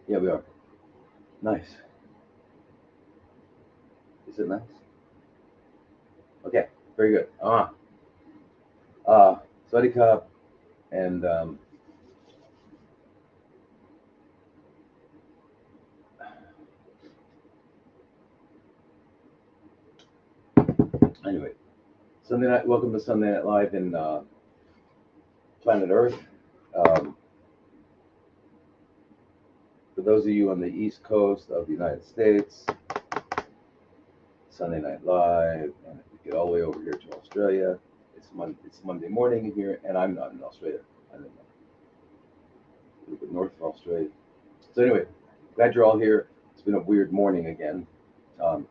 Yeah, we are. Nice. Is it nice? Okay, very good. Sweaty cup, and anyway, Sunday night. Welcome to Sunday Night Live in planet Earth. Um, for those of you on the East Coast of the United States, Sunday Night Live, and if you get all the way over here to Australia, it's Monday morning here, and I'm not in Australia. I'm in a little bit north of Australia. So anyway, glad you're all here. It's been a weird morning again. Um,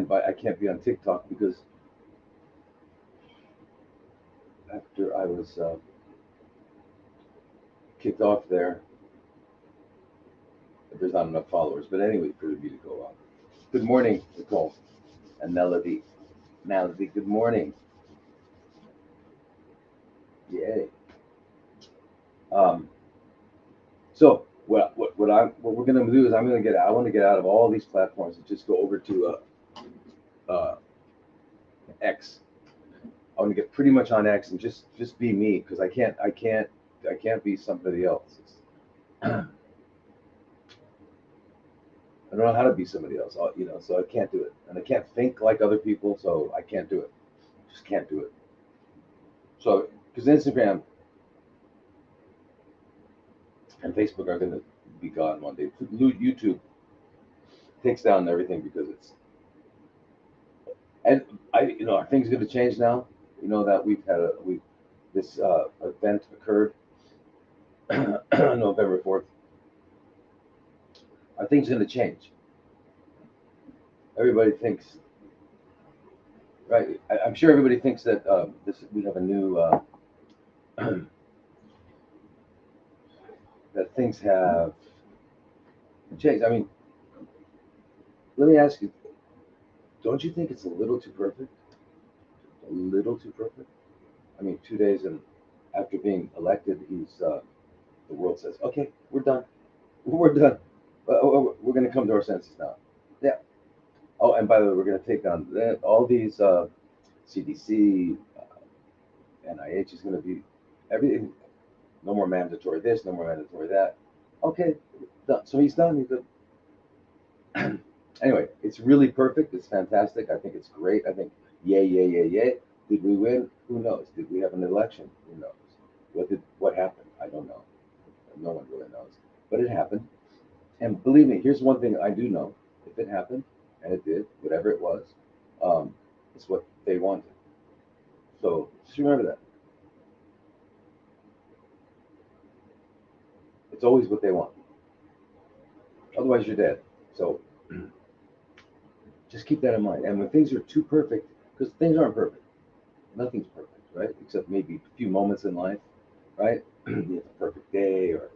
but I can't be on TikTok because after I was kicked off there, there's not enough followers. But anyway, for me to go on. Good morning, Nicole and Melody. Melody, good morning. Yay. Um, so what we're gonna do is I want to get out of all these platforms and just go over to uh, X. I want to get pretty much on X and just be me because I can't be somebody else. I don't know how to be somebody else, so I can't do it, and I can't think like other people, so I can't do it. Just can't do it. So because Instagram and Facebook are going to be gone one day. YouTube takes down everything because it's and are things going to change now? You know that we this event occurred November 4th. Are things going to change? Everybody thinks, right? I'm sure everybody thinks that this we have a new that things have changed. I mean, let me ask you: don't you think it's a little too perfect? A little too perfect? I mean, 2 days and after being elected, the world says, "Okay, we're done. We're done. We're going to come to our senses now." Yeah. Oh, and by the way, we're going to take on all these CDC, NIH is going to be everything. No more mandatory this, no more mandatory that. Okay, done. So he's done. He's done. Anyway, it's really perfect. It's fantastic. I think it's great. I think yay, yay, yay, yay. Did we win? Who knows? Did we have an election? Who knows? What happened? I don't know. No one really knows. But it happened. And believe me, here's one thing I do know. If it happened, and it did, whatever it was, um, it's what they wanted. So just remember that. It's always what they want. Otherwise, you're dead. So just keep that in mind. And when things are too perfect, because things aren't perfect, nothing's perfect, right? Except maybe a few moments in life, right? You have a perfect day or,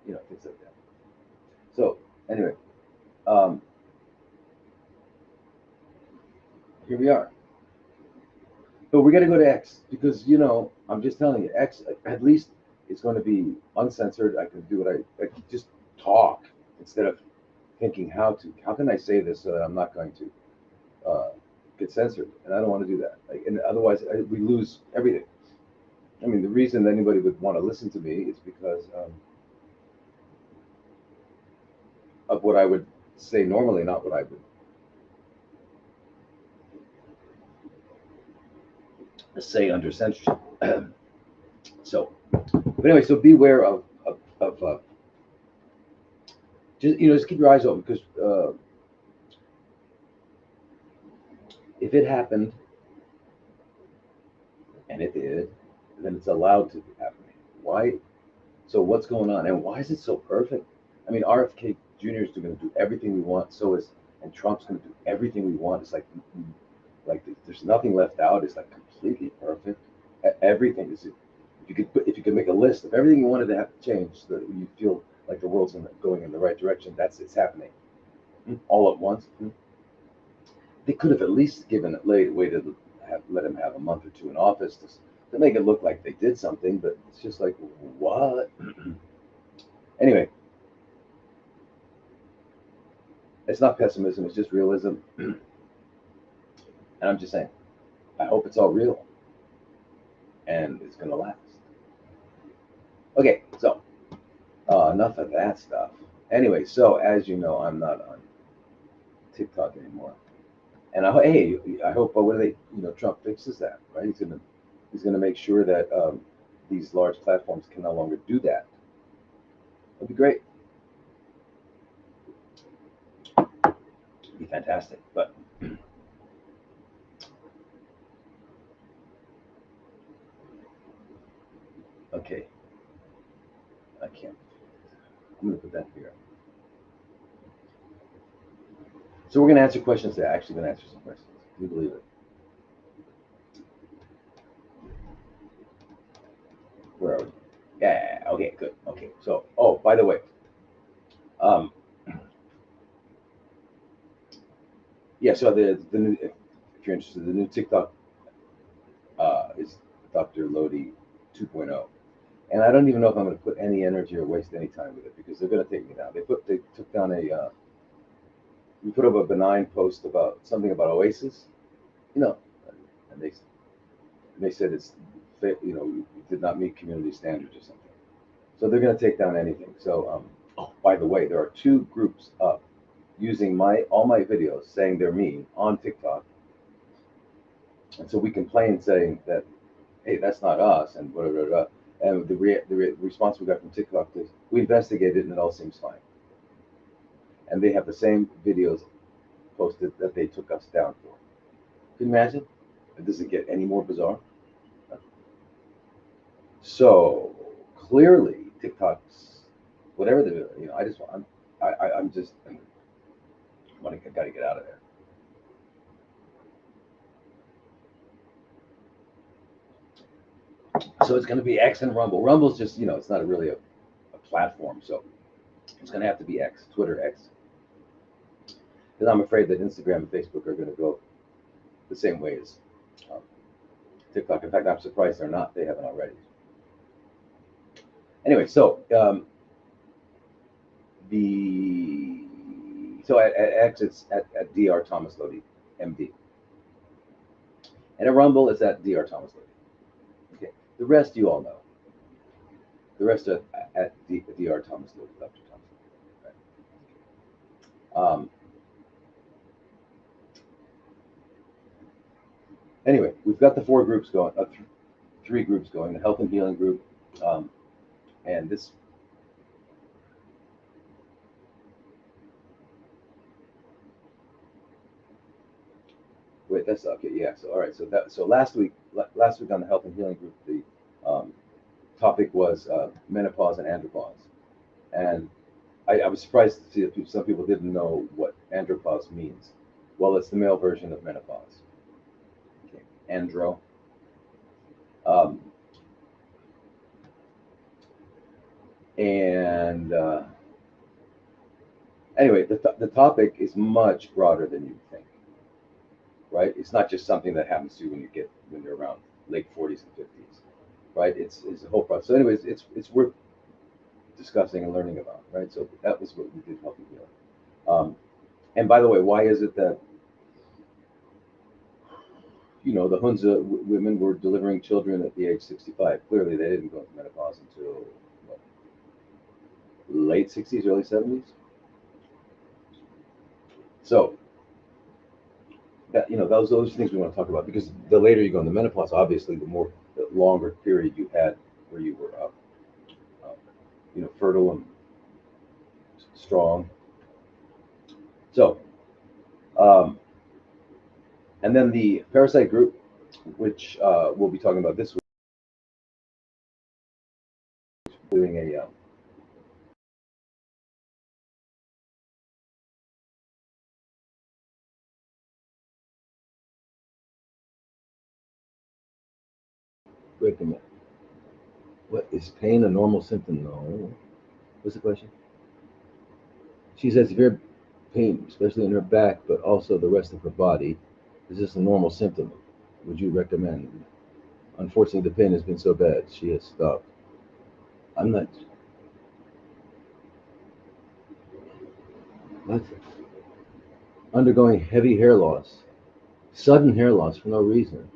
things like that. So anyway, um, here we are. But we got to go to X because I'm just telling you, X at least is going to be uncensored. I can do what I can just talk instead of thinking how can I say this so that I'm not going to get censored, and I don't want to do that. And otherwise, we lose everything. I mean, the reason anybody would want to listen to me is because of what I would say normally, not what I would say under censorship. So, but anyway, so beware of just keep your eyes open because if it happened and it did, then it's allowed to be happening. Why? So what's going on, and why is it so perfect? I mean, RFK Jr. is going to do everything we want. So is and Trump's going to do everything we want. It's like there's nothing left out. It's like completely perfect. Everything is. If you could make a list of everything you wanted to have change, that you feel like the world's going in the right direction. It's happening all at once. They could have at least given it waited let him have a month or two in office to make it look like they did something, but it's just like, what? Anyway, it's not pessimism, it's just realism. And I'm just saying, I hope it's all real and it's going to last. Okay, so enough of that stuff. Anyway, so as you know, I'm not on TikTok anymore. And hey, I hope what do they, Trump fixes that, right? He's gonna make sure that these large platforms can no longer do that. That'd be great. It'd be fantastic. But okay, I can't. I'm gonna put that here. So we're gonna answer questions today. Actually, gonna answer some questions. Can you believe it? Where are we? Yeah. Okay. Good. Okay. So, oh, by the way, um, yeah. So the new, if you're interested, the new TikTok is Dr. Lodi 2.0. And I don't even know if I'm going to put any energy or waste any time with it because they're going to take me down. They took down we put up a benign post about something about Oasis, you know, and they said it did not meet community standards or something. So they're going to take down anything. So oh, by the way, there are two groups up using all my videos saying they're me on TikTok, and so we complain saying that, hey, that's not us, and blah, blah, blah. And the response we got from TikTok is, we investigated and it all seems fine. And they have the same videos posted that they took us down for. Can you imagine? It doesn't get any more bizarre. So clearly, TikTok's whatever the I just want. I'm just I got to get out of there. So it's going to be X and Rumble. Rumble's just it's not really a platform, so it's going to have to be X, Twitter X, because I'm afraid that Instagram and Facebook are going to go the same way as um, TikTok. In fact, I'm surprised they're not. They haven't already. Anyway, so the at X it's at Dr. Thomas Lodi, MD, and at Rumble it's at Dr. Thomas Lodi. Okay, the rest you all know. The rest are at Dr. Thomas Lodi, Dr. Thomas Lodi. Right? Anyway, we've got the four groups going, three groups going: the health and healing group, and this. Wait, that's okay. Yeah. So all right. So last week on the health and healing group, the topic was menopause and andropause, and I was surprised to see that some people didn't know what andropause means. Well, it's the male version of menopause. Okay. Andro. Um, and anyway, the topic is much broader than you think, right? It's not just something that happens to you when you're around late 40s and 50s, right? It's a whole process. So, anyways, it's worth discussing and learning about, right? So that was what we did helping healing. And by the way, why is it that the Hunza women were delivering children at the age 65? Clearly, they didn't go into menopause until what, late 60s, early 70s. So that those things we want to talk about, because the later you go into menopause, obviously, the longer period you had where you were fertile and strong. So, and then the parasite group, which we'll be talking about this week, doing a wait a minute. What is pain a normal symptom? No. What's the question? She says severe pain, especially in her back, but also the rest of her body. Is this a normal symptom? Would you recommend? Unfortunately, the pain has been so bad. She has stopped. I'm not. What? Undergoing heavy hair loss, sudden hair loss for no reason.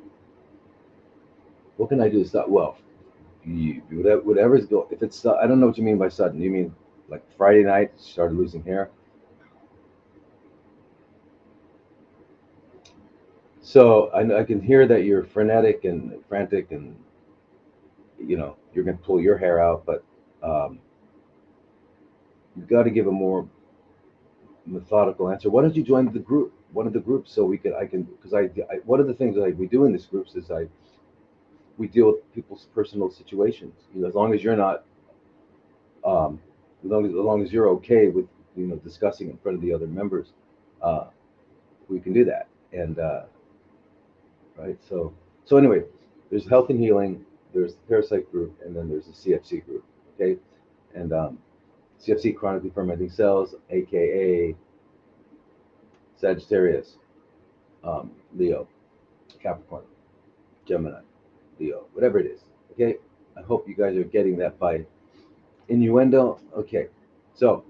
What can I do to stop? Well, whatever's going. If it's, I don't know what you mean by sudden. You mean like Friday night started losing hair? So I can hear that you're frenetic and frantic, and you're going to pull your hair out, but um, you've got to give a more methodical answer. Why don't you join the group, one of the groups, so I can, because one of the things that we do in this groups is we deal with people's personal situations. As long as you're not, um, as long as you're okay with discussing in front of the other members, uh, we can do that. And right, so anyway, there's health and healing, there's the parasite group, and then there's the CFC group. Okay, and CFC, chronically fermenting cells, aka Sagittarius, Leo, Capricorn, Gemini, Leo, whatever it is. Okay, I hope you guys are getting that by innuendo. Okay, so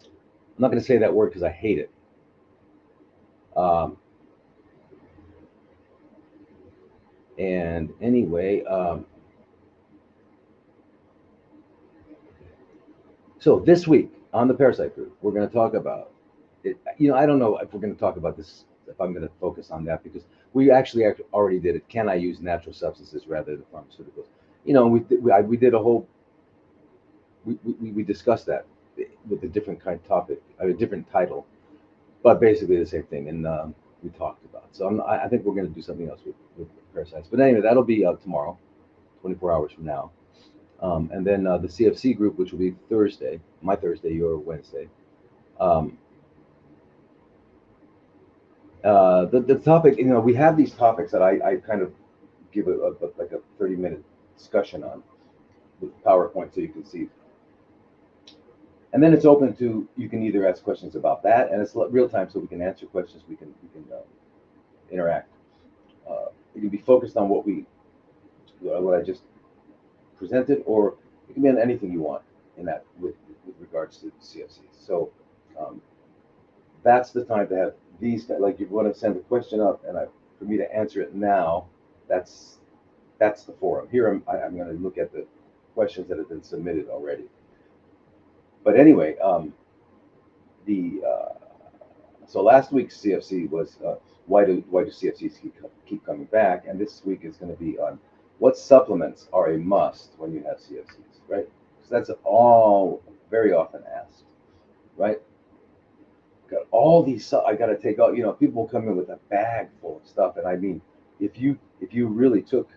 I'm not going to say that word because I hate it. Um, and anyway, so this week on the Parasite Group, we're going to talk about it. I don't know if we're going to talk about this, if I'm going to focus on that, because we actually already did it. Can I use natural substances rather than pharmaceuticals? We did a whole, we discussed that with a different kind of topic, a different title, but basically the same thing. And we talked about. So I think we're going to do something else with parasites. But anyway, that'll be tomorrow, 24 hours from now. And then the CFC group, which will be Thursday, my Thursday, your Wednesday. Um, the topic, we have these topics that I kind of give like a 30-minute discussion on with PowerPoint so you can see. And then it's open to, you can either ask questions about that, and it's real time so we can answer questions, we can interact. It can be focused on what I just presented, or it can be on anything you want in that with regards to CFC. So um, that's the time to have these. Like, you want to send a question up, and for me to answer it now, that's that's the forum. Here I'm going to look at the questions that have been submitted already. But anyway, the so last week's CFC was why do CFCs keep coming back, and this week is going to be on what supplements are a must when you have CFCs, right? So that's all very often asked, right? Got all these. I got to take out. People come in with a bag full of stuff, and I mean, if you really took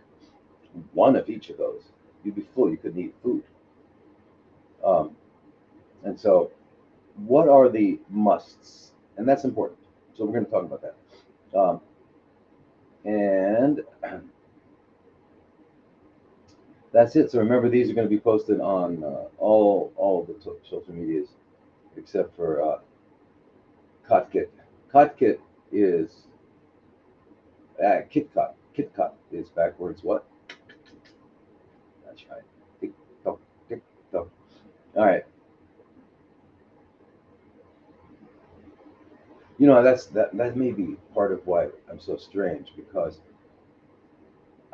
one of each of those, you'd be full. You couldn't eat food. Um, and so, what are the musts? And that's important. So we're going to talk about that. And that's it. So remember, these are going to be posted on all the social medias except for Kotkit. Kotkit is KitKat. KitKat is backwards. What? That's right. Tick tock, tick tock. All right. That may be part of why I'm so strange, because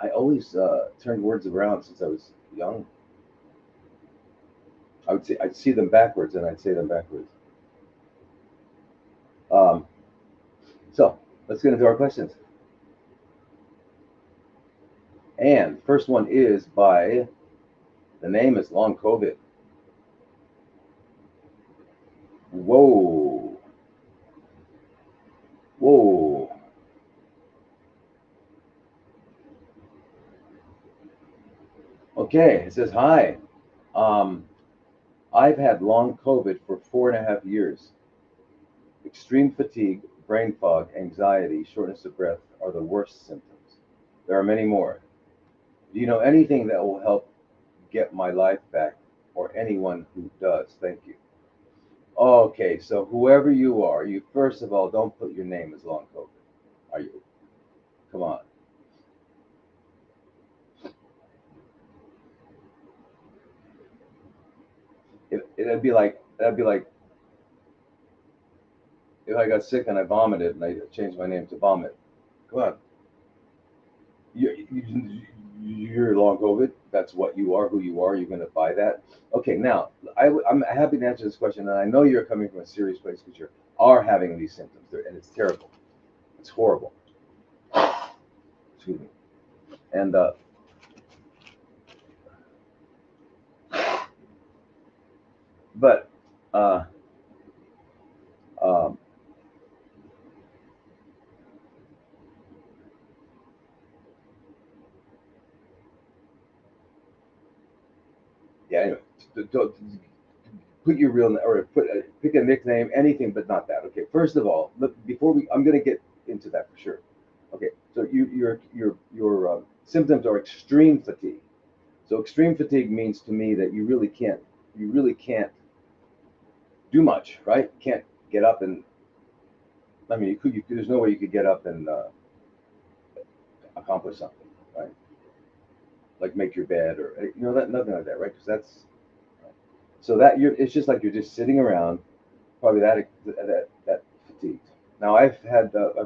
I always turned words around since I was young. I'd see them backwards and I'd say them backwards. Um, so let's get into our questions. And first one is by, the name is Long COVID. Whoa. Whoa. Okay, it says, hi. Um, I've had long COVID for 4.5 years. Extreme fatigue, brain fog, anxiety, shortness of breath are the worst symptoms. There are many more. Do you know anything that will help get my life back, or anyone who does? Thank you. Okay, so whoever you are, you first of all don't put your name as long COVID. Are you? Come on. that'd be like if I got sick and I vomited and I changed my name to Vomit. Come on, you're long COVID. That's what you are, who you are. You're going to buy that. Okay, now I'm happy to answer this question, and I know you're coming from a serious place because you are having these symptoms, and it's terrible. It's horrible. Excuse me. And but uh, um, yeah. Anyway, don't put your real or pick a nickname, anything, but not that. Okay. First of all, look, before I'm going to get into that for sure. Okay. So your symptoms are extreme fatigue. So extreme fatigue means to me that you really can't do much, right? You can't get up and I mean there's no way you could get up and accomplish something, right? Like make your bed or that nothing like that, right? Because that's so that you're it's just like you're just sitting around, probably that fatigued. Now I've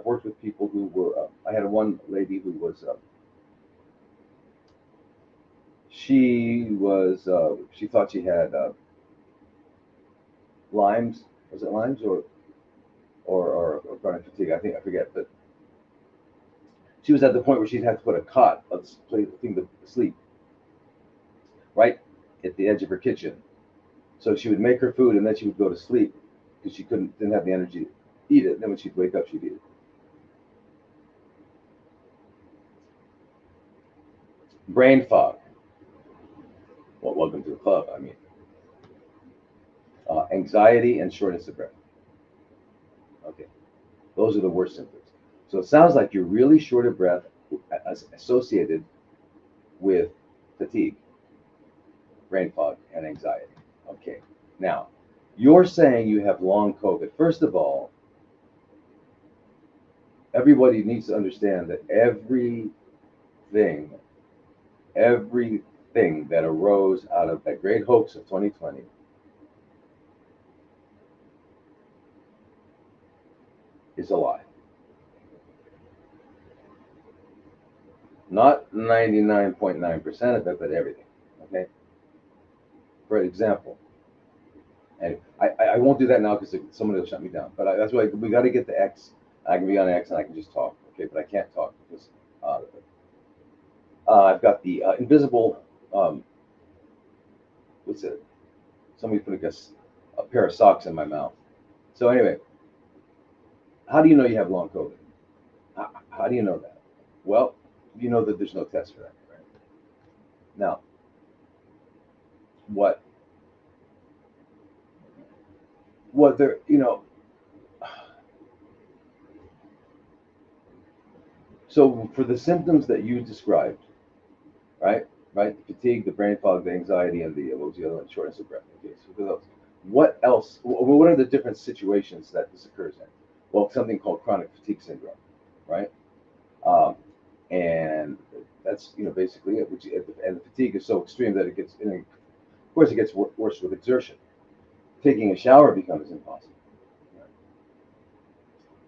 worked with people who were I had one lady who was she thought she had Lyme's, was it Lyme's or chronic fatigue, I think, I forget, but she was at the point where she'd have to put a cot of thing to sleep right at the edge of her kitchen. So she would make her food and then she would go to sleep because she didn't have the energy to eat it. And then when she'd wake up, she'd eat it. Brain fog. Well, welcome to the club. I mean, anxiety and shortness of breath. Okay, those are the worst symptoms. So it sounds like you're really short of breath associated with fatigue, brain fog, and anxiety. Okay, now you're saying you have long COVID. First of all, everybody needs to understand that everything that arose out of that great hoax of 2020 is a lie. Not 99.9% of it, but everything. Okay? For example, and I won't do that now because somebody will shut me down, but that's why we got to get the X. I can be on X and I can just talk, okay? But I can't talk because I've got the invisible, um, what's it? Somebody put a pair of socks in my mouth. So anyway, how do you know you have long COVID? How do you know that? Well, you know that there's no test for that, right? Now, what what there, so for the symptoms that you described, right, right, the fatigue, the brain fog, the anxiety, and the what was the other one? Shortness of breath. Okay, so for those, what else? What are the different situations that this occurs in? Well, something called chronic fatigue syndrome, right? Um, and that's basically it. And the fatigue is so extreme that it gets, of course, it gets worse with exertion. Taking a shower becomes impossible. Right?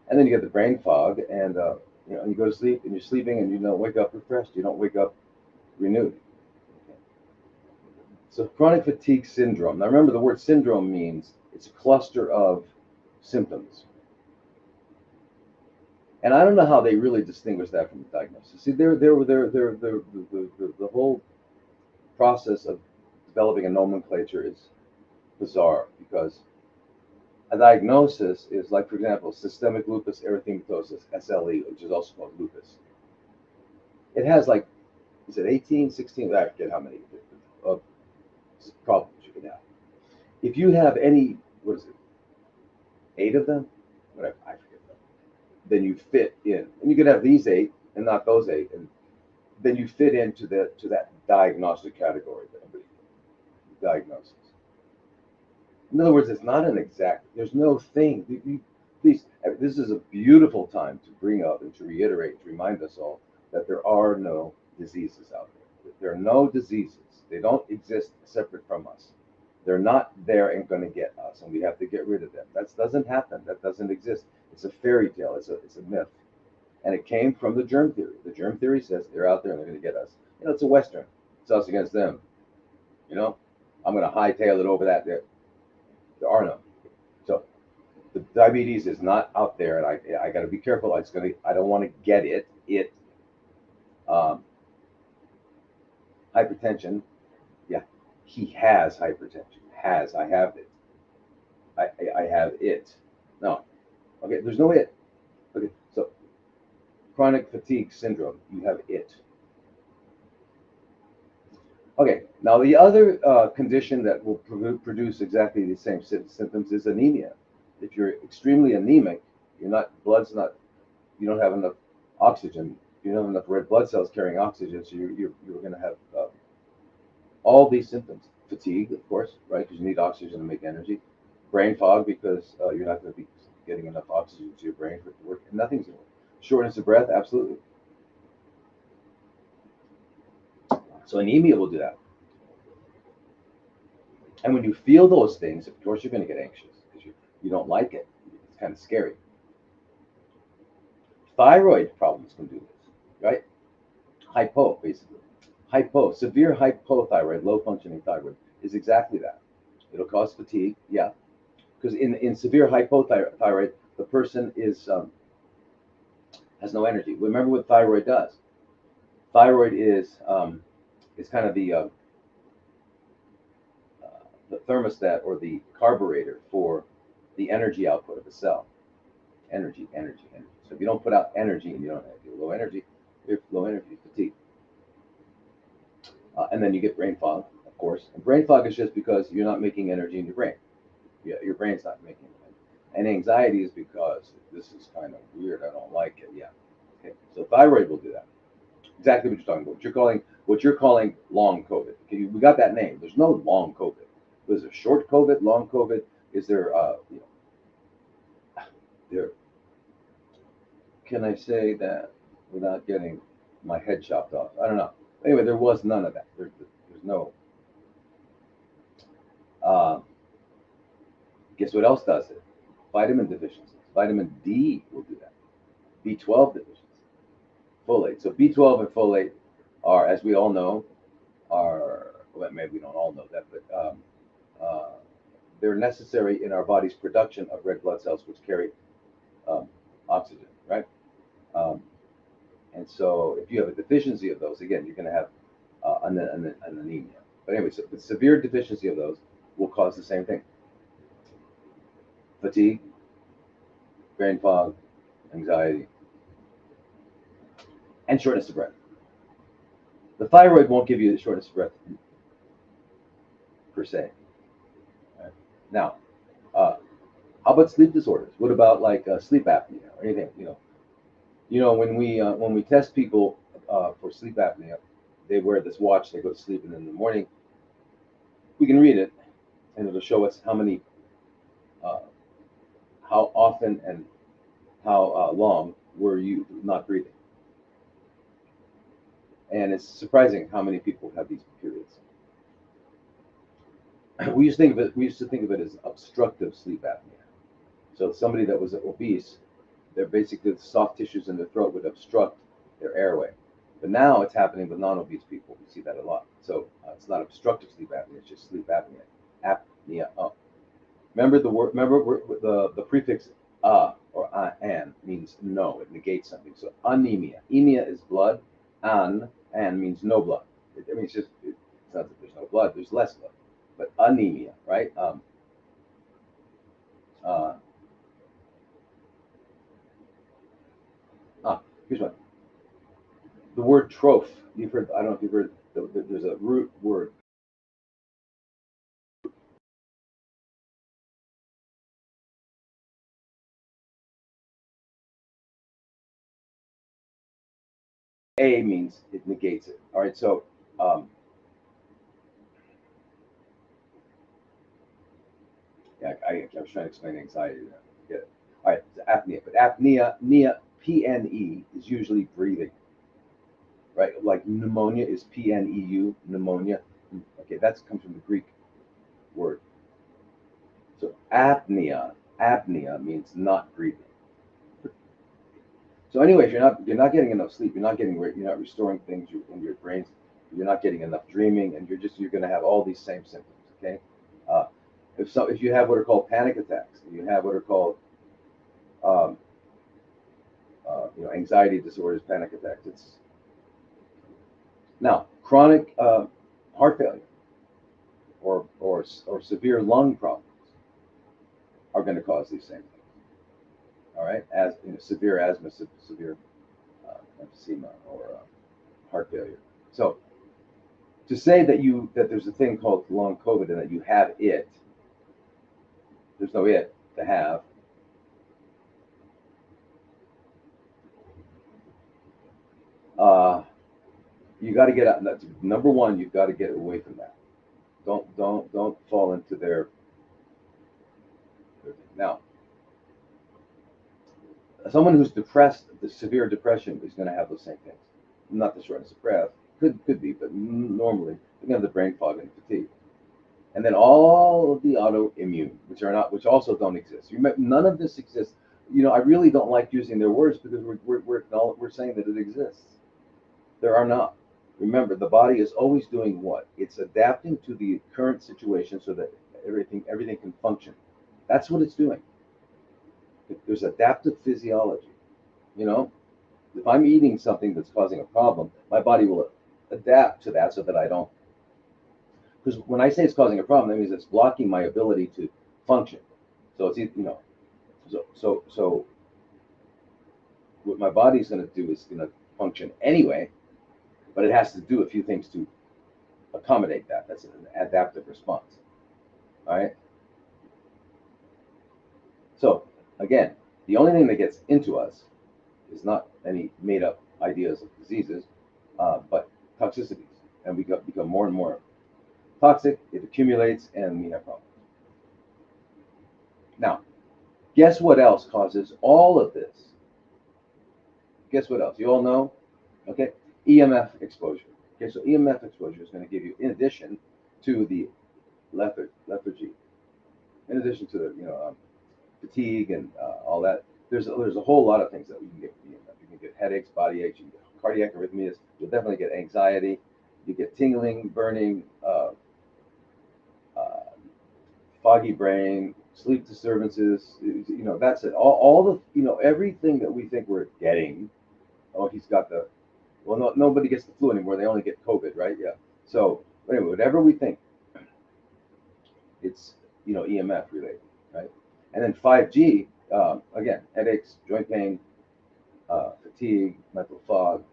And then you get the brain fog, and and you go to sleep, and you're sleeping, and you don't wake up refreshed. You don't wake up renewed. Okay. So chronic fatigue syndrome. Now remember, the word syndrome means it's a cluster of symptoms. And I don't know how they really distinguish that from the diagnosis. See, the whole process of developing a nomenclature is bizarre because a diagnosis is like, for example, systemic lupus erythematosus, SLE, which is also called lupus. It has like, is it 18, 16? I forget how many of problems you can have. If you have any, what is it, 8 of them? Whatever, I forget them. Then you fit in. And you could have these 8 and not those 8. And then you fit into that diagnostic category, diagnosis. In other words, it's not an exact. There's no thing. Please, this is a beautiful time to bring up and to reiterate, to remind us all that there are no diseases out there. There are no diseases. They don't exist separate from us. They're not there and going to get us, and we have to get rid of them. That doesn't happen. That doesn't exist. It's a fairy tale. It's a myth, and it came from the germ theory. The germ theory says they're out there and they're going to get us. It's a Western. It's us against them. You know, I'm going to hightail it over that. There are none. So the diabetes is not out there, and I got to be careful. I don't want to get it. Um, Hypertension. Yeah, he has hypertension. I have it. I have it. No. Okay, there's no it. Okay, so chronic fatigue syndrome, you have it. Okay, now the other condition that will produce exactly the same symptoms is anemia. If you're extremely anemic, blood's not, you don't have enough oxygen. You don't have enough red blood cells carrying oxygen, so you're going to have all these symptoms. Fatigue, of course, right? Because you need oxygen to make energy. Brain fog, because you're not going to be getting enough oxygen to your brain for it to work. And nothing's going to work. Shortness of breath, absolutely. So anemia will do that. And when you feel those things, of course, you're going to get anxious because you don't like it. It's kind of scary. Thyroid problems can do this, right? Hypo, basically. Severe hypothyroid, low functioning thyroid, is exactly that. It'll cause fatigue, yeah. Because in severe hypothyroid, the person has no energy. Remember what thyroid does. Thyroid is kind of the thermostat or the carburetor for the energy output of a cell. Energy. So if you don't put out energy and you don't have low energy, you have low energy, fatigue. And then you get brain fog, of course. And brain fog is just because you're not making energy in your brain. Yeah, your brain's not making it. And anxiety is because this is kind of weird. I don't like it. Yeah. Okay. So thyroid will do that. Exactly what you're talking about. What you're calling long COVID. Okay, we got that name. There's no long COVID. Was there short COVID, long COVID? Is there there? Can I say that without getting my head chopped off? I don't know. Anyway, there was none of that. There's no. Uh, Guess what else does it? Vitamin deficiencies. Vitamin D will do that. B12 deficiency. Folate. So B12 and folate are, as we all know, well, maybe we don't all know that, but they're necessary in our body's production of red blood cells, which carry oxygen, right? Um, and so if you have a deficiency of those, again, you're going to have an anemia. But anyway, so the severe deficiency of those will cause the same thing. Fatigue, brain fog, anxiety, and shortness of breath. The thyroid won't give you the shortness of breath per se. Right? Now, how about sleep disorders? What about like sleep apnea or anything? When we test people for sleep apnea, they wear this watch. They go to sleep, and then in the morning, we can read it, and it'll show us how often and how long were you not breathing. And it's surprising how many people have these periods. We used to think of it as obstructive sleep apnea. So somebody that was obese, basically the soft tissues in their throat would obstruct their airway. But now it's happening with non-obese people. We see that a lot. So it's not obstructive sleep apnea; it's just sleep apnea. Apnea. Remember the word. Remember the prefix or an means no. It negates something. So anemia. Emia is blood. An means no blood. It's not that there's no blood. There's less blood. But anemia, right? Here's one. The word troph. You've heard. I don't know if you've heard. There's a root word. A means it negates it. All right. So yeah, I was trying to explain anxiety. Get it. All right. So apnea, but apnea, PNE is usually breathing. Right. Like pneumonia is PNEU, pneumonia. Okay, that comes from the Greek word. So apnea means not breathing. So anyway, if you're not getting enough sleep, you're not restoring things in your brain, you're not getting enough dreaming, and you're going to have all these same symptoms. Okay, uh, if you have what are called panic attacks, you have what are called um, anxiety disorders, panic attacks. It's now chronic heart failure or severe lung problems are going to cause these same things. All right, as severe asthma, severe emphysema, or heart failure. So to say that there's a thing called long COVID and that you have it, there's no it to have. You got to get out. That's number one. You've got to get away from that. Don't fall into their thing. Now, someone who's depressed, the severe depression, is going to have those same things. Not the shortness of breath, could be, but normally they're going to have the brain fog and fatigue. And then all of the autoimmune, which also don't exist. None of this exists. I really don't like using their words because we're saying that it exists. There are not. Remember, the body is always doing what? It's adapting to the current situation so that everything can function. That's what it's doing. There's adaptive physiology. You know, if I'm eating something that's causing a problem, my body will adapt to that so that I don't. Because when I say it's causing a problem, that means it's blocking my ability to function. So so what my body's going to do is going to function anyway, but it has to do a few things to accommodate that. That's an adaptive response. All right. So again, the only thing that gets into us is not any made up ideas of diseases, but toxicities, and we become more and more toxic. It accumulates, and we have problems. Now, guess what else causes all of this? Guess what else? You all know? Okay, EMF exposure. Okay, so EMF exposure is going to give you, in addition to the lethargy, in addition to the fatigue and all that. There's a whole lot of things that you can get from EMF. You can get headaches, body aches, you can get cardiac arrhythmias. You'll definitely get anxiety. You get tingling, burning, foggy brain, sleep disturbances. That's it. All the everything that we think we're getting. Oh, he's got the. Well, no, nobody gets the flu anymore. They only get COVID, right? Yeah. So anyway, whatever we think, it's EMF related, right? And then 5G, again, headaches, joint pain, fatigue, mental fog,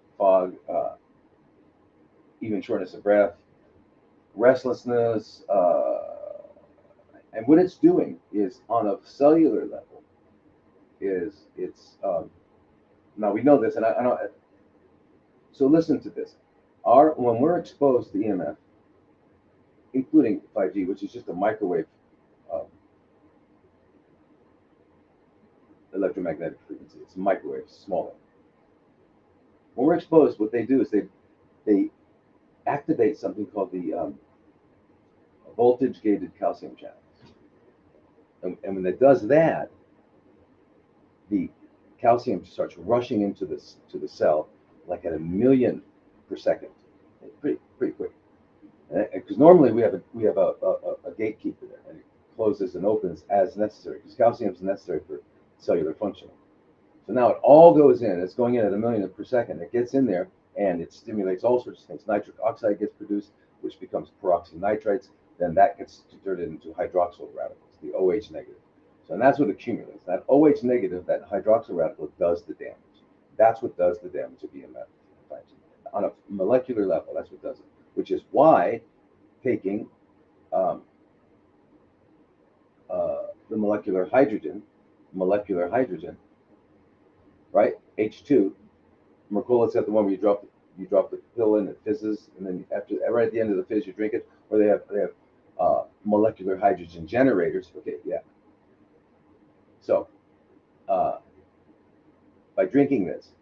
even shortness of breath, restlessness, and what it's doing is on a cellular level. It's now we know this, and I don't. So listen to this. When we're exposed to EMF, including 5G, which is just a microwave electromagnetic frequency, it's microwave, smaller. When we're exposed, what they do is they activate something called the voltage gated calcium channel, and when it does that, the calcium starts rushing into the cell like at 1,000,000 per second, pretty quick. Because normally we have a gatekeeper there, and it closes and opens as necessary because calcium is necessary for cellular functioning. So now it all goes in. It's going in at 1,000,000 per second. It gets in there and it stimulates all sorts of things. Nitric oxide gets produced, which becomes peroxynitrites. Then that gets converted into hydroxyl radicals, the OH negative. So and that's what accumulates. That OH negative, that hydroxyl radical, does the damage. That's what does the damage of EMF. On a molecular level, that's what does it. Which is why taking the molecular hydrogen, right? H2. Mercola's got the one where you drop the pill in, it fizzes, and then right at the end of the fizz, you drink it. Or they have molecular hydrogen generators. Okay, yeah. So by drinking this,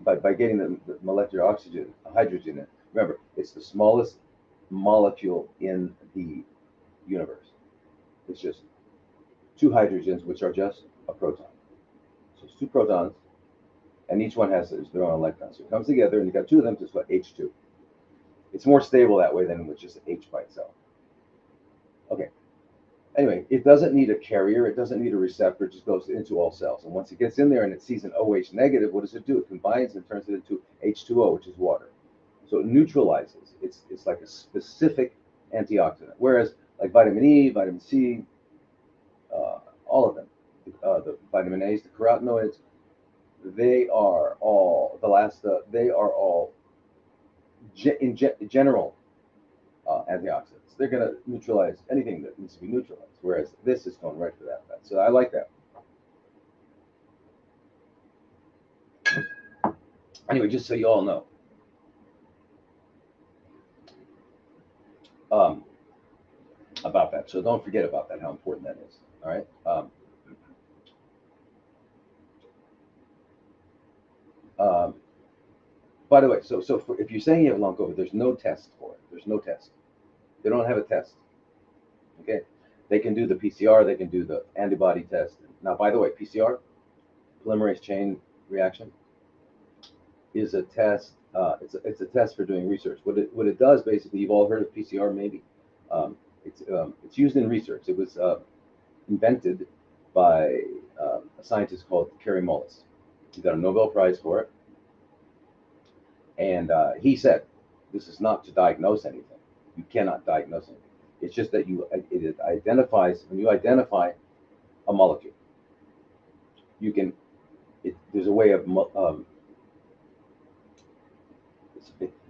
by getting the molecular hydrogen in, remember it's the smallest molecule in the universe. It's just two hydrogens, which are just a proton. So it's two protons, and each one has their own electron. So it comes together, and you got two of them, so it's what, H2. It's more stable that way than with just H by itself. Okay. Anyway, it doesn't need a carrier. It doesn't need a receptor. It just goes into all cells. And once it gets in there and it sees an OH negative, what does it do? It combines and turns it into H2O, which is water. So it neutralizes. It's like a specific antioxidant. Whereas like vitamin E, vitamin C, all of them, the vitamin A's, the carotenoids, they are all they are all in general antioxidants. They're going to neutralize anything that needs to be neutralized, whereas this is going right for that. So I like that. Anyway, just so you all know, about that. So don't forget about that, how important that is. All right. By the way, so if you're saying you have long COVID, there's no test for it. There's no test. They don't have a test. Okay. They can do the PCR. They can do the antibody test. Now, by the way, PCR, polymerase chain reaction, is a test. It's a test for doing research. What it does basically, you've all heard of PCR, maybe. It's used in research. It was invented by a scientist called Kary Mullis. He got a Nobel Prize for it, and he said, "This is not to diagnose anything. You cannot diagnose anything. It's just that it identifies when you identify a molecule. You can. There's a way of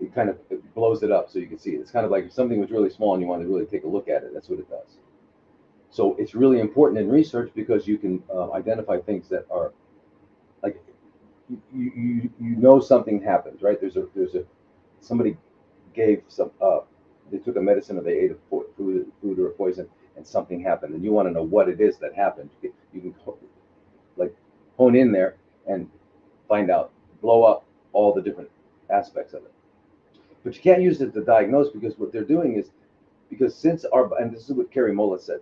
it kind of it blows it up so you can see it. It's kind of like if something was really small and you want to really take a look at it. That's what it does. So it's really important in research because you can identify things that are like you know something happens, right? There's a somebody gave some they took a medicine or they ate a food or a poison and something happened and you want to know what it is that happened. You can like hone in there and find out, blow up all the different aspects of it. But you can't use it to diagnose because what they're doing is because since our and this is what Kary Mullis said.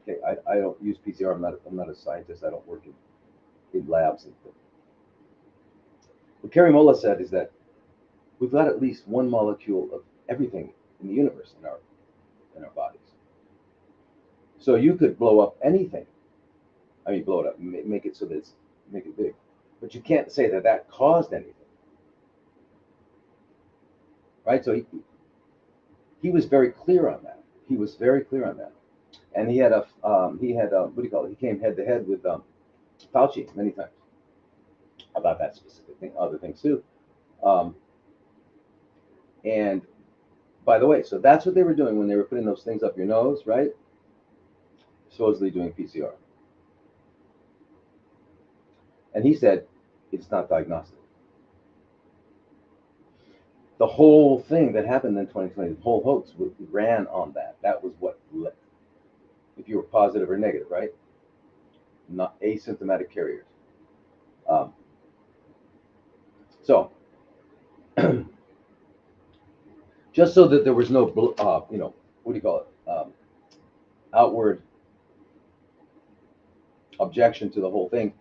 Okay, I don't use PCR. I'm not a scientist. I don't work in labs. What Kary Mullis said is that we've got at least one molecule of everything in the universe in our bodies. So you could blow up anything. I mean, blow it up, make it so that make it big, but you can't say that that caused anything, right? So he was very clear on that. He was very clear on that, and he had what do you call it? He came head to head with Fauci many times about that specific thing, other things too. And by the way, so that's what they were doing when they were putting those things up your nose, right? Supposedly doing PCR. And he said it's not diagnostic. The whole thing that happened in 2020, the whole hoax ran on that. That was what, if you were positive or negative, right? Not asymptomatic carriers. So, just so that there was no, what do you call it? Outward objection to the whole thing,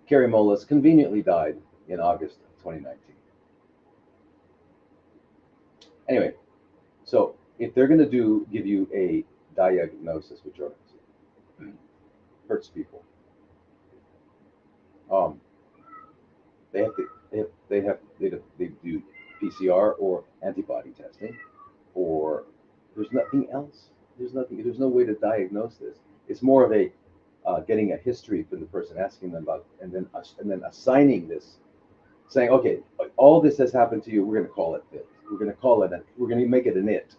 Kary Mullis conveniently died in August of 2019. Anyway, so if they're going to give you a diagnosis, which hurts people, they have to they do PCR or antibody testing, or there's nothing else. There's no way to diagnose this. It's more of a getting a history from the person, asking them about, and then assigning this, saying, okay, all this has happened to you. We're going to call it this. We're going to make it an it.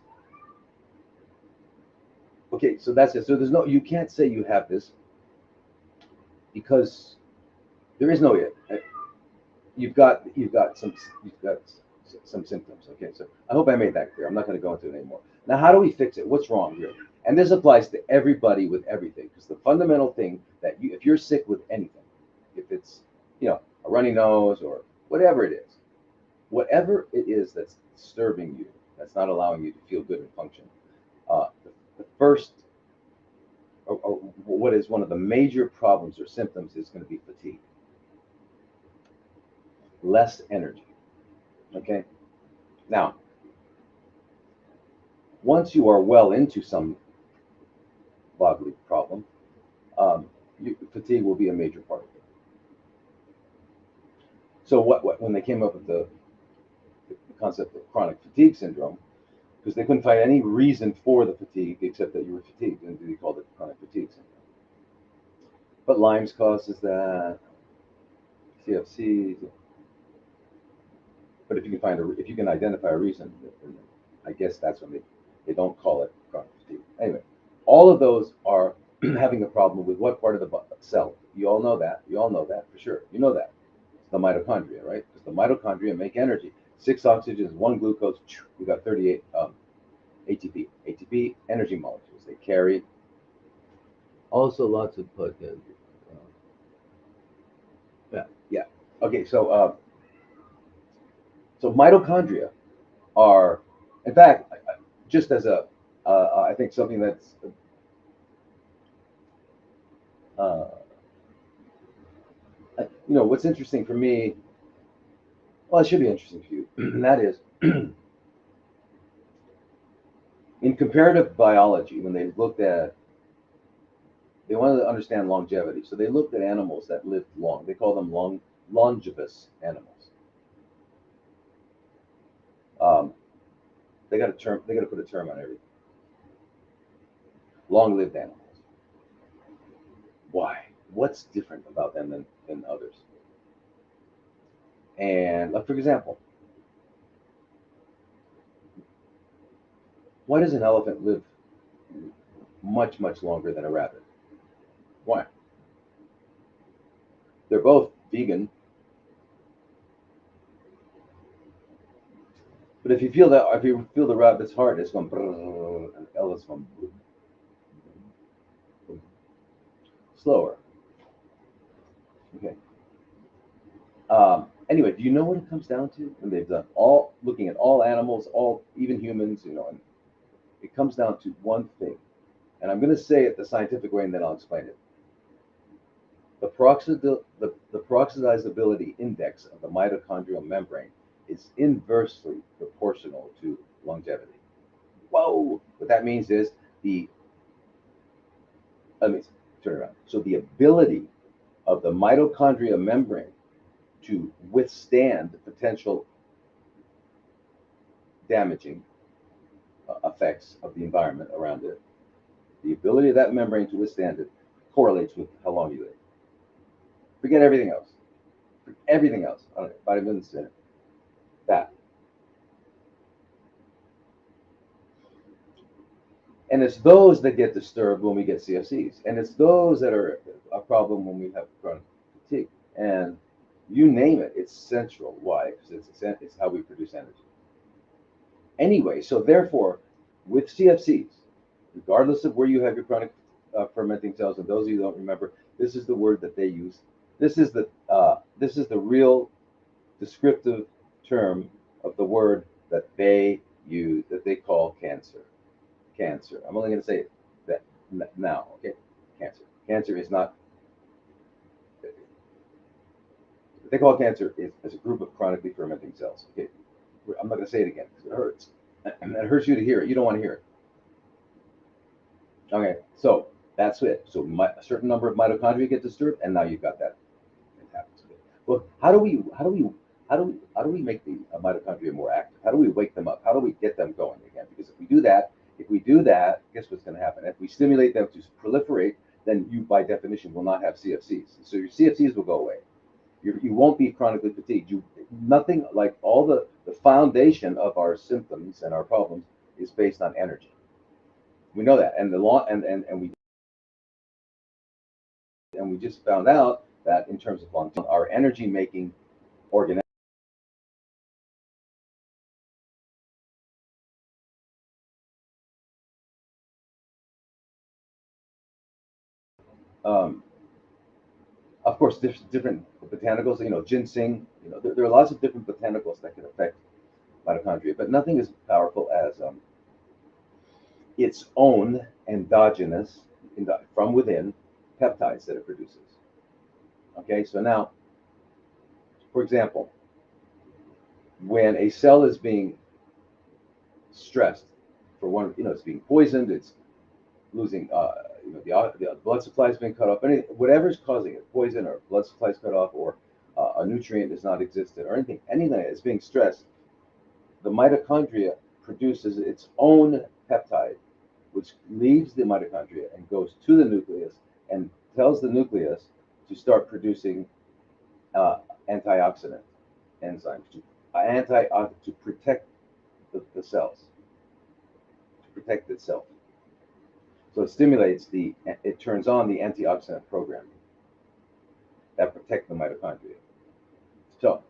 Okay, so that's it. So you can't say you have this because there is no it. You've got some symptoms. Okay, so I hope I made that clear. I'm not going to go into it anymore. Now, how do we fix it? What's wrong here? And this applies to everybody with everything, because the fundamental thing that if you're sick with anything, if it's a runny nose or whatever it is that's disturbing you, that's not allowing you to feel good and function, the first or what is one of the major problems or symptoms is going to be fatigue, less energy. Okay. Now, once you are well into some bodily problem, fatigue will be a major part of it. So when they came up with the concept of chronic fatigue syndrome, because they couldn't find any reason for the fatigue except that you were fatigued, and they called it chronic fatigue syndrome. But Lyme's causes that, CFC. But if you can identify a reason, I guess that's when they don't call it chronic fatigue. Anyway, all of those are having a problem with what part of the cell? You all know that. You all know that for sure. You know that. It's the mitochondria, right? Because the mitochondria make energy. 6 oxygens, 1 glucose. We got 38 ATP. ATP energy molecules. They carry also lots of blood. Yeah. Okay. So mitochondria are, in fact, just as I think something that's what's interesting for me, well, it should be interesting for you, and that is in comparative biology, when they wanted to understand longevity, so they looked at animals that lived long. They call them longevous animals. They got to put a term on everything. Long-lived animals. Why? What's different about them than others? And for example, why does an elephant live much, much longer than a rabbit? Why? They're both vegan. But if you feel the rabbit's heart, it's going and the elephant's going slower. Okay. Anyway, do you know what it comes down to? And they've done looking at all animals, even humans, and it comes down to one thing. And I'm going to say it the scientific way, and then I'll explain it. The peroxidizability index of the mitochondrial membrane is inversely proportional to longevity. Whoa! What that means is let me turn around. So the ability of the mitochondrial membrane to withstand the potential damaging effects of the environment around it, the ability of that membrane to withstand it correlates with how long you live. Forget everything else. Everything else. I don't know, vitamins, that. And it's those that get disturbed when we get CFCs. And it's those that are a problem when we have chronic fatigue. And you name it, it's central. Why? Because it's how we produce energy. Anyway, so therefore, with CFCs, regardless of where you have your chronic fermenting cells, and those of you who don't remember, this is the word that they use. This is the real descriptive term of the word that they use, that they call cancer. Cancer. I'm only going to say that now. Okay, cancer. Cancer is not. What they call cancer is a group of chronically fermenting cells. Okay, I'm not going to say it again because it hurts. It hurts you to hear it. You don't want to hear it. Okay, so that's it. So a certain number of mitochondria get disturbed, and now you've got that. It happens. Well, how do we make the mitochondria more active? How do we wake them up? How do we get them going again? Because if we do that, guess what's going to happen? If we stimulate them to proliferate, then you, by definition, will not have CFCs. So your CFCs will go away. You won't be chronically fatigued. Nothing like all the foundation of our symptoms and our problems is based on energy. We know that, and we just found out that in terms of longevity, our energy making organ. Of course, there's different botanicals. Ginseng. There are lots of different botanicals that can affect mitochondria, but nothing as powerful as its own endogenous, from within, peptides that it produces. Okay, so now, for example, when a cell is being stressed, for one, it's being poisoned, it's losing, the blood supply has been cut off, whatever's causing it, poison or blood supply is cut off, or a nutrient is not existent, or anything that is being stressed, the mitochondria produces its own peptide, which leaves the mitochondria and goes to the nucleus and tells the nucleus to start producing antioxidant enzymes to protect the cells, to protect itself. So it turns on the antioxidant program that protect the mitochondria. So,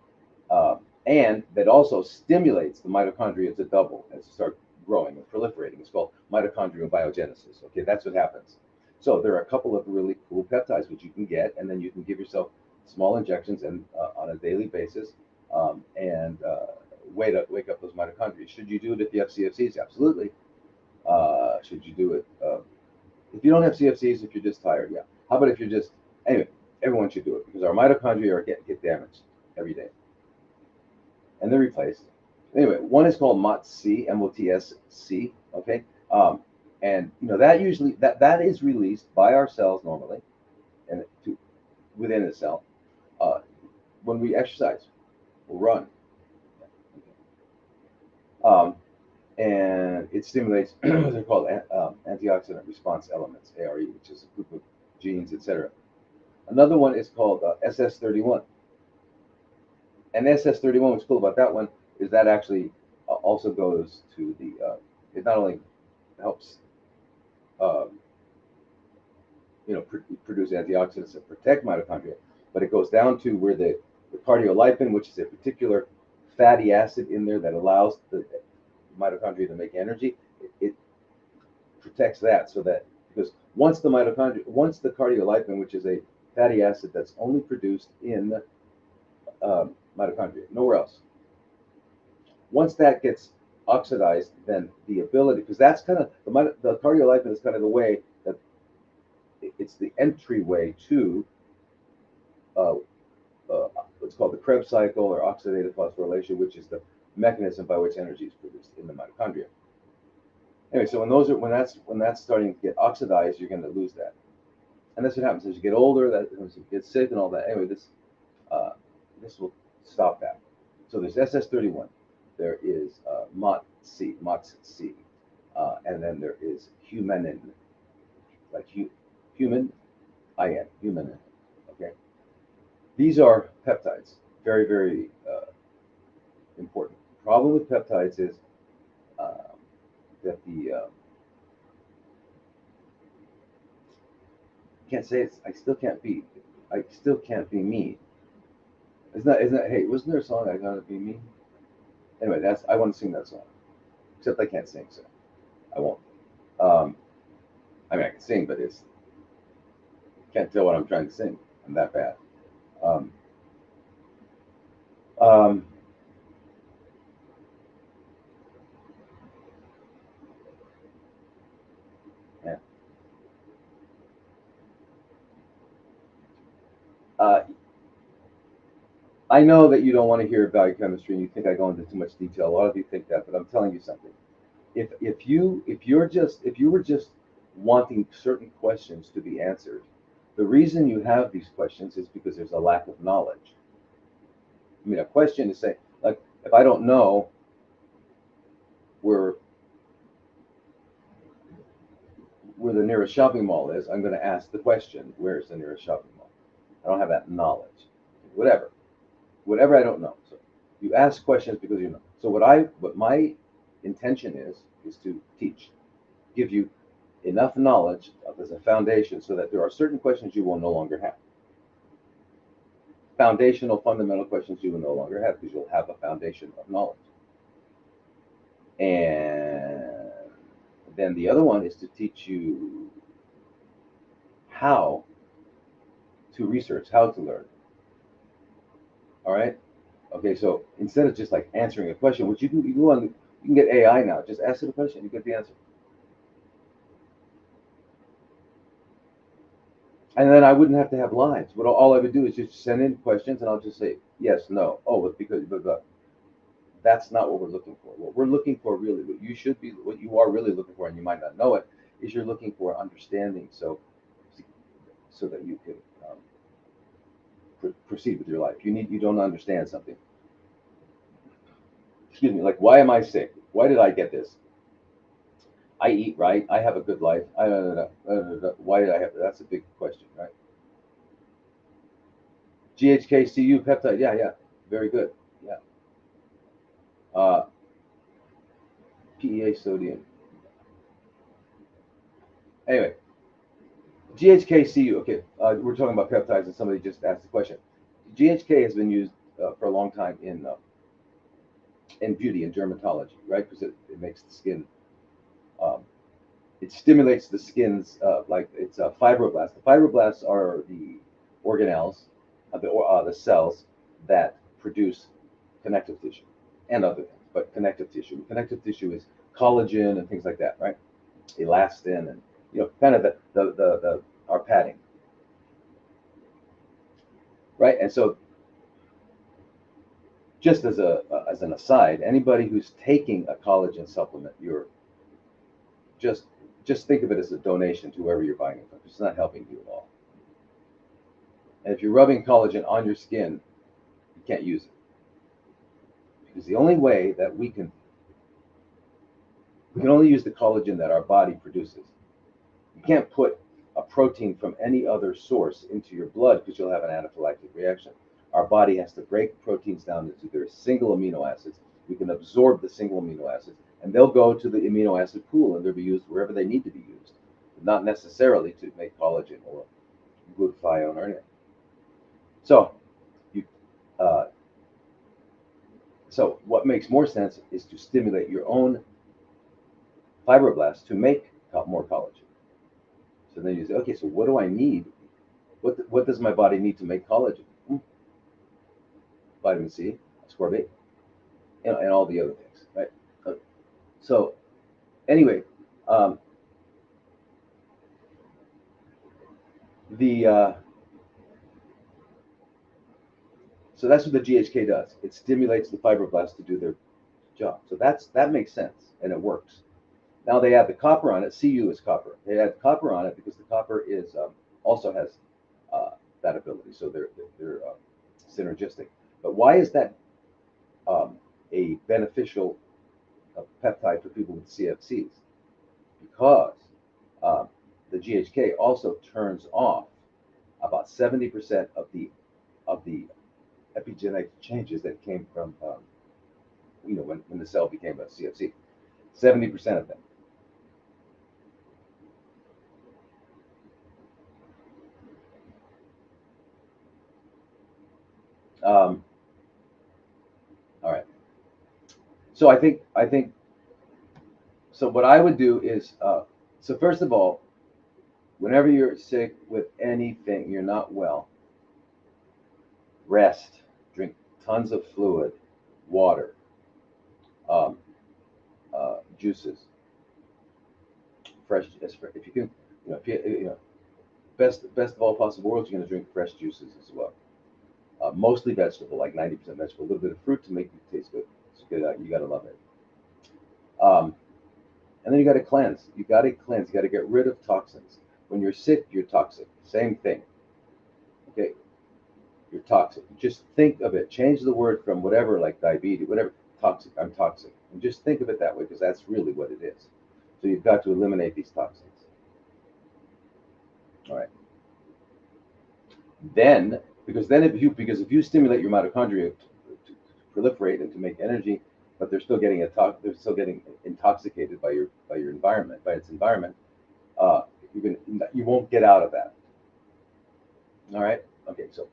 and that also stimulates the mitochondria to double and to start growing and proliferating. It's called mitochondrial biogenesis. Okay, that's what happens. So there are a couple of really cool peptides which you can get, and then you can give yourself small injections and on a daily basis, and wake up those mitochondria. Should you do it if you have CFCs? Absolutely. Should you do it if you don't have CFCs? If you're just tired, yeah. How about if you're just anyway? Everyone should do it because our mitochondria get damaged every day, and they're replaced. Anyway, one is called MOTS-C, MOTS-C. Okay, and that usually that is released by our cells normally, and within the cell when we exercise or run. And it stimulates what they're called antioxidant response elements, ARE, which is a group of genes, etc. Another one is called SS31. And SS31, what's cool about that one is that actually also goes to it not only helps produce antioxidants that protect mitochondria, but it goes down to where the cardiolipin, which is a particular fatty acid in there that allows the mitochondria to make energy, it protects that, so that because once the cardiolipin, which is a fatty acid that's only produced in mitochondria, nowhere else, once that gets oxidized, then the ability, because that's kind of the cardiolipin is kind of the way that it's the entryway to what's called the Krebs cycle or oxidative phosphorylation, which is the mechanism by which energy is produced in the mitochondria. Anyway, so when that's starting to get oxidized, you're going to lose that, and that's what happens as you get older. That as you get sick and all that. Anyway, this will stop that. So there's SS31, there is MOTS-C, and then there is humanin, like humanin. Okay, these are peptides, very, very important. The problem with peptides is that can't say it's. I still can't be me. Isn't that? Hey, wasn't there a song? I gotta be me. Anyway, I want to sing that song, except I can't sing, so I won't. I mean, I can sing, but can't tell what I'm trying to sing. I'm that bad. Um, um, yeah. I know that you don't want to hear biochemistry, and you think I go into too much detail. A lot of you think that, but I'm telling you something. If you were just wanting certain questions to be answered, the reason you have these questions is because there's a lack of knowledge. I mean, a question is saying, like, if I don't know where the nearest shopping mall is, I'm going to ask the question, where is the nearest shopping mall? I don't have that knowledge. Whatever I don't know. So you ask questions because you know. So what my intention is to teach, give you enough knowledge as a foundation so that there are certain questions you will no longer have. Foundational, fundamental questions you will no longer have because you'll have a foundation of knowledge. And then the other one is to teach you how to research, how to learn. All right? Okay, so instead of just like answering a question, which you can get AI now, just ask it a question, you get the answer. And then I wouldn't have to have lines. What all I would do is just send in questions, and I'll just say yes, no. Oh, it's because but that's not what we're looking for. What we're looking for, really, what you should be, what you are really looking for, and you might not know it, is you're looking for understanding, so that you can proceed with your life. You don't understand something. Excuse me. Like, why am I sick? Why did I get this? I eat right. I have a good life. Why did I have? That's a big question, right? GHKCU peptide. Yeah, yeah, very good. Yeah. Uh, PEA sodium. Anyway, GHKCU. Okay, we're talking about peptides, and somebody just asked the question. GHK has been used for a long time in beauty and dermatology, right? Because it makes the skin. Um, it stimulates the skin's like it's fibroblasts. The fibroblasts are the organelles, the cells that produce connective tissue and other things, but connective tissue. Connective tissue is collagen and things like that, right? Elastin and kind of the our padding, right? And so, just as an aside, anybody who's taking a collagen supplement, you're just just think of it as a donation to whoever you're buying it from. It's not helping you at all. And if you're rubbing collagen on your skin, you can't use it, because the only way that we can only use the collagen that our body produces. You can't put a protein from any other source into your blood, because you'll have an anaphylactic reaction. Our body has to break proteins down into their single amino acids. We can absorb the single amino acids, and they'll go to the amino acid pool, and they'll be used wherever they need to be used, not necessarily to make collagen or glutathione or anything. So, you, uh, so what makes more sense is to stimulate your own fibroblasts to make more collagen. So then you say, okay, so what do I need? What does my body need to make collagen? Vitamin C, ascorbate, and all the other things, right? So anyway, um, the so that's what the GHK does. It stimulates the fibroblasts to do their job. So that makes sense, and it works. Now they add the copper on it. Cu is copper. They add copper on it because the copper is also has uh, that ability. So they're synergistic. But why is that um, a beneficial peptide for people with CFCs? Because um, the GHK also turns off about 70% of the epigenetic changes that came from when the cell became a CFC. 70% of them. Um, all right. So I think so. What I would do is so first of all, whenever you're sick with anything, you're not well, rest, drink tons of fluid, water, um, juices, fresh. If you can, if best of all possible worlds, you're going to drink fresh juices as well. Mostly vegetable, like 90% vegetable, a little bit of fruit to make it taste good. It's good. You got to love it. Um, and then you got to cleanse. You got to cleanse. You got to get rid of toxins. When you're sick, you're toxic. Same thing. Okay, you're toxic. Just think of it. Change the word from whatever, like diabetes, whatever, toxic. I'm toxic. And just think of it that way, because that's really what it is. So you've got to eliminate these toxins. All right. Then, if you stimulate your mitochondria to proliferate and to make energy, but they're still getting intoxicated by your environment, by its environment. Uh, you won't get out of that. All right. Okay. So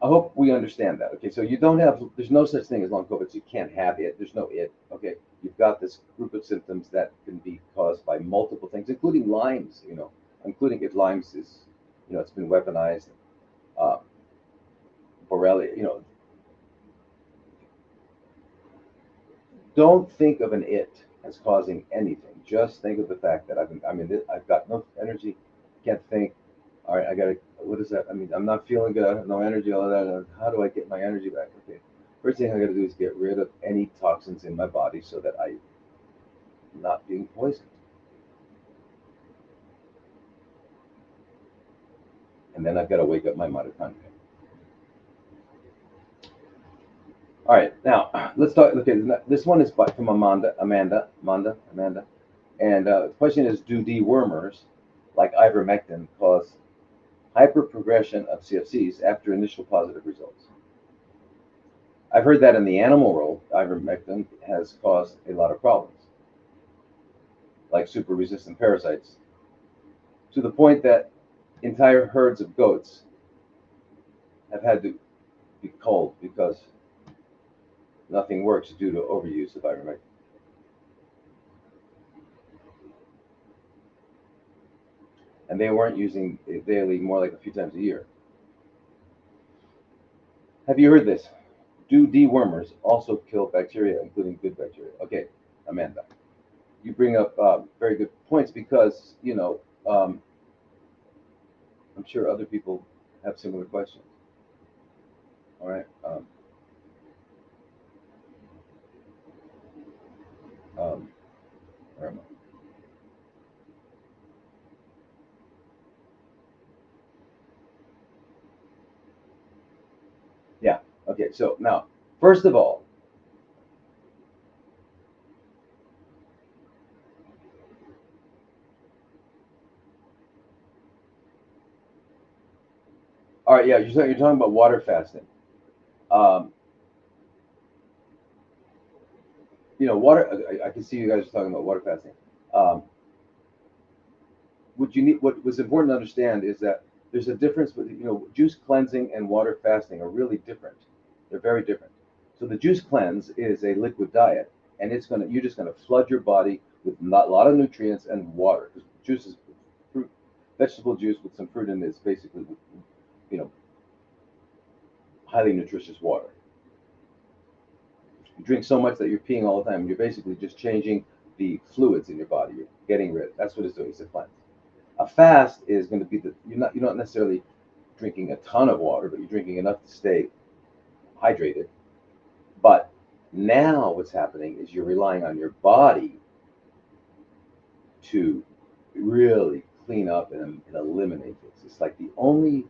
I hope we understand that. Okay. So there's no such thing as long COVID. So you can't have it. There's no it. Okay. You've got this group of symptoms that can be caused by multiple things, including Lyme's. Including if Lyme's is, it's been weaponized. Uh, Borrelia. Don't think of an it as causing anything. Just think of the fact that I've got no energy, can't think. All right, I got does that? I mean, I'm not feeling good, no energy, all of that. How do I get my energy back? Okay, first thing I got to do is get rid of any toxins in my body so that I'm not being poisoned. And then I've got to wake up my mitochondria. All right, now let's talk. Okay, this one is from Amanda. And the question is, do dewormers like ivermectin cause hyperprogression of CFCs after initial positive results? I've heard that in the animal world, ivermectin has caused a lot of problems, like super resistant parasites, to the point that entire herds of goats have had to be culled because nothing works due to overuse of ivermectin. And they weren't using it daily, more like a few times a year. Have you heard this? Do dewormers also kill bacteria, including good bacteria? Okay, Amanda, you bring up very good points because, I'm sure other people have similar questions. All right. Where am I? Yeah. Okay. So now, first of all, all right. Yeah, you're talking about water fasting. Um, water. I can see you guys are talking about water fasting. Um, what was important to understand is that there's a difference with juice cleansing and water fasting are really different. They're very different. So the juice cleanse is a liquid diet, and you're just gonna flood your body with a lot of nutrients and water, because juice is fruit, vegetable juice with some fruit in it is basically you know highly nutritious water. You drink so much that you're peeing all the time. You're basically just changing the fluids in your body. You're getting rid. That's what it's doing. It's a cleanse. A fast is going to be you're not necessarily drinking a ton of water, but you're drinking enough to stay hydrated. But now what's happening is you're relying on your body to really clean up and eliminate this. It's like the only.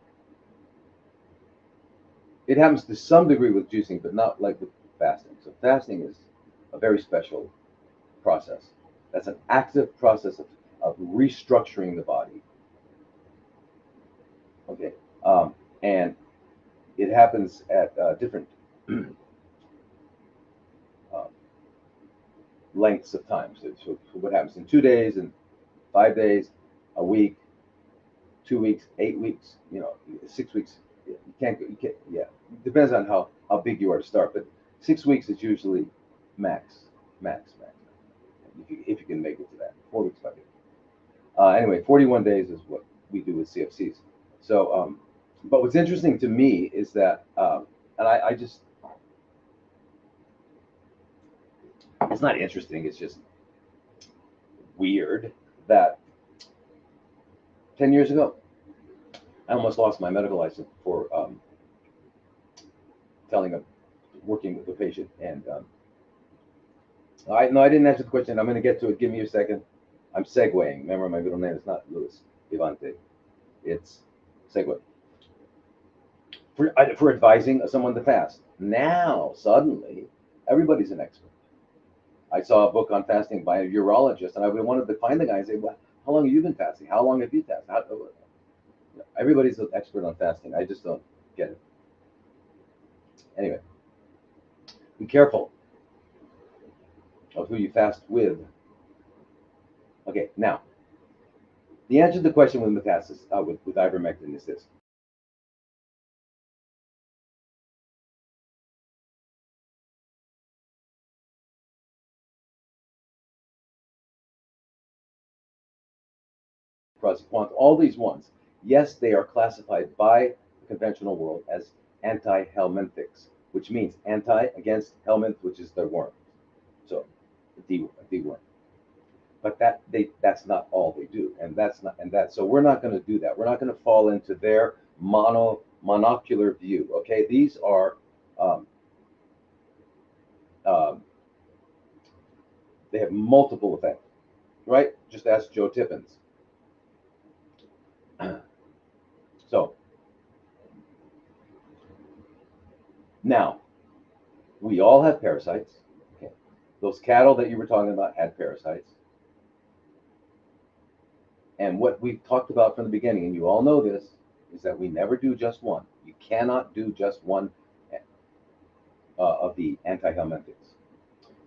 It happens to some degree with juicing, but not like with fasting. So fasting is a very special process. That's an active process of restructuring the body. Okay, and it happens at different uh, lengths of time. So what happens in 2 days and 5 days, a week, 2 weeks, 8 weeks, 6 weeks. You can't. Yeah, it depends on how big you are to start, but 6 weeks is usually max. If you can make it to that, 4 weeks, 5 weeks. Anyway, 41 days is what we do with CFCs. So, but what's interesting to me is that, and I just, it's not interesting, it's just weird that 10 years ago, I almost lost my medical license for working with a patient. And no, I didn't answer the question. I'm going to get to it. Give me a second. I'm segueing. Remember, my middle name is not Luis Vivante. It's segue. For advising someone to fast. Now, suddenly, everybody's an expert. I saw a book on fasting by a urologist, and I wanted to find the guy and say, well, how long have you been fasting? How long have you fasted? Everybody's an expert on fasting. I just don't get it. Anyway, be careful of who you fast with. Okay, now, the answer to the question with metastasis, with ivermectin is this. Prosequant, all these ones, yes, they are classified by the conventional world as anti-helminthics, which means anti against helminth, which is the worm. So, the worm. But that's not all they do, and that's not and that. So we're not going to do that. We're not going to fall into their monocular view. Okay, these are um, um, they have multiple effects, right? Just ask Joe Tippins. So now we all have parasites. Okay, those cattle that you were talking about had parasites. And what we've talked about from the beginning, and you all know this, is that we never do just one. You cannot do just one of the antihelmintics.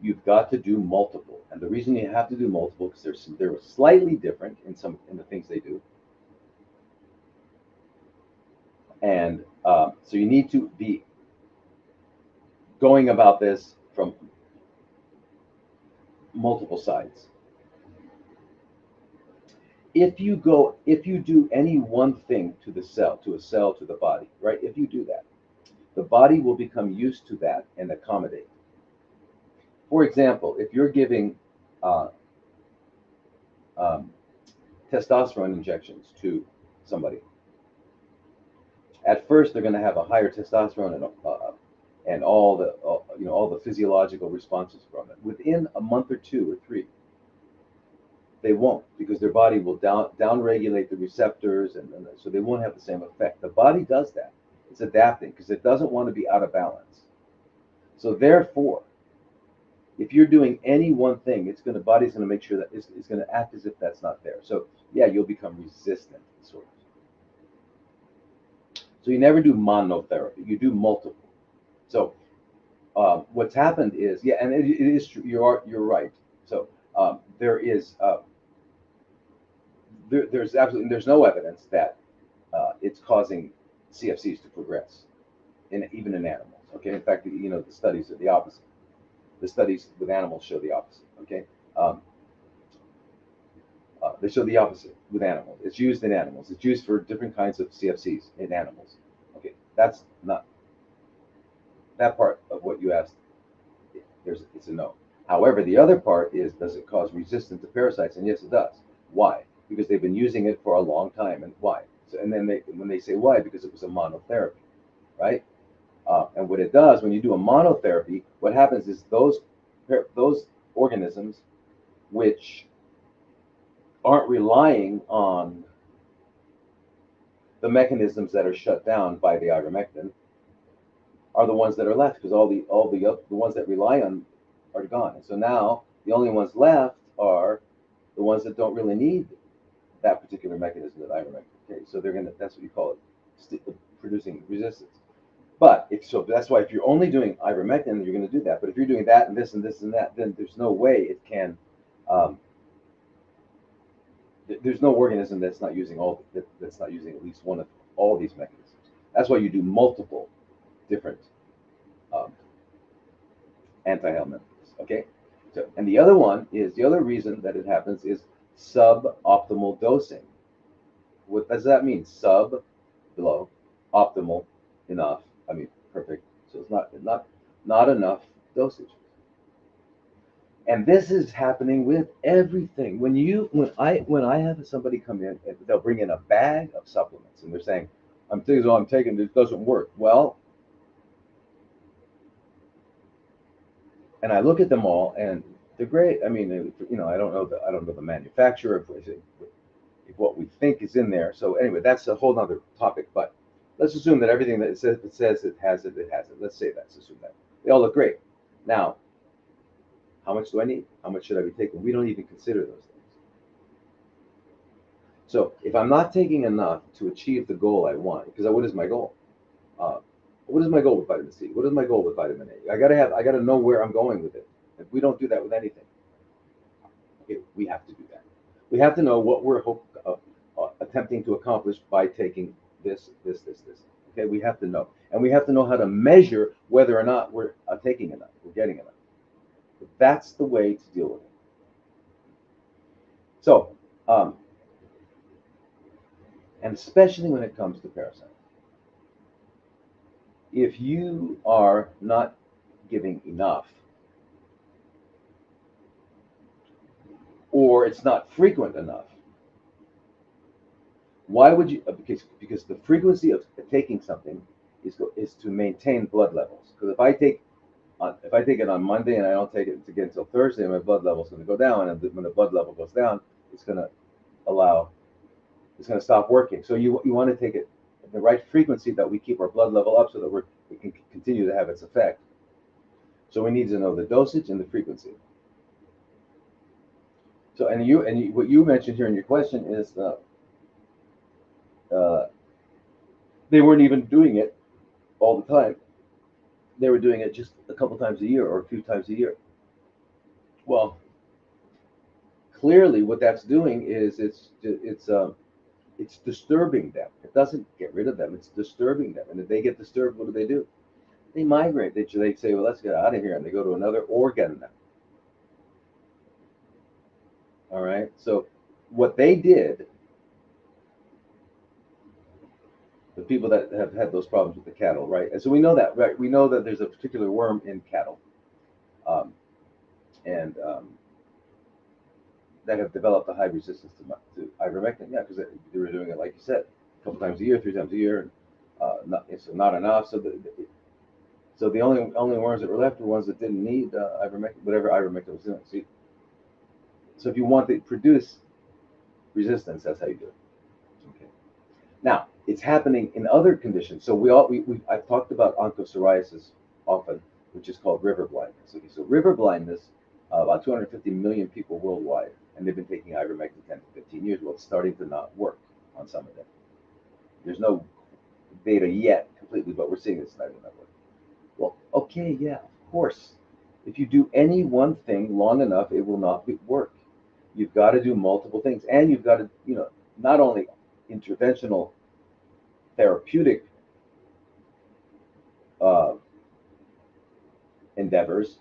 You've got to do multiple, and the reason you have to do multiple because they're slightly different in the things they do, and so you need to be going about this from multiple sides. If you do any one thing to the cell, to a cell, to the body, right? If you do that, the body will become used to that and accommodate. For example, if you're giving uh, um, testosterone injections to somebody, at first they're going to have a higher testosterone and all the all the physiological responses from it. Within a month or 2 or 3, they won't, because their body will down regulate the receptors, and so they won't have the same effect. The body does that. It's adapting because it doesn't want to be out of balance. So therefore, if you're doing any one thing, body's going to make sure that it's going to act as if that's not there. So yeah, you'll become resistant, sort of. So you never do monotherapy. You do multiple. So what's happened is, yeah, and it is true. You're right. So there is there's no evidence that it's causing CFCs to progress even in animals. Okay, in fact, the studies are the opposite. The studies with animals show the opposite. Okay, um, they show the opposite with animals. It's used in animals. It's used for different kinds of CFCs in animals. Okay, that's not that part of what you asked. It's a no. However, the other part is, does it cause resistance to parasites? And yes, it does. Why? Because they've been using it for a long time. And why? So, and then when they say why, because it was a monotherapy, right? And what it does when you do a monotherapy, what happens is those organisms which aren't relying on the mechanisms that are shut down by the ivermectin are the ones that are left, because the ones that rely on are gone. And so now the only ones left are the ones that don't really need that particular mechanism that ivermectin. Okay, so that's what you call it, producing resistance. But that's why if you're only doing ivermectin, you're going to do that. But if you're doing that and this and this and that, then there's no way it can. Um, there's no organism that's not using at least one of all these mechanisms. That's why you do multiple different um, antihelminths. Okay, so and the other reason that it happens is suboptimal dosing. What does that mean? Sub, below, optimal, enough. I mean, perfect. So it's not enough dosage. And this is happening with everything. When I have somebody come in, they'll bring in a bag of supplements, and they're saying, "I'm taking this doesn't work." Well, and I look at them all, and they're great. I mean, I don't know the manufacturer if what we think is in there. So anyway, that's a whole other topic. But let's assume that everything that it says it has it, it has it. Let's say that. Let's assume that they all look great. Now, how much do I need? How much should I be taking? We don't even consider those things. So if I'm not taking enough to achieve the goal I want, because what is my goal? Uh, what is my goal with vitamin C? What is my goal with vitamin A? I gotta know where I'm going with it. If we don't do that with anything, okay, we have to do that. We have to know what we're attempting to accomplish by taking this. Okay, we have to know, and we have to know how to measure whether or not we're taking enough, we're getting enough. But that's the way to deal with it. So, and especially when it comes to parasites, if you are not giving enough, or it's not frequent enough, Why would you? Because the frequency of taking something is to maintain blood levels. Because if I take it on Monday and I don't take it again until Thursday, my blood level is going to go down, and when the blood level goes down, it's going to allow it's going to stop working. So you want to take it at the right frequency that we keep our blood level up so that we can continue to have its effect. So we need to know the dosage and the frequency. So what you mentioned here in your question is uh, they weren't even doing it all the time. They were doing it just a couple times a year or a few times a year. Well, clearly, what that's doing is it's disturbing them. It doesn't get rid of them. It's disturbing them. And if they get disturbed, what do? They migrate. They say, well, let's get out of here, and they go to another organ. All right. So what they did, the people that have had those problems with the cattle, right? And so we know that, right? We know that there's a particular worm in cattle, um, and that have developed a high resistance to ivermectin. Yeah, because they were doing it, like you said, a couple times a year, 3 times a year, and it's not enough. So the only worms that were left were ones that didn't need ivermectin, whatever ivermectin was doing. So if you want to produce resistance, that's how you do it. Okay. Now it's happening in other conditions. So I've talked about onchocerciasis often, which is called river blindness. Okay, so river blindness, about 250 million people worldwide, and they've been taking ivermectin 10 to 15 years. Well, it's starting to not work on some of them. There's no data yet completely, but we're seeing it's starting to not work. Well, okay, yeah, of course. If you do any one thing long enough, it will not work. You've got to do multiple things, and you've got to, not only interventional therapeutic uh, endeavors,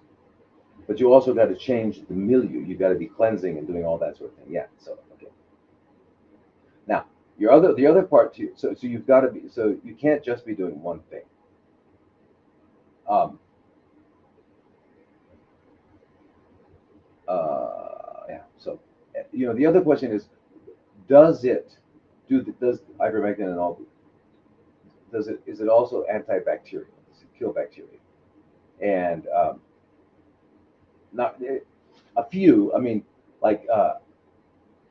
but you also got to change the milieu. You got to be cleansing and doing all that sort of thing. Yeah. So okay. Now the other part too. So you've got to be. So you can't just be doing one thing. Um, yeah. So the other question is, does it does ivermectin and all is it also antibacterial? Does it kill bacteria? And not a few. I mean, like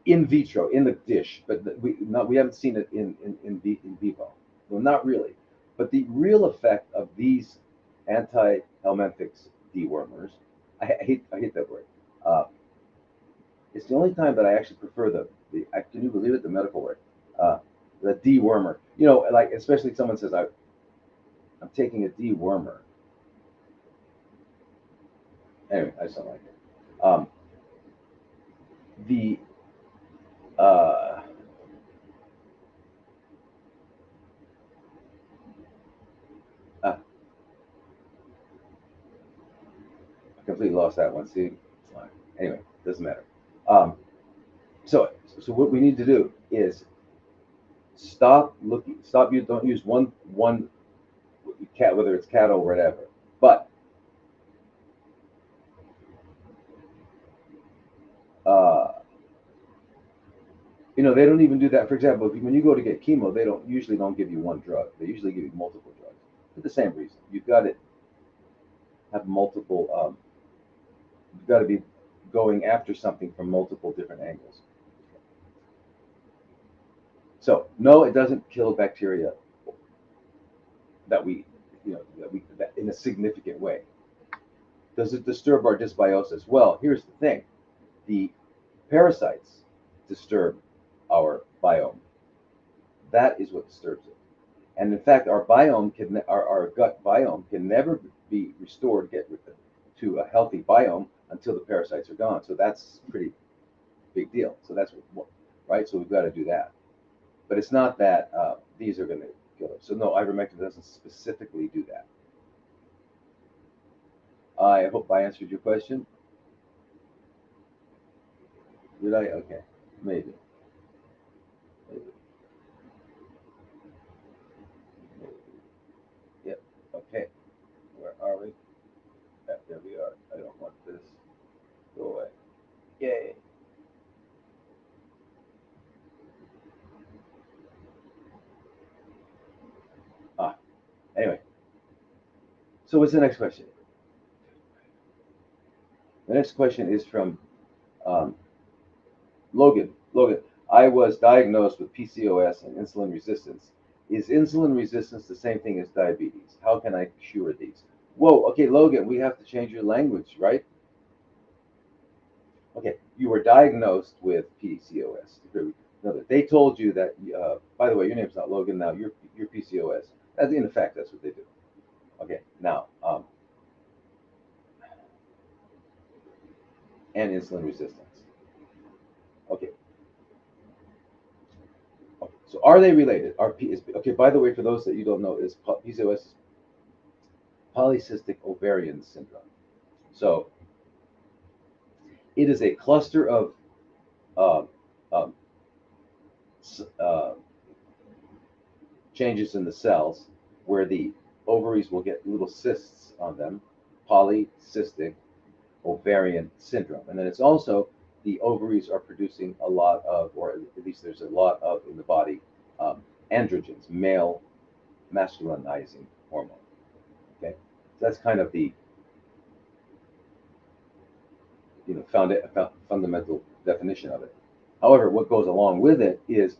in vitro in the dish, but we haven't seen it in vivo. Well, not really. But the real effect of these anti-helminthics dewormers, I hate that word. Uh, it's the only time that I actually prefer can you believe it, the medical word, uh, the dewormer. Like especially if someone says I'm taking a dewormer. Anyway, I just don't like it. The uh, I completely lost that one. See, anyway, doesn't matter. Um, so what we need to do is stop looking. Stop. You don't use one cat, whether it's cattle or whatever. But uh, they don't even do that. For example, when you go to get chemo, they don't give you one drug. They usually give you multiple drugs for the same reason. You've got to have multiple. You've got to be going after something from multiple different angles. So no, it doesn't kill bacteria that we, that in a significant way. Does it disturb our dysbiosis? Well, here's the thing: the parasites disturb our biome. That is what disturbs it. And in fact, our gut biome can never be restored, get to a healthy biome until the parasites are gone. So that's a pretty big deal. So that's right. So we've got to do that. But it's not that these are going to kill it. So no, ivermectin doesn't specifically do that. I hope I answered your question. Did I? Okay, maybe. Maybe. Maybe. Yep. Okay. Where are we? Yeah, there we are. I don't want this. Go away. Yay. Anyway, so what's the next question? The next question is from um, Logan. Logan, I was diagnosed with PCOS and insulin resistance. Is insulin resistance the same thing as diabetes? How can I cure these? Whoa, okay, Logan, we have to change your language, right? Okay, you were diagnosed with PCOS. No, they told you that. By the way, your name's not Logan now. You're PCOS. As in effect, that's what they do. Okay, now and insulin resistance. Okay, okay. So are they related? Okay? By the way, for those that you don't know, is PCOS is polycystic ovarian syndrome. So it is a cluster of uh, um, uh, changes in the cells where the ovaries will get little cysts on them, polycystic ovarian syndrome. And then it's also the ovaries are producing a lot of, or at least there's a lot of in the body, androgens, male masculinizing hormone. Okay, so that's kind of the fundamental definition of it. However, what goes along with it is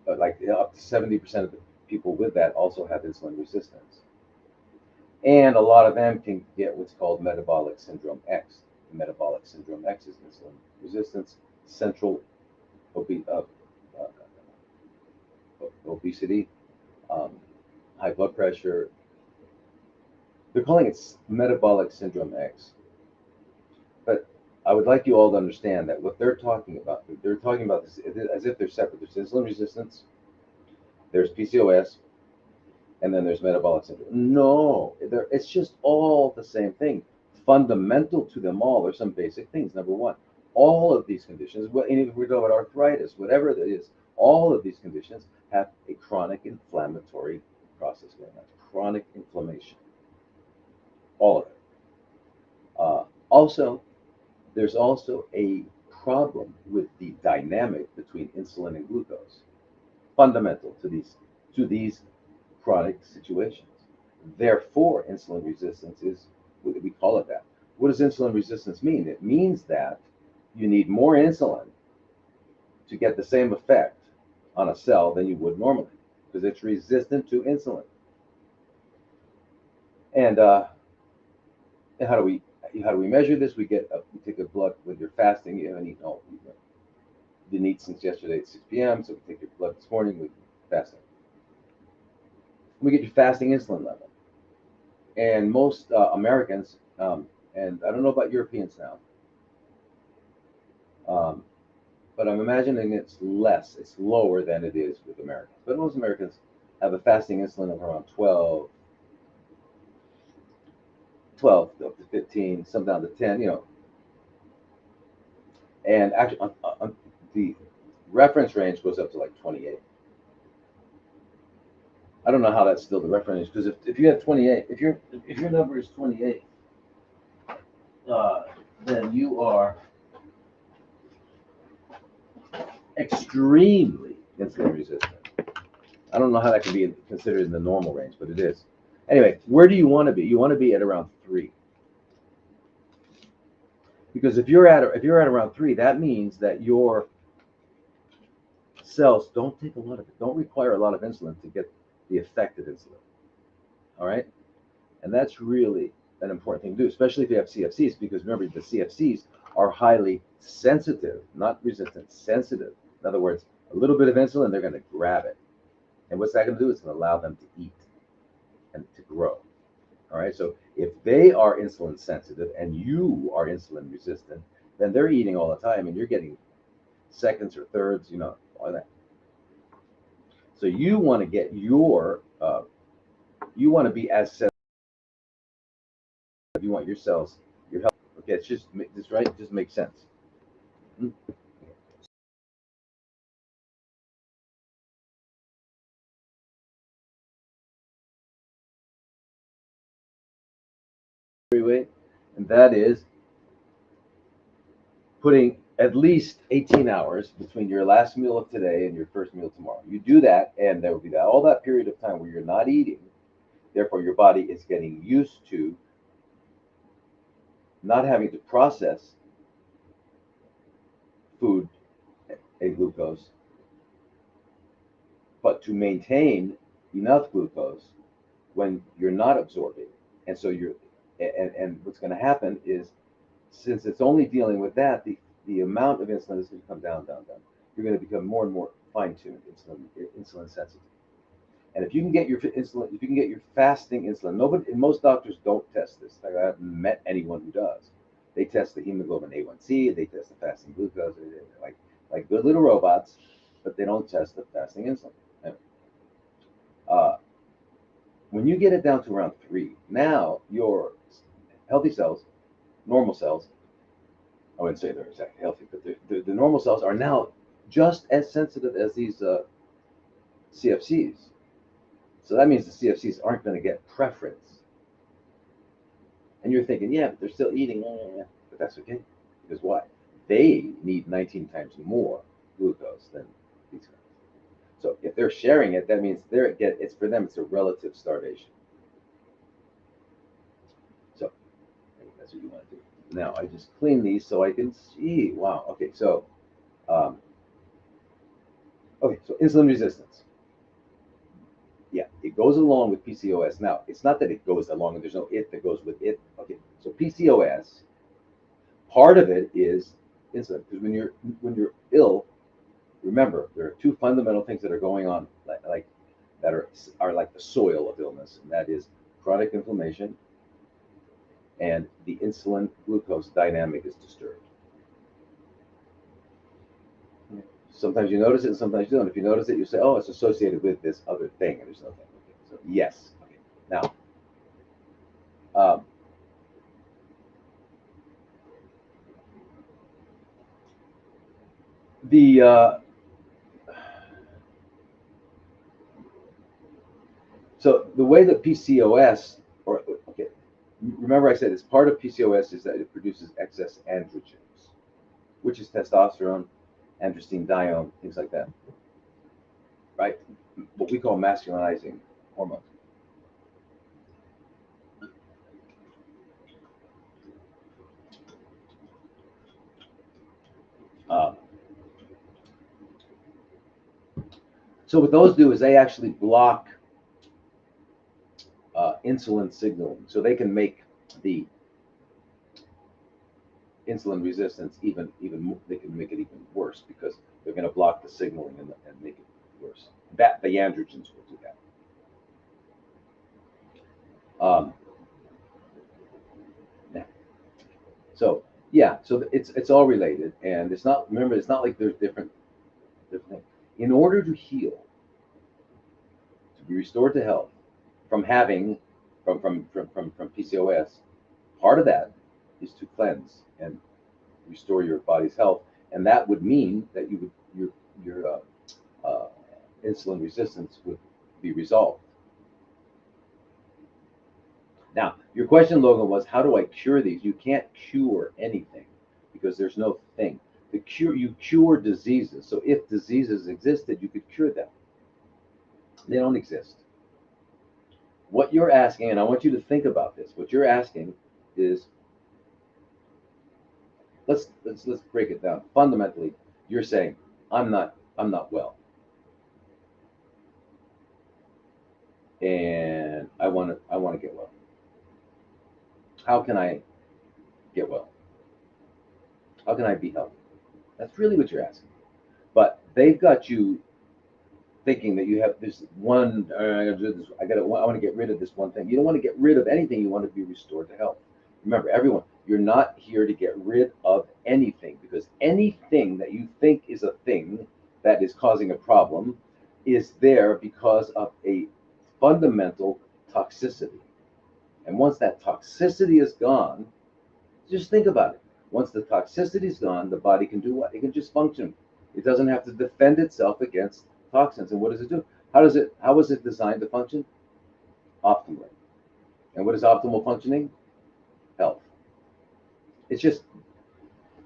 like up to 70% of the people with that also have insulin resistance. And a lot of them can get what's called metabolic syndrome X. Metabolic syndrome X is insulin resistance, central uh, obesity, um, high blood pressure. They're calling it metabolic syndrome X. But I would like you all to understand that what they're talking about this as if they're separate. There's insulin resistance, there's PCOS, and then there's metabolic syndrome. No, it's just all the same thing. Fundamental to them all are some basic things. Number one, all of these conditions, if we're talking about arthritis, whatever it is, all of these conditions have a chronic inflammatory process going on. Chronic inflammation, all of it. Also, there's also a problem with the dynamic between insulin and glucose, fundamental to these chronic situations. Therefore, insulin resistance is, we call it that. What does insulin resistance mean? It means that you need more insulin to get the same effect on a cell than you would normally because it's resistant to insulin. And how do we measure this? We take a blood with your fasting. You haven't eaten all. You didn't eat since yesterday at 6 p.m. So we take your blood this morning with fasting. We get your fasting insulin level. And most Americans, and I don't know about Europeans now, but I'm imagining it's lower than it is with Americans. But most Americans have a fasting insulin of around 12 up to 15, some down to 10, And actually, the reference range goes up to like 28. I don't know how that's still the reference because if you have 28, if your number is 28, then you are extremely insulin resistant. I don't know how that can be considered in the normal range, but it is. Anyway, where do you want to be? You want to be at around 3. Because if you're at around 3, that means that your cells don't require a lot of insulin to get the effect of insulin. All right? And that's really an important thing to do, especially if you have CFCs, because remember, the CFCs are highly sensitive, not resistant, sensitive. In other words, a little bit of insulin, they're going to grab it. And what's that going to do? It's going to allow them to eat and to grow. All right, so if they are insulin sensitive and you are insulin resistant, then they're eating all the time and you're getting seconds or thirds, all that. So you want to get you want to be as sensitive. You want your cells, your health. Okay, it's just right. It just makes sense. Mm-hmm. And that is putting at least 18 hours between your last meal of today and your first meal tomorrow. You do that, and there will be all that period of time where you're not eating. Therefore, your body is getting used to not having to process food and glucose, but to maintain enough glucose when you're not absorbing. And so and what's going to happen is, since it's only dealing with that, the amount of insulin is going to come down, down, down. You're going to become more and more fine-tuned, insulin sensitive. And if you can get your insulin, if you can get your fasting insulin, most doctors don't test this. I haven't met anyone who does. They test the hemoglobin A1C, they test the fasting glucose, like good little robots, but they don't test the fasting insulin. Anyway, when you get it down to around 3, now your healthy cells, normal cells, I wouldn't say they're exactly healthy, but the normal cells are now just as sensitive as these CFCs. So that means the CFCs aren't going to get preference. And you're thinking, yeah, but they're still eating. But that's okay. Because why? They need 19 times more glucose than these guys. So if they're sharing it, that means it's for them, it's a relative starvation. So that's what you want to do. Now I just clean these so I can see. Wow. Okay. So, so insulin resistance. Yeah, it goes along with PCOS. Now, it's not that it goes along and there's no it that goes with it. Okay, so PCOS, part of it is insulin. Because when you're ill, remember there are 2 fundamental things that are going on, like that are like the soil of illness, and that is chronic inflammation and the insulin glucose dynamic is disturbed. Sometimes you notice it, and sometimes you don't. If you notice it, you say, "Oh, it's associated with this other thing," and there's nothing. Okay, so yes. Okay. Now, the so the way that PCOS, or okay, remember I said it's part of PCOS is that it produces excess androgens, which is testosterone, androstenedione, things like that, right? What we call masculinizing hormones. Uh, so what those do is they actually block insulin signaling, so they can make the insulin resistance even they can make it even worse because they're going to block the signaling and make it worse. That the androgens will do that. Yeah. So yeah, so it's all related, and it's not. Remember, it's not like there's different things. In order to heal, to be restored to health from having from PCOS, part of that is to cleanse and restore your body's health, and that would mean that your insulin resistance would be resolved. Now, your question, Logan, was how do I cure these? You can't cure anything because there's no thing. You cure diseases. So if diseases existed, you could cure them. They don't exist. What you're asking, and I want you to think about this. What you're asking is, let's break it down. Fundamentally, you're saying, I'm not well, and I want to get well. How can I get well? How can I be healthy? That's really what you're asking. But they've got you thinking that you have this one. I want to get rid of this one thing. You don't want to get rid of anything. You want to be restored to health. Remember, everyone, you're not here to get rid of anything because anything that you think is a thing that is causing a problem is there because of a fundamental toxicity. And once that toxicity is gone, just think about it. Once the toxicity is gone, the body can do what? It can just function. It doesn't have to defend itself against toxins. And what does it do? How was it designed to function? Optimally. And what is optimal functioning? Health. It's just,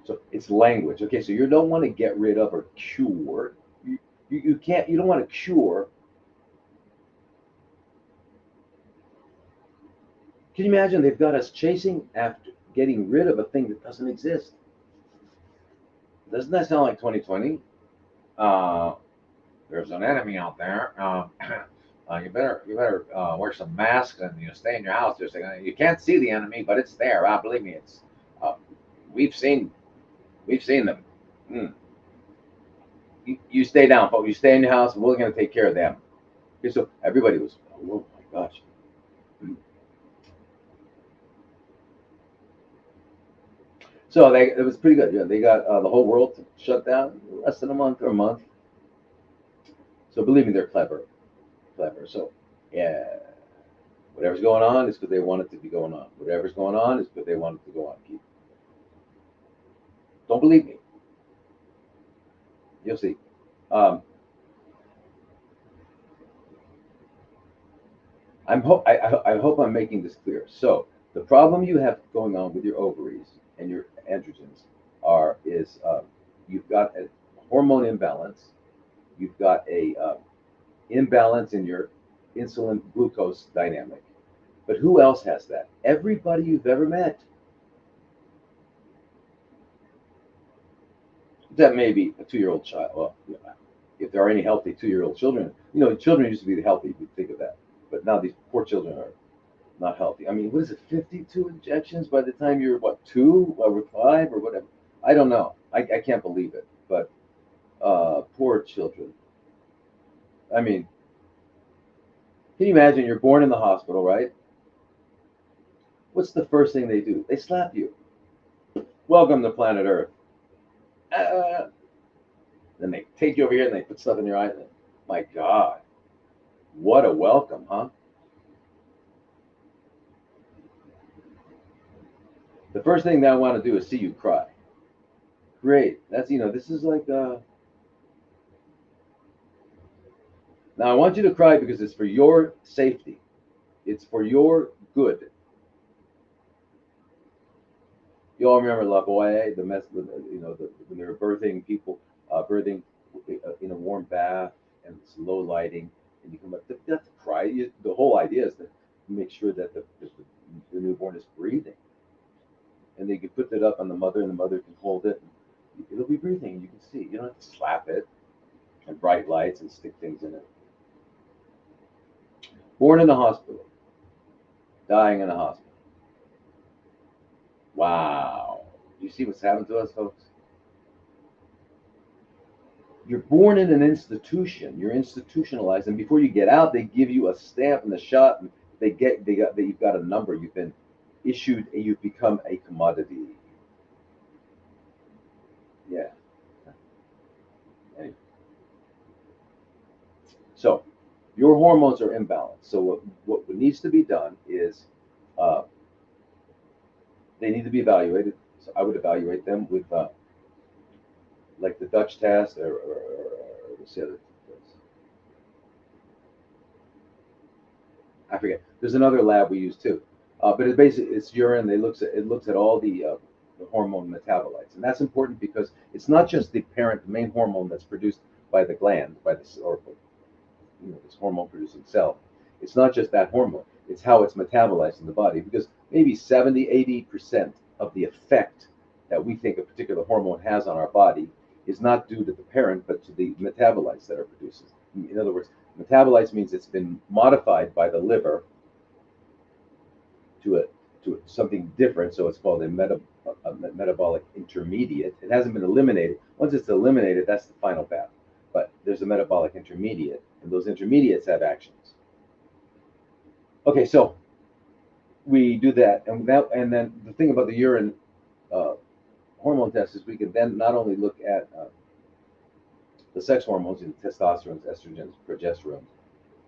so it's language. Okay, so you don't want to get rid of or cure. You don't want to cure Can you imagine they've got us chasing after getting rid of a thing that doesn't exist? Doesn't that sound like 2020? Uh, there's an enemy out there. You better wear some masks and stay in your house. There's you can't see the enemy, but it's there. Believe me, it's uh, we've seen we've seen them. Mm. You stay down, folks. You stay in your house. We're going to take care of them. Okay, so everybody was, oh my gosh. So it was pretty good. Yeah, they got the whole world shut down in less than a month or a month. So believe me, they're clever, clever. So yeah, whatever's going on is because they want it to be going on. Whatever's going on is because they want it to go on. Don't believe me. You'll see. Um, I hope I'm making this clear. So the problem you have going on with your ovaries and your androgens is you've got a hormone imbalance. You've got a imbalance in your insulin glucose dynamic. But who else has that? Everybody you've ever met. That may be a 2-year-old child. Well, if there are any healthy 2-year-old children, children used to be healthy. If you think of that, but now these poor children are not healthy. I mean, what is it? 52 injections by the time you're what, 2 or 5 or whatever? I don't know. I can't believe it. But poor children. I mean, can you imagine? You're born in the hospital, right? What's the first thing they do? They slap you. Welcome to planet Earth. Uh, then they take you over here and they put stuff in your eye. My God, what a welcome, huh? The first thing that I want to do is see you cry. Great. That's this is like now I want you to cry because it's for your safety. It's for your good. You all remember La Boye, the mess, when they were birthing people, birthing in a warm bath and it's low lighting, and you come up, that's cry. The whole idea is to make sure that the newborn is breathing, and they can put that up on the mother, and the mother can hold it, and it'll be breathing, and you can see. You don't have to slap it and bright lights and stick things in it. Born in a hospital, dying in a hospital. Wow. You see what's happened to us, folks? You're born in an institution. You're institutionalized, and before you get out, they give you a stamp and a shot, and they got that you've got a number. You've been issued, and you've become a commodity. Yeah. Anyway. So your hormones are imbalanced. So what needs to be done is uh, they need to be evaluated. So I would evaluate them with like the Dutch test or what's the other test? I forget. There's another lab we use too, but it's urine. It looks at all the hormone metabolites, and that's important because it's not just the parent, the main hormone that's produced by the gland, by this or this hormone producing cell. It's not just that hormone. It's how it's metabolized in the body because maybe 70, 80% of the effect that we think a particular hormone has on our body is not due to the parent, but to the metabolites that are produced. In other words, metabolites means it's been modified by the liver to a to something different. So it's called a metabolic intermediate. It hasn't been eliminated. Once it's eliminated, that's the final path. But there's a metabolic intermediate, and those intermediates have actions. Okay, so we do that, and then the thing about the urine uh, hormone test is we can then not only look at the sex hormones, testosterone, estrogens, progesterone,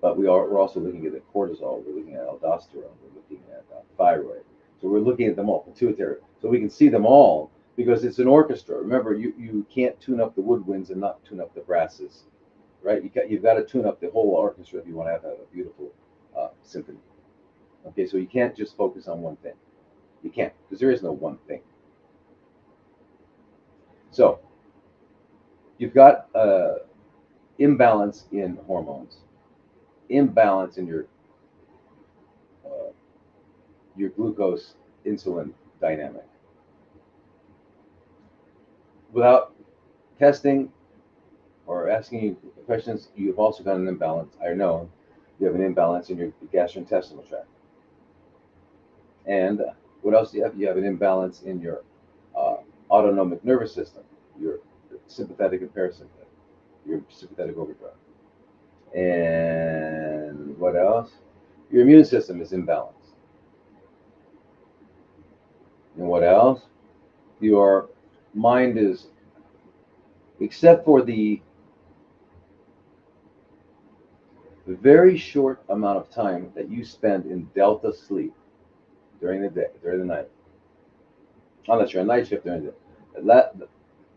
but we're also looking at the cortisol, we're looking at aldosterone, we're looking at thyroid. So we're looking at them all, pituitary. So we can see them all because it's an orchestra. Remember, you can't tune up the woodwinds and not tune up the brasses, right? You've got to tune up the whole orchestra if you want to have a beautiful symphony. Okay, so you can't just focus on one thing. You can't, because there is no one thing. So you've got imbalance in hormones, imbalance in your uh, your glucose insulin dynamic. Without testing or asking you questions, you've also got an imbalance. I know you have an imbalance in your gastrointestinal tract. And what else do you have? You have an imbalance in your uh, autonomic nervous system, your sympathetic and parasympathetic, your sympathetic overdrive. And what else? Your immune system is imbalanced. And what else? Your mind is, except for the very short amount of time that you spend in delta sleep during the day, during the night, unless you're on night shift during the day,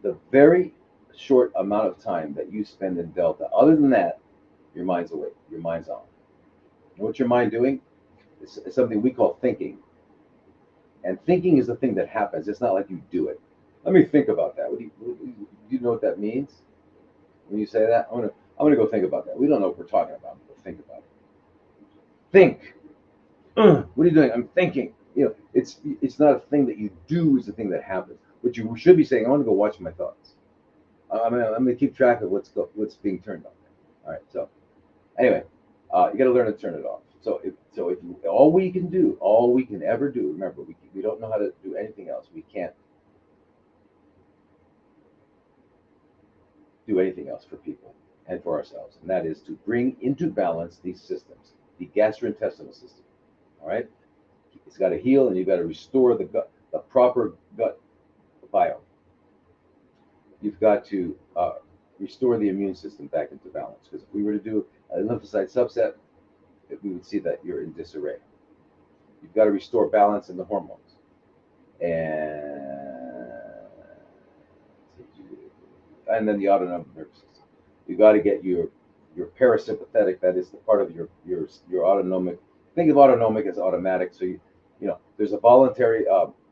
the very short amount of time that you spend in delta, other than that, your mind's awake, your mind's on. And what's your mind doing? It's something we call thinking. And thinking is the thing that happens. It's not like you do it. Let me think about that. Do you know what that means? When you say that, I'm gonna go think about that. We don't know what we're talking about. But think about it. Think. What are you doing? I'm thinking. It's not a thing that you do. It's a thing that happens. What you should be saying, I want to go watch my thoughts. I'm gonna keep track of what's being turned on. All right. So anyway, you got to learn to turn it off. So if all we can do, all we can ever do, remember, we don't know how to do anything else. We can't do anything else for people and for ourselves, and that is to bring into balance these systems, the gastrointestinal system. All right, it's got to heal, and you've got to restore the gut, the proper gut biome. You've got to restore the immune system back into balance. Because if we were to do a lymphocyte subset, we would see that you're in disarray. You've got to restore balance in the hormones, and then the autonomic nervous system. You got to get your parasympathetic. That is the part of your autonomic. Think of autonomic as automatic. So there's a voluntary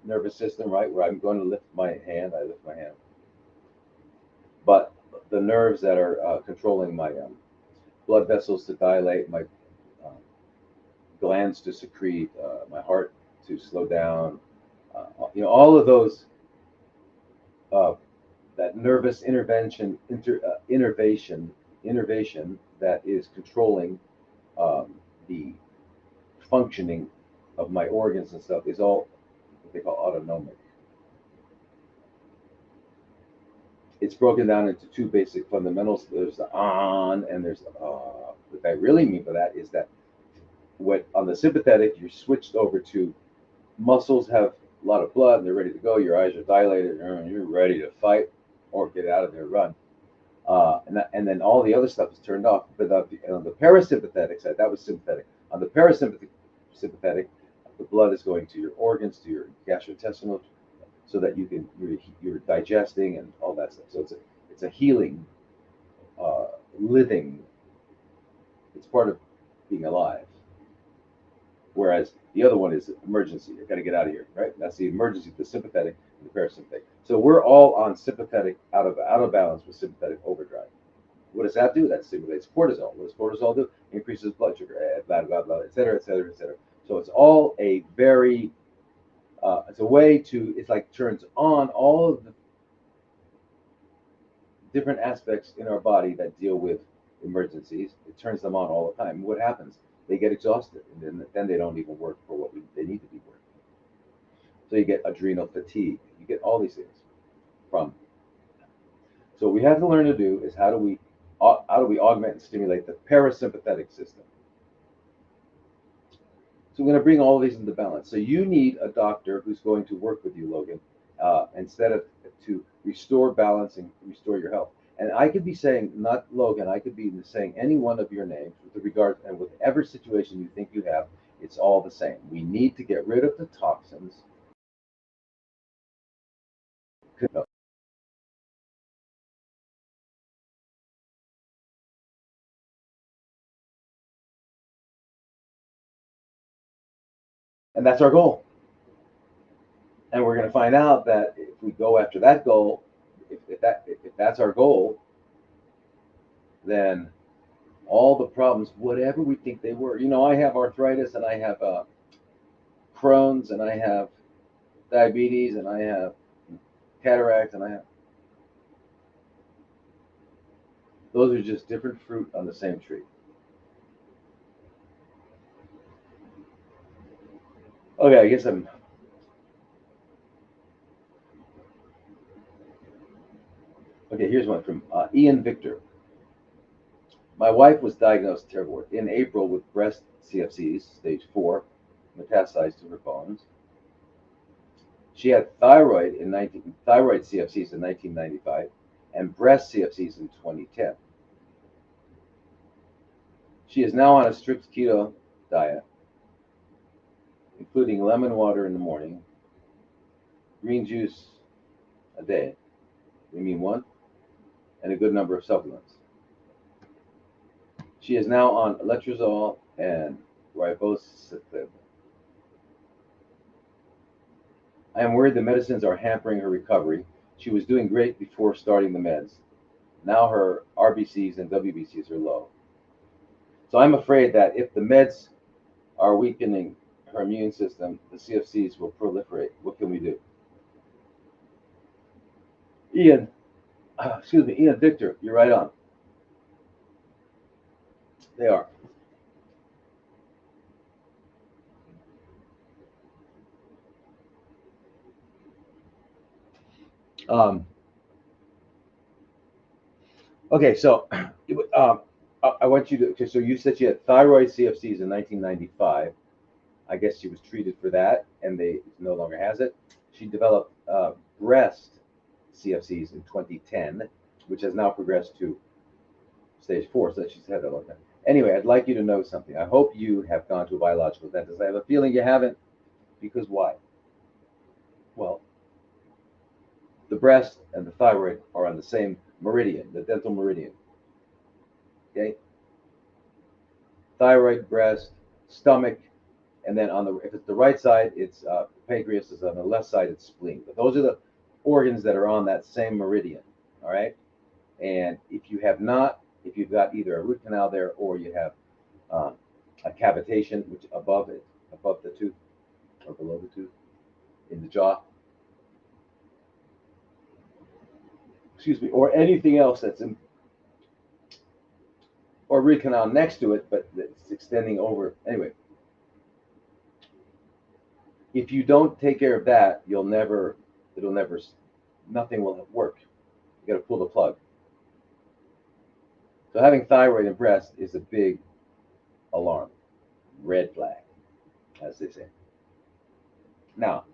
nervous system, right, where I'm going to lift my hand. I lift my hand, but the nerves that are controlling my blood vessels to dilate, my uh, glands to secrete, my heart to slow down. All of those, uh, that nervous innervation that is controlling um, the functioning of my organs and stuff is all what they call autonomic. It's broken down into two basic fundamentals. There's the on and there's the what I really mean by that is that what on the sympathetic you're switched over to muscles have a lot of blood and they're ready to go. Your eyes are dilated and you're ready to fight or get out of there, run. And then all the other stuff is turned off. But on the parasympathetic side, that was sympathetic. On the sympathetic, the blood is going to your organs, to your gastrointestinal, so that you're digesting and all that stuff. So it's a healing, living. It's part of being alive. Whereas the other one is emergency. You got to get out of here, right? That's the emergency, the sympathetic and the parasympathetic. So we're all on sympathetic out of balance with sympathetic overdrive. What does that do? That stimulates cortisol. What does cortisol do? Increases blood sugar, blah blah blah, et cetera, et cetera, et cetera. So it's all a very it's a way to it's like turns on all of the different aspects in our body that deal with emergencies. It turns them on all the time. What happens? They get exhausted, and then they don't even work for what they need to be working. So you get adrenal fatigue. You get all these things from. So what we have to learn to do is how do we augment and stimulate the parasympathetic system. So we're going to bring all of these into balance. So you need a doctor who's going to work with you, Logan, instead of to restore balance and restore your health. And I could be saying, not Logan, I could be saying any one of your names with regard and with every situation you think you have, it's all the same. We need to get rid of the toxins. And that's our goal. And we're going to find out that if we go after that goal, if that's our goal, then all the problems, whatever we think they were. I have arthritis and I have Crohn's, and I have diabetes, and I have cataract, and I have. Those are just different fruit on the same tree. Okay, I guess I'm. Okay, here's one from Ian Victor. My wife was diagnosed, terrible word, in April with breast CFCs, stage 4, metastasized to her bones. She had thyroid CFCs in 1995 and breast CFCs in 2010. She is now on a strict keto diet, including lemon water in the morning, green juice a day, we mean one, and a good number of supplements. She is now on letrozole and ribociclib. I am worried the medicines are hampering her recovery. She was doing great before starting the meds. Now her RBCs and WBCs are low. So I'm afraid that if the meds are weakening her immune system, the CFCs will proliferate. What can we do? Ian Victor, you're right on. They are. Um, okay, so I want you to. Okay, so you said she had thyroid CFCs in 1995. I guess she was treated for that, and they no longer has it. She developed breast CFCs in 2010, which has now progressed to stage 4. So she's had that long time. Anyway, I'd like you to know something. I hope you have gone to a biological dentist. I have a feeling you haven't, because why? Well, the breast and the thyroid are on the same meridian, the dental meridian. Okay, thyroid, breast, stomach, and then on the if it's the right side, it's pancreas. Is on the left side, it's spleen. But those are the organs that are on that same meridian. All right, and if you've got either a root canal there or you have a cavitation, which above the tooth or below the tooth in the jaw, excuse me, or anything else that's in, or root canal next to it, but it's extending over. Anyway, if you don't take care of that, nothing will work. You got to pull the plug. So having thyroid and breast is a big alarm, red flag, as they say. Now,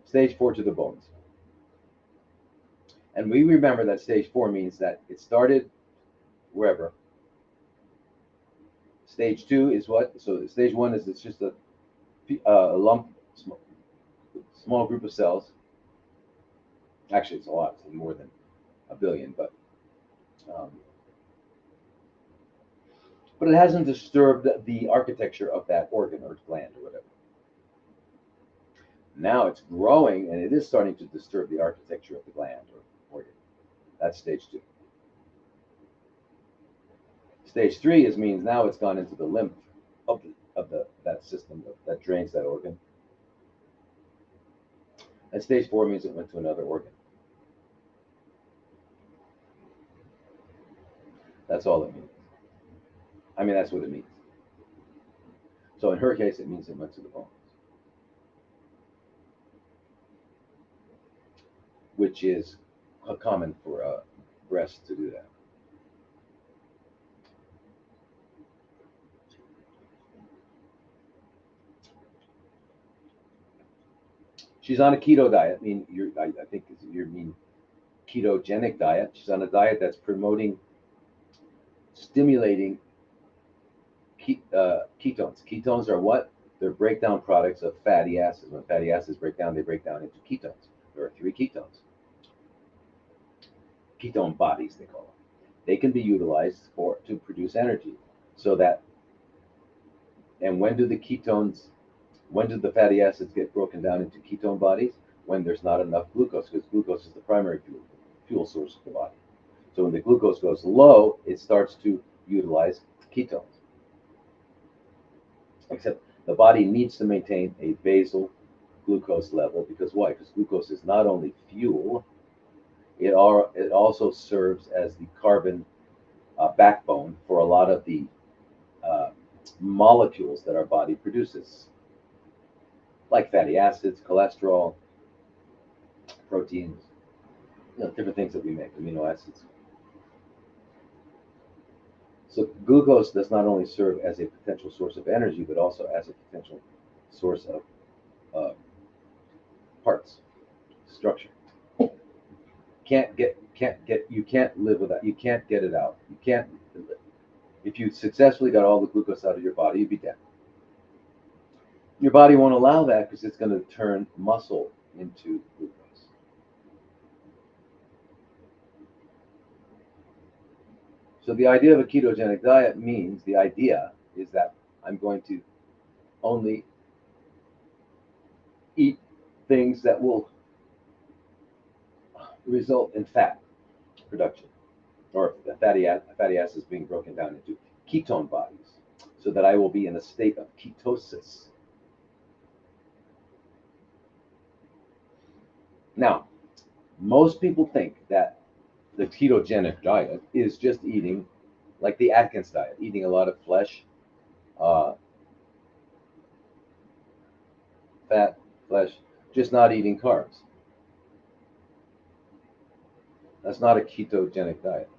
stage 4 to the bones. And we remember that stage 4 means that it started wherever. Stage 2 is what? So stage 1 is it's just a lump, small group of cells. Actually, it's a lot. It's more than a billion, um, but it hasn't disturbed the architecture of that organ or gland or whatever. Now it's growing and it is starting to disturb the architecture of the gland or organ. That's stage 2. Stage 3 means now it's gone into the lymph of that system that drains that organ. And stage 4 means it went to another organ. That's all it means. I mean, that's what it means. So in her case, it means it went to the bones, which is common for breasts to do that. She's on a keto diet. I mean, I think you mean ketogenic diet. She's on a diet that's promoting, stimulating ketones. Ketones are what? They're breakdown products of fatty acids. When fatty acids break down, they break down into ketones. There are 3 ketones. Ketone bodies, they call them. They can be utilized to produce energy. So that, and when do the fatty acids get broken down into ketone bodies? When there's not enough glucose, because glucose is the primary fuel source of the body. So when the glucose goes low, it starts to utilize ketones. Except The body needs to maintain a basal glucose level because why? Because glucose is not only fuel, it also serves as the carbon backbone for a lot of the uh, molecules that our body produces, like fatty acids, cholesterol, proteins, different things that we make, amino acids. So glucose does not only serve as a potential source of energy, but also as a potential source of uh, parts, structure. You can't live without. You can't get it out. You can't. If you successfully got all the glucose out of your body, you'd be dead. Your body won't allow that because it's going to turn muscle into glucose. So the idea of a ketogenic diet means the idea is that I'm going to only eat things that will result in fat production, or the fatty acids being broken down into ketone bodies, so that I will be in a state of ketosis. Now, most people think that the ketogenic diet is just eating like the Atkins diet, eating a lot of flesh, uh, fat, flesh, just not eating carbs. That's not a ketogenic diet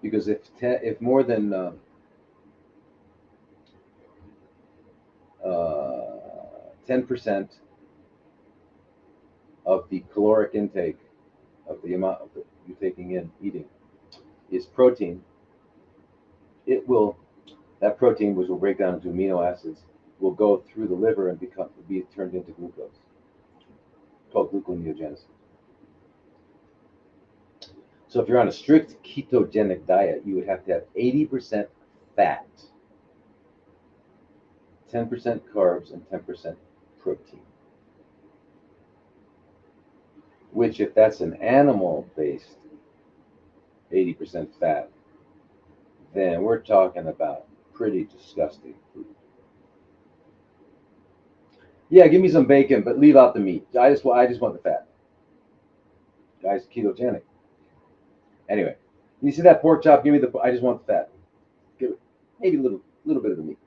because if more than 10% of the caloric intake of the amount of you're taking in eating is protein, it will that protein, which will break down into amino acids, will go through the liver and be turned into glucose, called gluconeogenesis. So if you're on a strict ketogenic diet, you would have to have 80% fat, 10% carbs, and 10% protein. Which, if that's an animal-based 80% fat, then we're talking about pretty disgusting food. Yeah, give me some bacon, but leave out the meat. I just want the fat. Guys, ketogenic. Anyway, you see that pork chop? Give me the. I just want the fat. Give it maybe a little bit of the meat.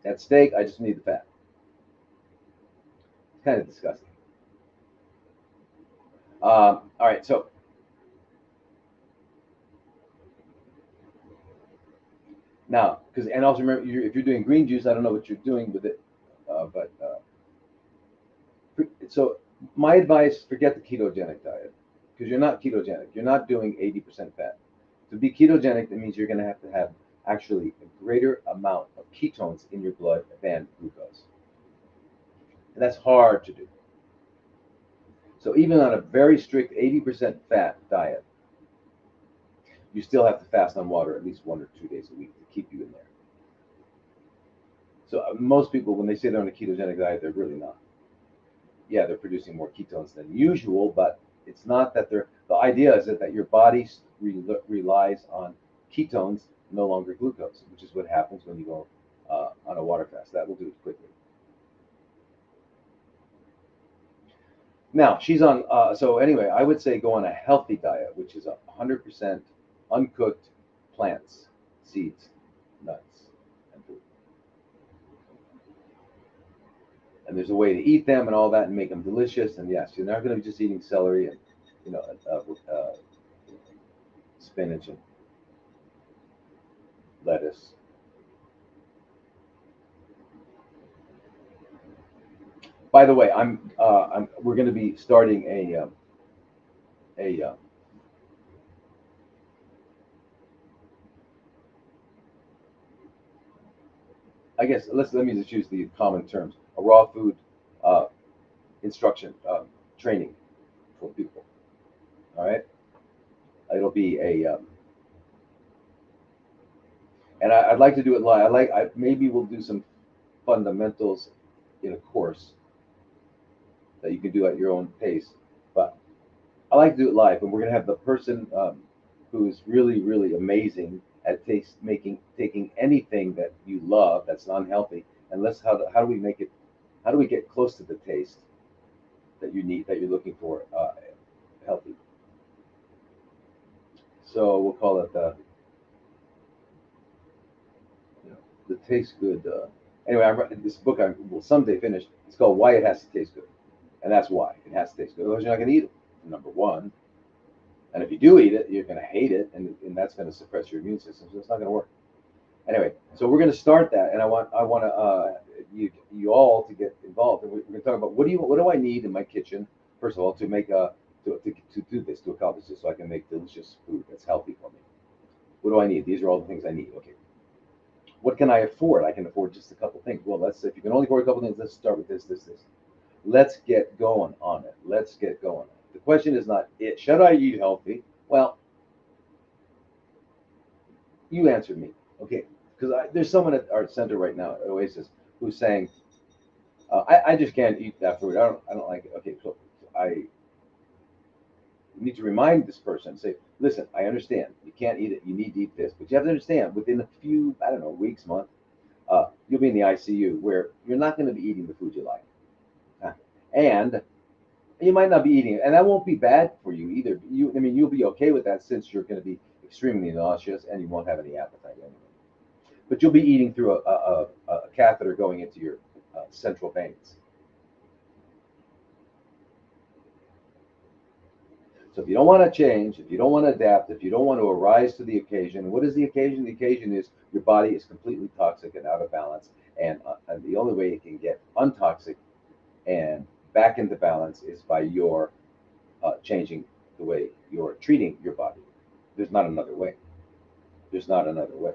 That steak, I just need the fat. It's kind of disgusting. All right, so now, and also remember, if you're doing green juice, I don't know what you're doing with it, but so my advice: forget the ketogenic diet because you're not ketogenic. You're not doing 80% fat. To be ketogenic, that means you're going to have actually a greater amount of ketones in your blood than glucose, and that's hard to do. So even on a very strict 80% fat diet, you still have to fast on water at least 1 or 2 days a week to keep you in there. So most people, when they say they're on a ketogenic diet, they're really not. Yeah, they're producing more ketones than usual, but it's not that they're. The idea is that your body relies on ketones, no longer glucose, which is what happens when you go on a water fast. That will do it quickly. Now she's on. So anyway, I would say go on a healthy diet, which is 100% uncooked plants, seeds, nuts, and fruit. And there's a way to eat them and all that and make them delicious. And yes, you're not going to be just eating celery and you know spinach and lettuce. By the way, we're going to be starting a I guess let me just use the common terms: a raw food uh, instruction training for people. All right, it'll be and I'd like to do it live. Maybe we'll do some fundamentals in a course that you can do at your own pace. But I like to do it live, and we're gonna have the person who's really, really amazing at taste, taking anything that you love that's unhealthy, and how do we make it? How do we get close to the taste that you need, that you're looking for, healthy? So we'll call it the taste good. Anyway, I'm writing this book. I will someday finish. It's called Why It Has to Taste Good, and that's why it has to taste good. Otherwise, you're not going to eat it. Number one, and if you do eat it, you're going to hate it, and that's going to suppress your immune system. So it's not going to work. Anyway, so we're going to start that, and I want you all to get involved. And we're going to talk about what do I need in my kitchen, first of all, to make to do this, to accomplish this, so I can make delicious food that's healthy for me. What do I need? These are all the things I need. Okay. What can I afford? I can afford just a couple things. Well, let's if you can only afford a couple things, let's start with this. Let's get going on it. Let's get going. The question is not should I eat healthy? Well, you answered me. Okay, because there's someone at our center right now at Oasis who's saying, I just can't eat that food. I don't like it. Okay, so I need to remind this person, say, listen, I understand you can't eat it. You need to eat this, but you have to understand within a few, I don't know, weeks, month, you'll be in the ICU where you're not going to be eating the food you like, and you might not be eating it, and that won't be bad for you either. I mean, you'll be okay with that since you're going to be extremely nauseous and you won't have any appetite anyway. But you'll be eating through a catheter going into your central veins. So if you don't want to change, if you don't want to adapt, if you don't want to arise to the occasion, what is the occasion? The occasion is your body is completely toxic and out of balance, and the only way it can get untoxic and back into balance is by your changing the way you're treating your body. There's not another way. There's not another way.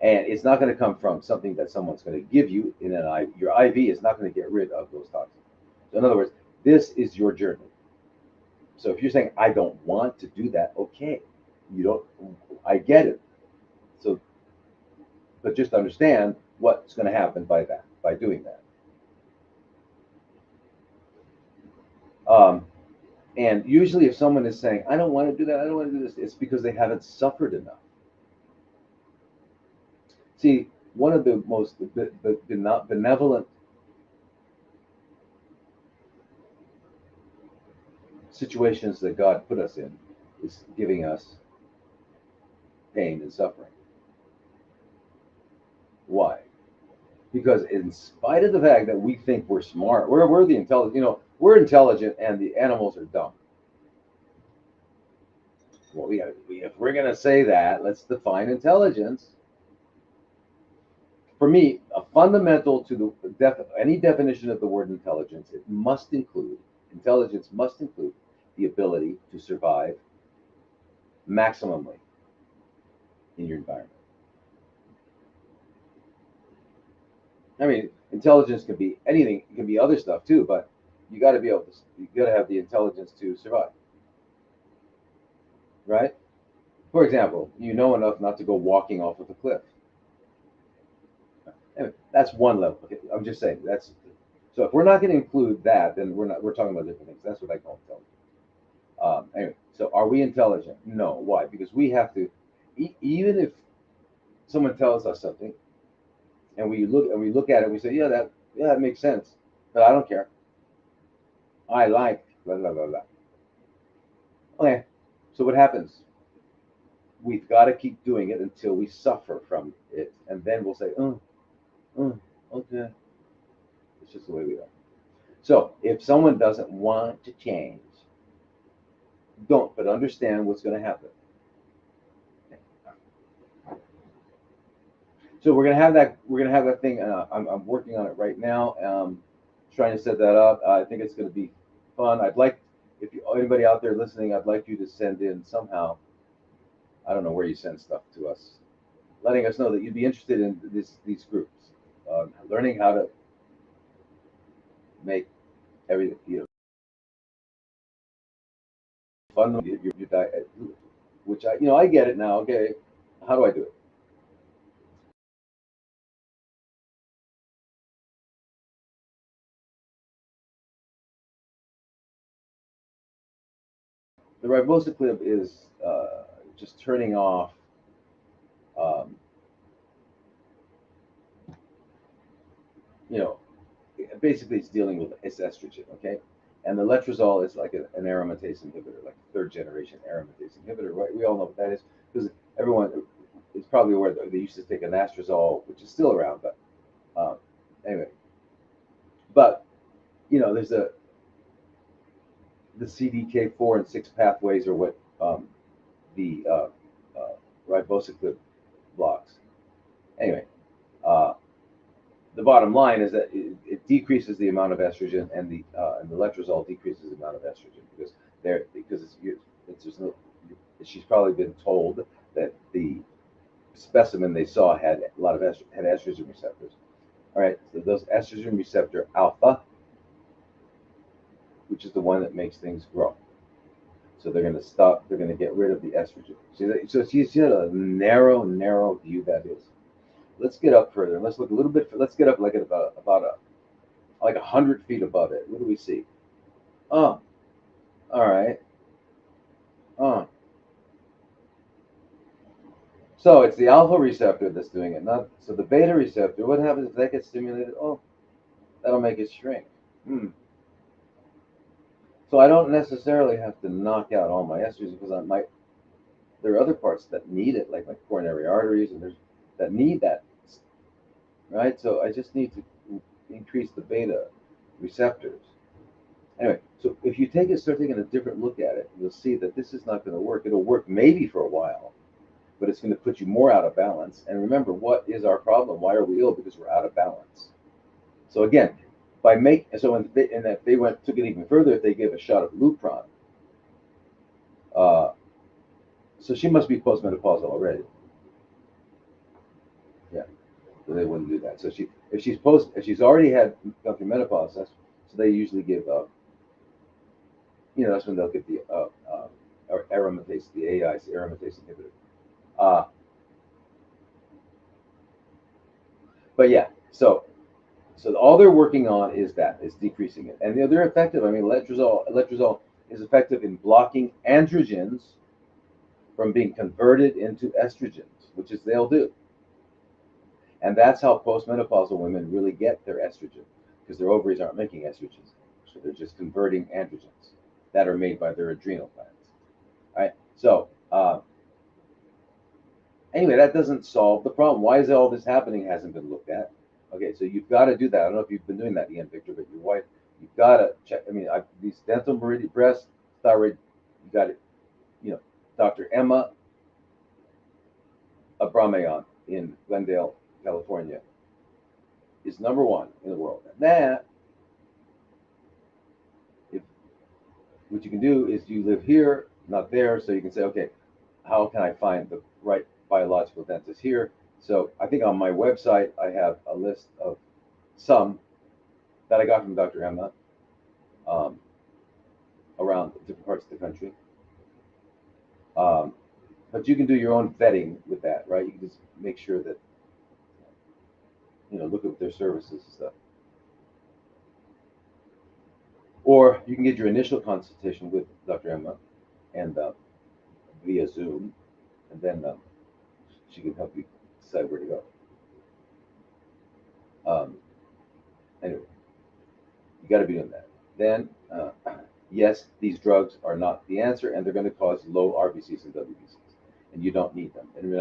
And it's not going to come from something that someone's going to give you in an IV. Your IV is not going to get rid of those toxins. So in other words, this is your journey. So if you're saying I don't want to do that, okay, you don't. I get it. So, but just understand what's going to happen by doing that. And usually, if someone is saying I don't want to do that, I don't want to do this, it's because they haven't suffered enough. See, one of the most benevolent situations that God put us in is giving us pain and suffering. Why? Because in spite of the fact that we think we're smart, we're the intelligent, we're intelligent and the animals are dumb. Well, if we're going to say that, let's define intelligence. For me, a fundamental to any definition of the word intelligence, intelligence must include the ability to survive maximally in your environment. I mean, intelligence can be anything. It can be other stuff too, but you got to be able to. You got to have the intelligence to survive, right? For example, you know enough not to go walking off of a cliff. Anyway, that's one level. Okay, I'm just saying that's. So if we're not going to include that, then we're not. We're talking about different things. That's what I call intelligence. Anyway, so are we intelligent? No. Why? Because we have to. Even if someone tells us something, and we look at it, and we say, yeah, that makes sense, but I don't care. I like blah blah blah blah. Okay, so what happens? We've got to keep doing it until we suffer from it, and then we'll say, okay, it's just the way we are. So if someone doesn't want to change, don't, but understand what's going to happen. So we're gonna have that. We're gonna have that thing. I'm working on it right now. Trying to set that up. I think it's going to be fun. I'd like, if anybody out there listening, I'd like you to send in somehow. I don't know where you send stuff to us, letting us know that you'd be interested in these groups, learning how to make everything fun. Your diet, which I get it now. Okay, how do I do it? The ribosiclib is just turning off you know, basically it's dealing with its estrogen, okay? And the letrozole is like an aromatase inhibitor, like third generation aromatase inhibitor, right? We all know what that is because everyone is probably aware that they used to take anastrozole, which is still around, but anyway. But there's the CDK4 and 6 pathways are what the ribosiclib blocks. Anyway, uh, the bottom line is that it decreases the amount of estrogen, and the letrozole decreases the amount of estrogen because it's just no, she's probably been told that the specimen they saw had a lot of had estrogen receptors. All right, so those estrogen receptor alpha, which is the one that makes things grow. So they're going to stop. They're going to get rid of the estrogen. So see how narrow view that is. Let's get up further. Let's look a little bit. Let's get up like at about 100 feet above it. What do we see? Oh, all right. Oh, so it's the alpha receptor that's doing it, not so the beta receptor. What happens if that gets stimulated? Oh, that'll make it shrink. Hmm. So I don't necessarily have to knock out all my estrogen because there are other parts that need it, like my coronary arteries, and there's that need that, right? So I just need to increase the beta receptors. Anyway, so if you start taking a different look at it, you'll see that this is not going to work. It'll work maybe for a while, but it's going to put you more out of balance. And remember, what is our problem? Why are we ill? Because we're out of balance. So again, if they took it even further, if they gave a shot of Lupron, uh, so she must be postmenopausal already. Yeah, so they wouldn't do that. So if she's already had gone through menopause, so they usually give that's when they'll get the aromatase, the AIs, the aromatase inhibitor. Uh, but yeah, so all they're working on is decreasing it, and they're effective. I mean, letrozole is effective in blocking androgens from being converted into estrogens, which is they'll do, and that's how postmenopausal women really get their estrogen because their ovaries aren't making estrogens, so they're just converting androgens that are made by their adrenal glands. All right, so anyway, that doesn't solve the problem. Why is all this happening? Hasn't been looked at. Okay, so you've got to do that. I don't know if you've been doing that, Ian Victor, but your wife, you've got to check. I mean, these dental meridian, breast, thyroid, you got it. Dr. Emma Abramayan in Glendale, California, is #1 in the world. And that, if what you can do is you live here, not there, so you can say, okay, how can I find the right biological dentist here? So I think on my website I have a list of some that I got from Dr. Emma um, around different parts of the country. Um, but you can do your own vetting with that, right? You can just make sure that look at their services and stuff. Or you can get your initial consultation with Dr. Emma and via Zoom, and then she can help you decide where to go. Anyway, you got to be doing that. Then, yes, these drugs are not the answer, and they're going to cause low RBCs and WBCs, and you don't need them. And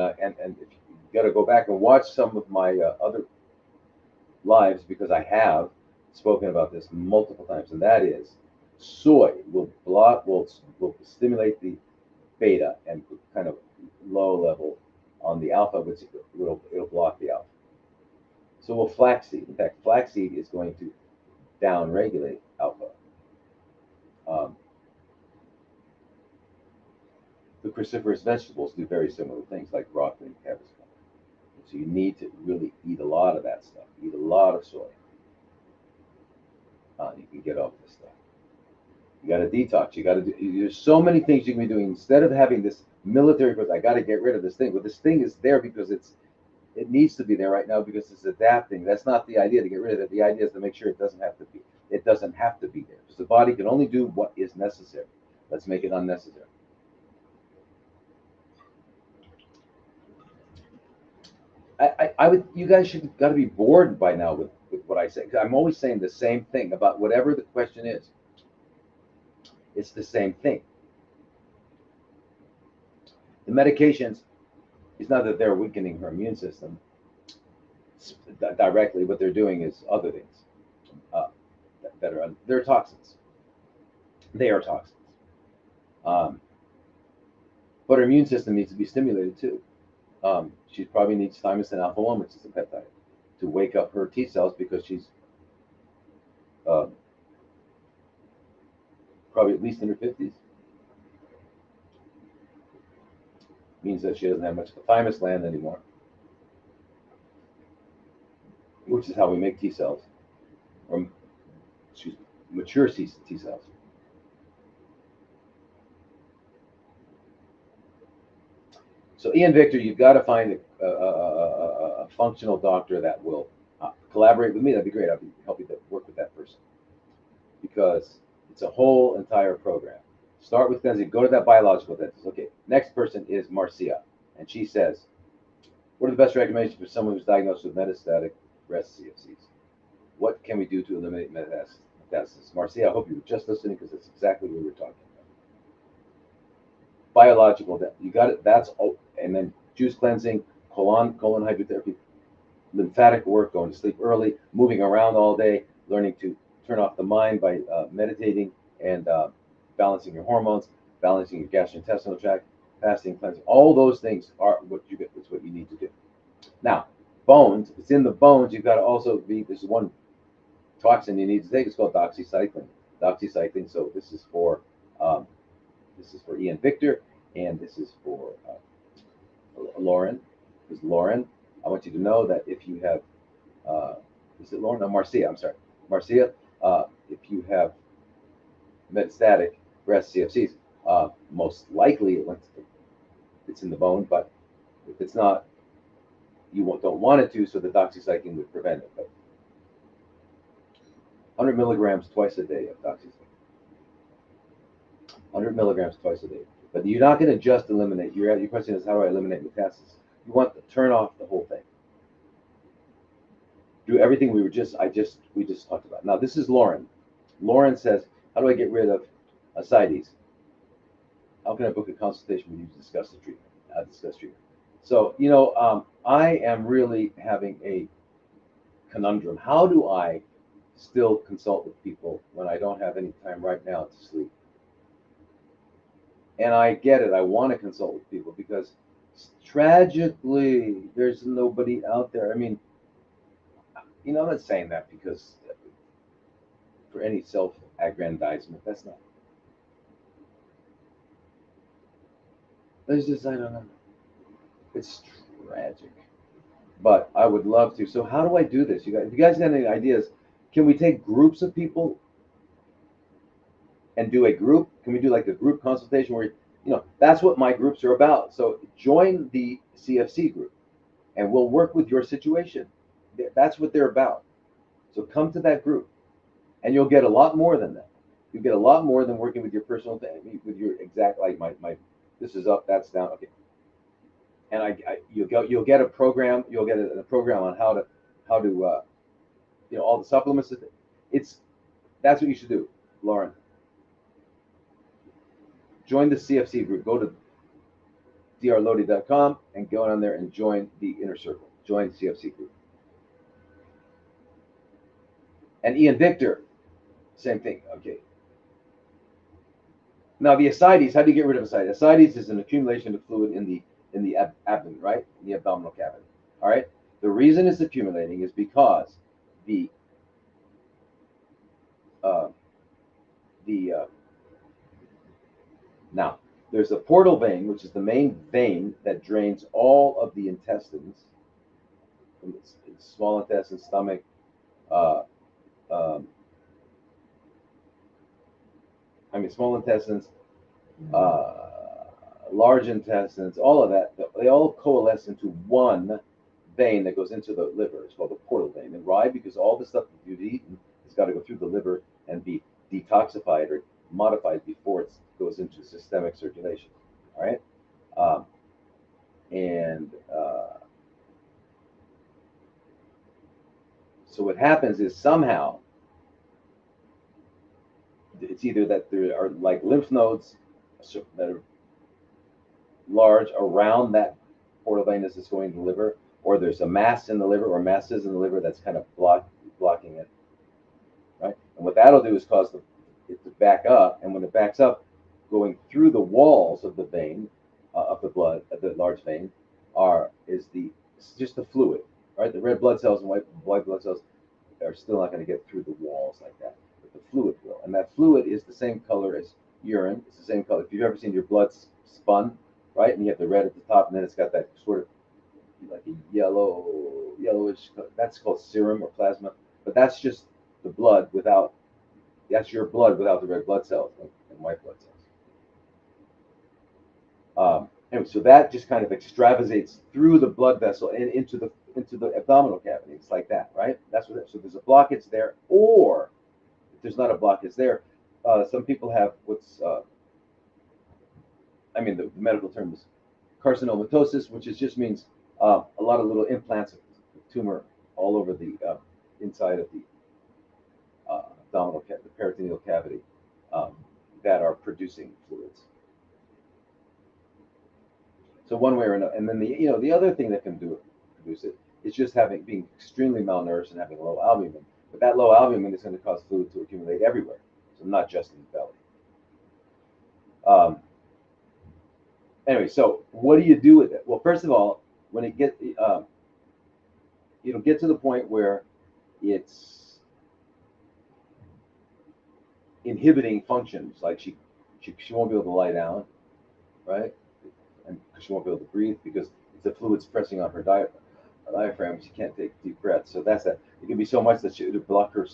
if you got to go back and watch some of my other lives because I have spoken about this multiple times, and that is soy will stimulate the beta and kind of low level on the alpha, which it'll block the alpha. So will flaxseed. In fact, flaxseed is going to downregulate alpha. Um, the cruciferous vegetables do very similar things, like broccoli and cabbage. So you need to really eat a lot of that stuff. Eat a lot of soy. You can get off this stuff. You got to detox. You got to do. There's so many things you can be doing instead of having this military push. I got to get rid of this thing. But this thing is there because it needs to be there right now because it's adapting. That's not the idea to get rid of it. The idea is to make sure it doesn't have to be. It doesn't have to be there because the body can only do what is necessary. Let's make it unnecessary. I would. You guys should got to be bored by now with what I say. I'm always saying the same thing about whatever the question is. It's the same thing. The medications, it's not that they're weakening her immune system directly. What they're doing is other things that are they're toxins. They are toxins. Um, but her immune system needs to be stimulated too. She probably needs thymosin alpha 1, which is a peptide, to wake up her T cells because she's uh, probably at least in her 50s. Means that she doesn't have much of a thymus gland anymore, which is how we make T cells, or mature T cells. So Ian Victor, you've got to find a functional doctor that will collaborate with me. That'd be great. I'll be helping to work with that person because it's a whole entire program. Start with cleansing. Go to that biological dentist. Okay. Next person is Marcia, and she says, "What are the best recommendations for someone who's diagnosed with metastatic breast CFCs? What can we do to eliminate metastasis?" Marcia, I hope you were just listening because that's exactly what we were talking about. Biological depth. You got it. That's all. And then juice cleansing, colon hydrotherapy, lymphatic work, going to sleep early, moving around all day, learning to turn off the mind by meditating and balancing your hormones, balancing your gastrointestinal tract, fasting, cleansing. All those things are what you get. That's what you need to do. Now, bones. If it's in the bones, you've got to also be. There's one toxin you need to take. It's called doxycycline. Doxycycline. So this is for Ian Victor, and this is for Lauren. Because Lauren, I want you to know that if you have, is it Lauren? No, Marcia. I'm sorry, Marcia. If you have metastatic breast CFCs, most likely it's in the bone, but if it's not, you don't want it to, so the doxycycline would prevent it. But 100 milligrams twice a day of doxycycline. 100 milligrams twice a day. But you're not going to just eliminate. Your question is, how do I eliminate metastasis? You want to turn off the whole thing. Do everything we just talked about. Now this is Lauren. Lauren says, how do I get rid of ascites? How can I book a consultation with you to discuss the treatment? Discuss treatment. So I am really having a conundrum. How do I still consult with people when I don't have any time right now to sleep? And I get it. I want to consult with people because tragically, there's nobody out there. I mean, I'm not saying that because for any self-aggrandizement. That's not. There's just, I don't know. It's tragic. But I would love to. So how do I do this? If you guys got any ideas, can we take groups of people and do a group? Can we do like a group consultation where, that's what my groups are about. So join the CFC group and we'll work with your situation. That's what they're about. So come to that group and you'll get a lot more than that. You get a lot more than working with your personal thing, with your exact, like my this is up, that's down. Okay. And you'll get a program. You'll get a program on how to all the supplements. That's what you should do, Lauren. Join the CFC group. Go to drlodi.com and go on there and join the inner circle. Join the CFC group. And Ian Victor, same thing. Okay. Now the ascites. How do you get rid of ascites? Ascites is an accumulation of fluid in the abdomen, right? In the abdominal cavity. All right. The reason it's accumulating is because the now there's a portal vein, which is the main vein that drains all of the intestines, from the small intestine, stomach, small intestines, large intestines, all of that. They all coalesce into one vein that goes into the liver. It's called the portal vein. And why? Because all the stuff that you've eaten has got to go through the liver and be detoxified or modified before it goes into systemic circulation. All right. So what happens is somehow it's either that there are like lymph nodes that are large around that portal vein that's going to the liver, or there's a mass in the liver or masses in the liver that's kind of blocking it, right? And what that'll do is cause it to back up, and when it backs up, going through the walls of the vein, of the blood, of the large vein, is just the fluid, right? The red blood cells and white blood cells are still not going to get through the walls like that, but the fluid will. And that fluid is the same color as urine. It's the same color. If you've ever seen your blood spun, right, and you have the red at the top, and then it's got that sort of like a yellowish. That's called serum or plasma, but that's just the blood without. That's your blood without the red blood cells and white blood cells. Anyway, so that just kind of extravasates through the blood vessel and into the abdominal cavity. It's like that, right? That's what. So there's a blockage there, or if there's not a blockage there, some people have the medical term is carcinomatosis, which just means a lot of little implants of tumor all over the inside of the abdominal the peritoneal cavity that are producing fluids. So one way or another, and then the other thing that can produce it is just being extremely malnourished and having low albumin. But that low albumin is going to cause fluid to accumulate everywhere, so not just in the belly. Anyway, so what do you do with it? Well, first of all, when it'll get to the point where it's inhibiting functions, like she won't be able to lie down, right? And she won't be able to breathe because the fluid's pressing on her diaphragm. She can't take deep breaths. So that's that. It can be so much that it'll block her.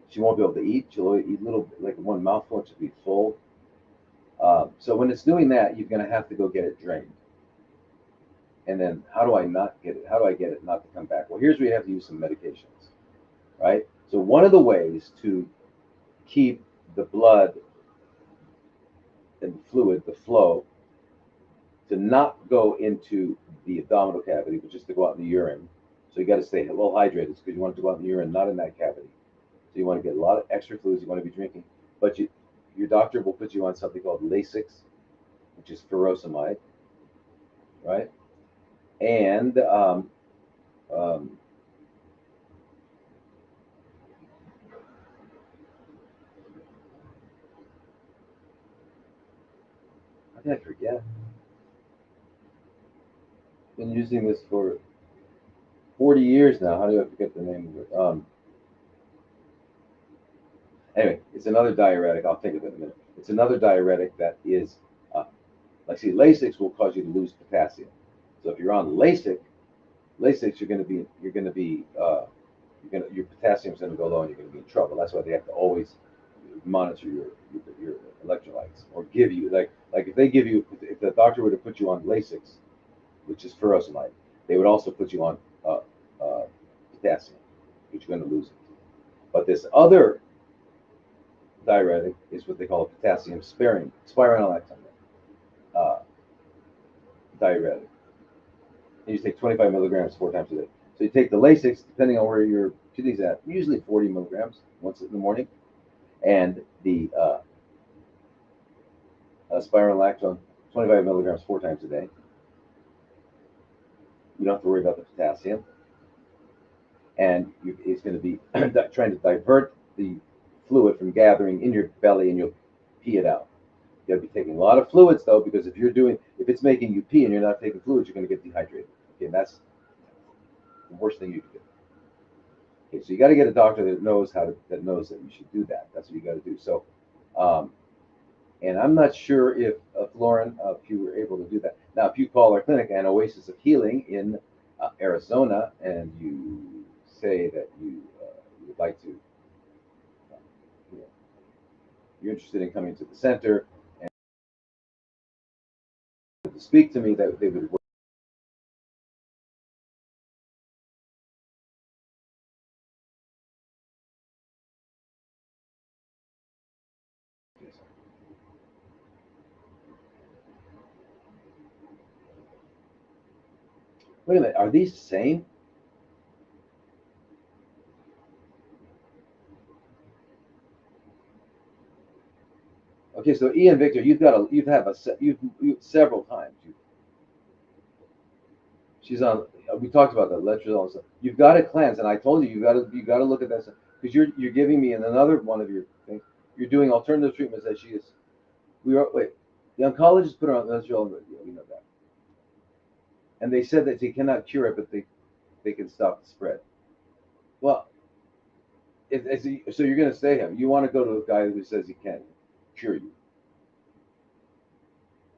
She won't be able to eat. She'll eat little, like one mouthful, she'll be full. So when it's doing that, you're going to have to go get it drained. And then how do I not get it? How do I get it not to come back? Well, here's where you have to use some medications, right? So one of the ways to keep the blood and the fluid, the flow, to not go into the abdominal cavity, but just to go out in the urine. So you got to stay well hydrated because you want it to go out in the urine, not in that cavity. So you want to get a lot of extra fluids. You want to be drinking, but your doctor will put you on something called Lasix, which is furosemide, right? And how did I forget? Been using this for 40 years now. How do I forget the name of it? Anyway, it's another diuretic. I'll think of it in a minute. It's another diuretic that is, Lasix will cause you to lose potassium. So if you're on Lasix, your potassium's going to go low and you're going to be in trouble. That's why they have to always monitor your electrolytes or give you like if the doctor were to put you on Lasix, which is furosemide, they would also put you on potassium, which you're going to lose it. But this other diuretic is what they call a potassium sparing spironolactone diuretic. And you take 25 milligrams 4 times a day. So you take the Lasix, depending on where your kidney's at, usually 40 milligrams once in the morning, and the spironolactone, 25 milligrams 4 times a day. You don't have to worry about the potassium, and it's going to be trying to divert the fluid from gathering in your belly, and you'll pee it out. You got to be taking a lot of fluids though, because if it's making you pee and you're not taking fluids, you're going to get dehydrated. Okay, and that's the worst thing you can do. Okay, so you got to get a doctor that knows that you should do that. That's what you got to do. So, and I'm not sure if Lauren, if you were able to do that. Now, if you call our clinic, an Oasis of Healing in Arizona, and you say that you would like to, you're interested in coming to the center and to speak to me, that they would work. Wait a minute, are these the same? Okay, so Ian Victor, you've several times. She's on. We talked about that letrozole stuff. You've got to cleanse, and I told you you got to look at that stuff because you're giving me in another one of your things. You're doing alternative treatments that she is. We are wait. The oncologist put her on letrozole. We know that, and they said that they cannot cure it, but they can stop the spread. Well, so you're going to stay him. You want to go to a guy who says he can cure you.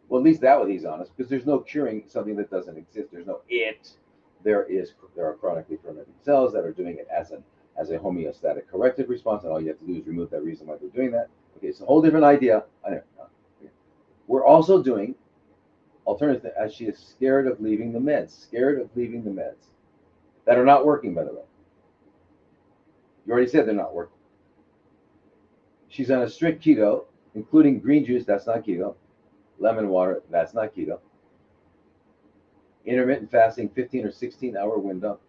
Well, at least that way he's honest, because there's no curing something that doesn't exist. There's no it. There are chronically fermenting cells that are doing it as a homeostatic corrective response, and all you have to do is remove that reason why they're doing that. Okay, it's a whole different idea. I know. We're also doing alternative as she is scared of leaving the meds that are not working, by the way. You already said they're not working. She's on a strict keto, including green juice. That's not keto. Lemon water. That's not keto. Intermittent fasting, 15 or 16-hour window.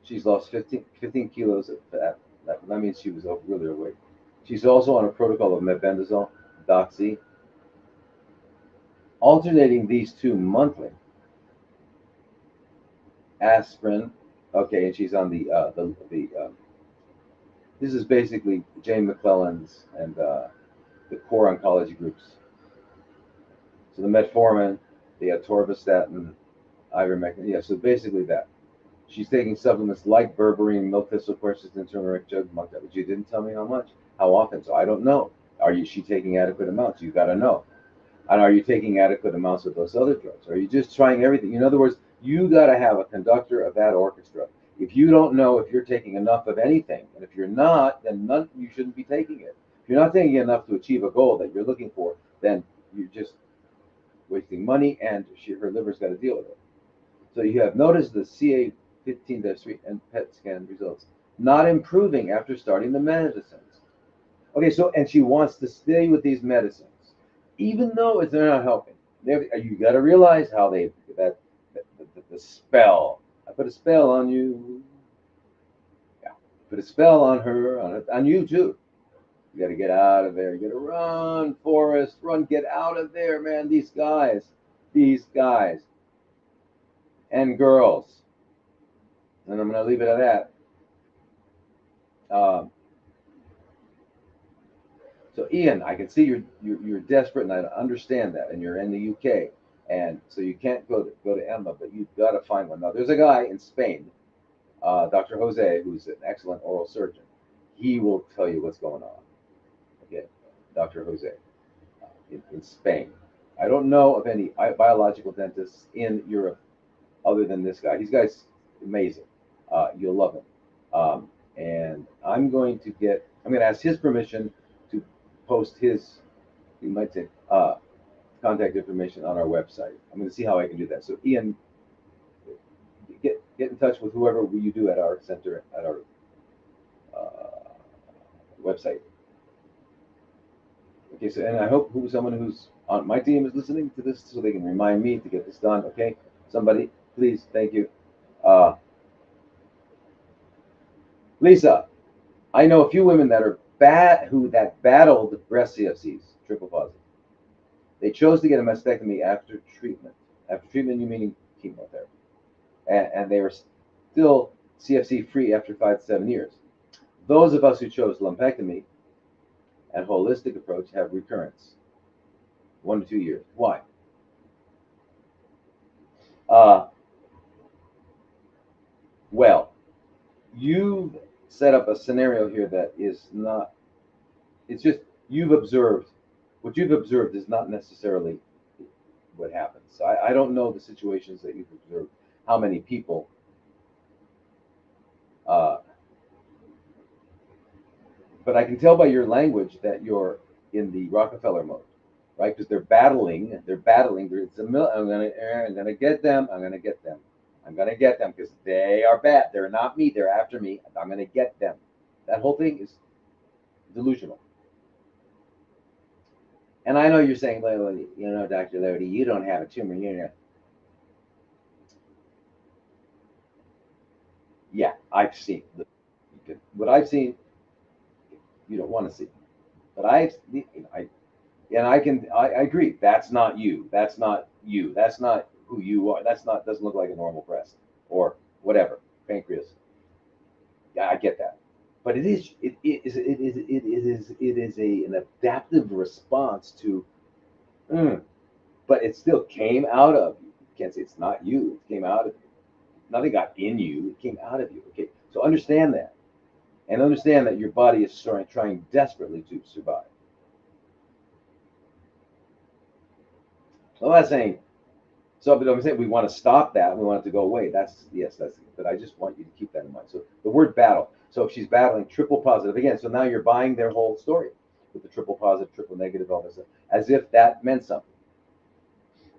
She's lost 15 kilos of fat. That means she was really overweight. She's also on a protocol of mebendazole, doxy, alternating these two monthly. Aspirin, okay, and she's on this is basically Jane McClellan's and the core oncology groups. So the metformin, the atorvastatin, ivermectin, yeah, so basically that. She's taking supplements like berberine, milk thistle, quercetin, turmeric, jug, monk, but you didn't tell me how much, how often, so I don't know. She taking adequate amounts? You got to know. And are you taking adequate amounts of those other drugs? Are you just trying everything? In other words, you got to have a conductor of that orchestra. If you don't know if you're taking enough of anything, and if you're not, then you shouldn't be taking it. If you're not taking enough to achieve a goal that you're looking for, then you're just wasting money, and her liver's got to deal with it. So you have noticed the CA15-3 and PET scan results not improving after starting the medicines. Okay, so and she wants to stay with these medicines, even though they're not helping. You got to realize how the spell. I put a spell on you. Yeah, put a spell on her, on you too. You got to get out of there. You got to run, Forrest, run, get out of there, man. These guys, and girls. And I'm going to leave it at that. So Ian, I can see you're desperate, and I understand that, and you're in the UK, and so you can't go to Emma, but you've got to find one. Now, there's a guy in Spain, Dr. Jose, who's an excellent oral surgeon. He will tell you what's going on. Okay, Dr. Jose in Spain. I don't know of any biological dentists in Europe other than this guy. This guy's amazing. You'll love him. And I'm going to ask his permission to post his, you might say, contact information on our website. I'm going to see how I can do that. So Ian, get in touch with whoever you do at our center, at our website. Okay, so and I hope someone who's on my team is listening to this so they can remind me to get this done. Okay, somebody, please, thank you. Lisa, I know a few women that battled breast CFCs, triple positive. They chose to get a mastectomy after treatment. After treatment, you meaning chemotherapy, and they were still CFC free after 5 to 7 years. Those of us who chose lumpectomy and holistic approach have recurrence, 1 to 2 years. Why? Well, you've set up a scenario here that is not. It's just you've observed. What you've observed is not necessarily what happens. So I don't know the situations that you've observed. How many people? But I can tell by your language that you're in the Rockefeller mode, right? Because they're battling. It's I'm gonna get them. I'm gonna get them. I'm gonna get them because they are bad. They're not me. They're after me. I'm gonna get them. That whole thing is delusional. And I know you're saying, well, Dr. Lodi, you don't have a tumor. Yeah, I've seen what I've seen. You don't want to see, but And I agree. That's not you. That's not you. That's not who you are. That's not, doesn't look like a normal breast or whatever, pancreas. Yeah, I get that. But an adaptive response to, mm, but it still came out of you. You can't say it's not you. It came out of you. Nothing got in you. It came out of you. Okay. So understand that. And understand that your body is trying desperately to survive. I'm not saying, so, but I'm saying we want to stop that. We want it to go away. That's, yes, that's, but I just want you to keep that in mind. So the word battle. So if she's battling triple positive again, so now you're buying their whole story with the triple positive, triple negative, all this stuff, as if that meant something.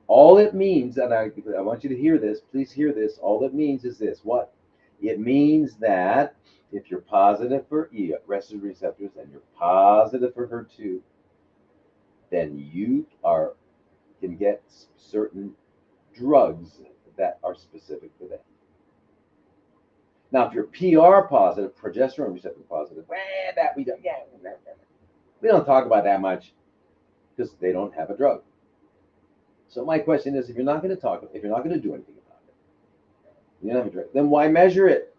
All it means, and I want you to hear this, please hear this. All it means is this: what? It means that if you're positive for estrogen receptors and you're positive for HER2, then you are can get certain drugs that are specific for that. Now, if you're PR positive, progesterone receptor positive, that we don't, yeah, we don't talk about that much because they don't have a drug. So my question is, if you're not going to talk, if you're not going to do anything about it, you don't have a drug, then why measure it?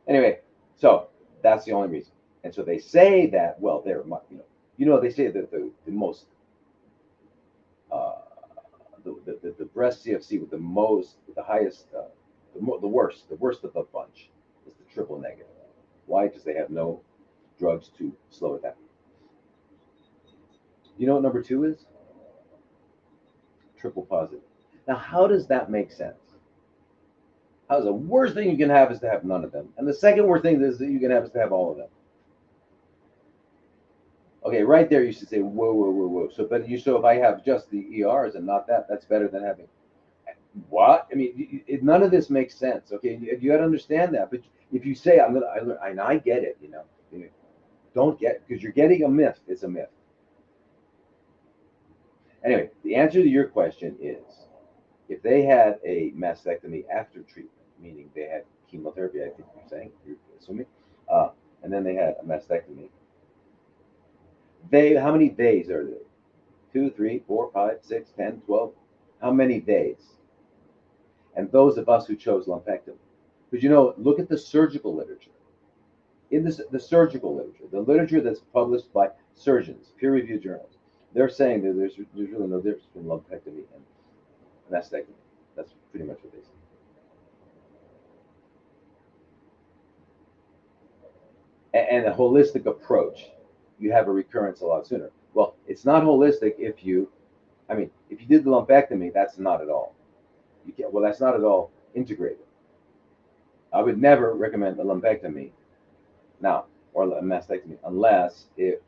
Anyway, so that's the only reason. And so they say that, well, they're, they say that the most, uh, the breast CFC with the most, with the highest, the worst of the bunch is the triple negative. Why? Because they have no drugs to slow it down. You know what number two is? Triple positive. Now, how does that make sense? How's the worst thing you can have is to have none of them, and the second worst thing is that you can have is to have all of them. Okay, right there you should say whoa, whoa, whoa, whoa. So if I have just the ERs and not that, that's better than having what? I mean, none of this makes sense. Okay, you got to understand that. But if you say I'm gonna, I learn, and I get it, don't get, because you're getting a myth. It's a myth. Anyway, the answer to your question is, if they had a mastectomy after treatment, meaning they had chemotherapy, I think you're assuming, and then they had a mastectomy, how many days are there? 2, 3, 4, 5, 6, 10, 12. How many days? And those of us who chose lumpectomy. Because look at the surgical literature. In the surgical literature, the literature that's published by surgeons, peer-reviewed journals, they're saying that there's really no difference between lumpectomy and mastectomy. That's pretty much what they say. And a holistic approach, you have a recurrence a lot sooner. Well, it's not holistic if you did the lumpectomy, that's not at all. That's not at all integrated. I would never recommend a lumpectomy now or a mastectomy unless if,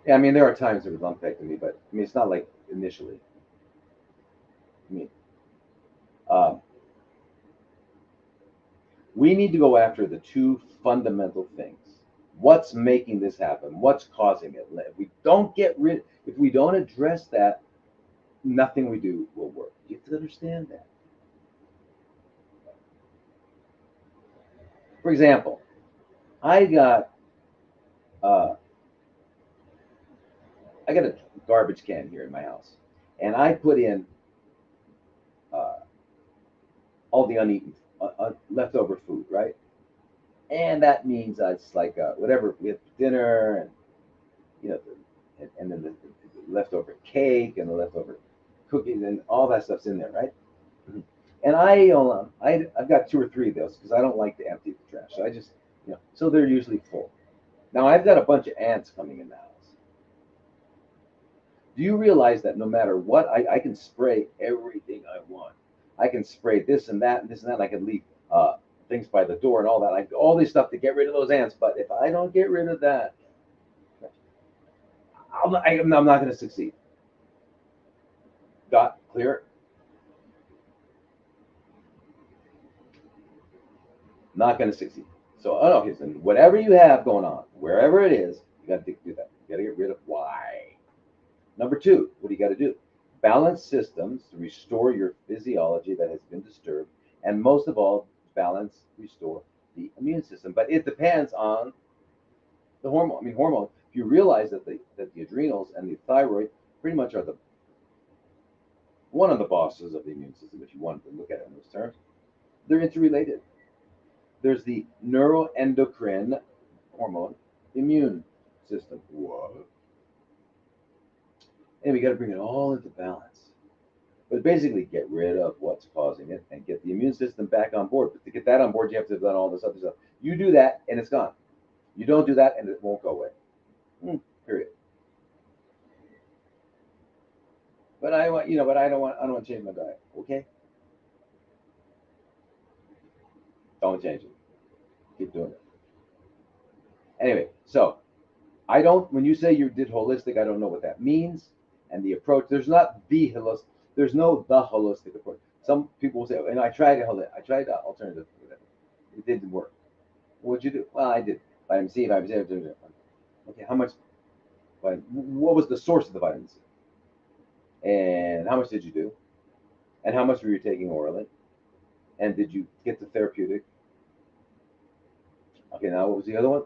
yeah, there are times with lumpectomy, but it's not like initially. I mean, um, we need to go after the two fundamental things. What's making this happen? What's causing it? If we don't address that, nothing we do will work. You have to understand that. For example, I got uh, I got a garbage can here in my house, and I put in uh, all the uneaten, leftover food, right? And that means it's like whatever we had for dinner, and and then the leftover cake and the leftover cookies and all that stuff's in there, right? Mhm. And I've got two or three of those because I don't like to empty the trash. So I just, so they're usually full. Now I've got a bunch of ants coming in the house. Do you realize that no matter what, I can spray everything I want. I can spray this and that and this and that. I can leave things by the door and all that. All this stuff to get rid of those ants. But if I don't get rid of that, I'm not going to succeed. Got clear? Not going to succeed. So, okay, so whatever you have going on, wherever it is, you got to do that. You got to get rid of why. Number two, what do you got to do? Balance systems to restore your physiology that has been disturbed, and most of all, restore the immune system. But it depends on the hormone. I mean, hormone. If you realize that the adrenals and the thyroid pretty much are the one of the bosses of the immune system, if you want to look at it in those terms, they're interrelated. There's the neuroendocrine hormone immune system. What? And we got to bring it all into balance. But basically, get rid of what's causing it and get the immune system back on board. But to get that on board, you have to have done all this other stuff. You do that, and it's gone. You don't do that, and it won't go away. Period. But I want, but I don't want to change my diet. Okay, don't change it. Keep doing it. Anyway, so I don't. When you say you did holistic, I don't know what that means. And the approach, there's not the holistic. There's no the holistic approach. Some people will say, and I tried the alternative. It didn't work. What'd you do? Well, I did vitamin C, vitamin C. Okay, how much? What was the source of the vitamin C? And how much did you do? And how much were you taking orally? And did you get the therapeutic? Okay, now what was the other one?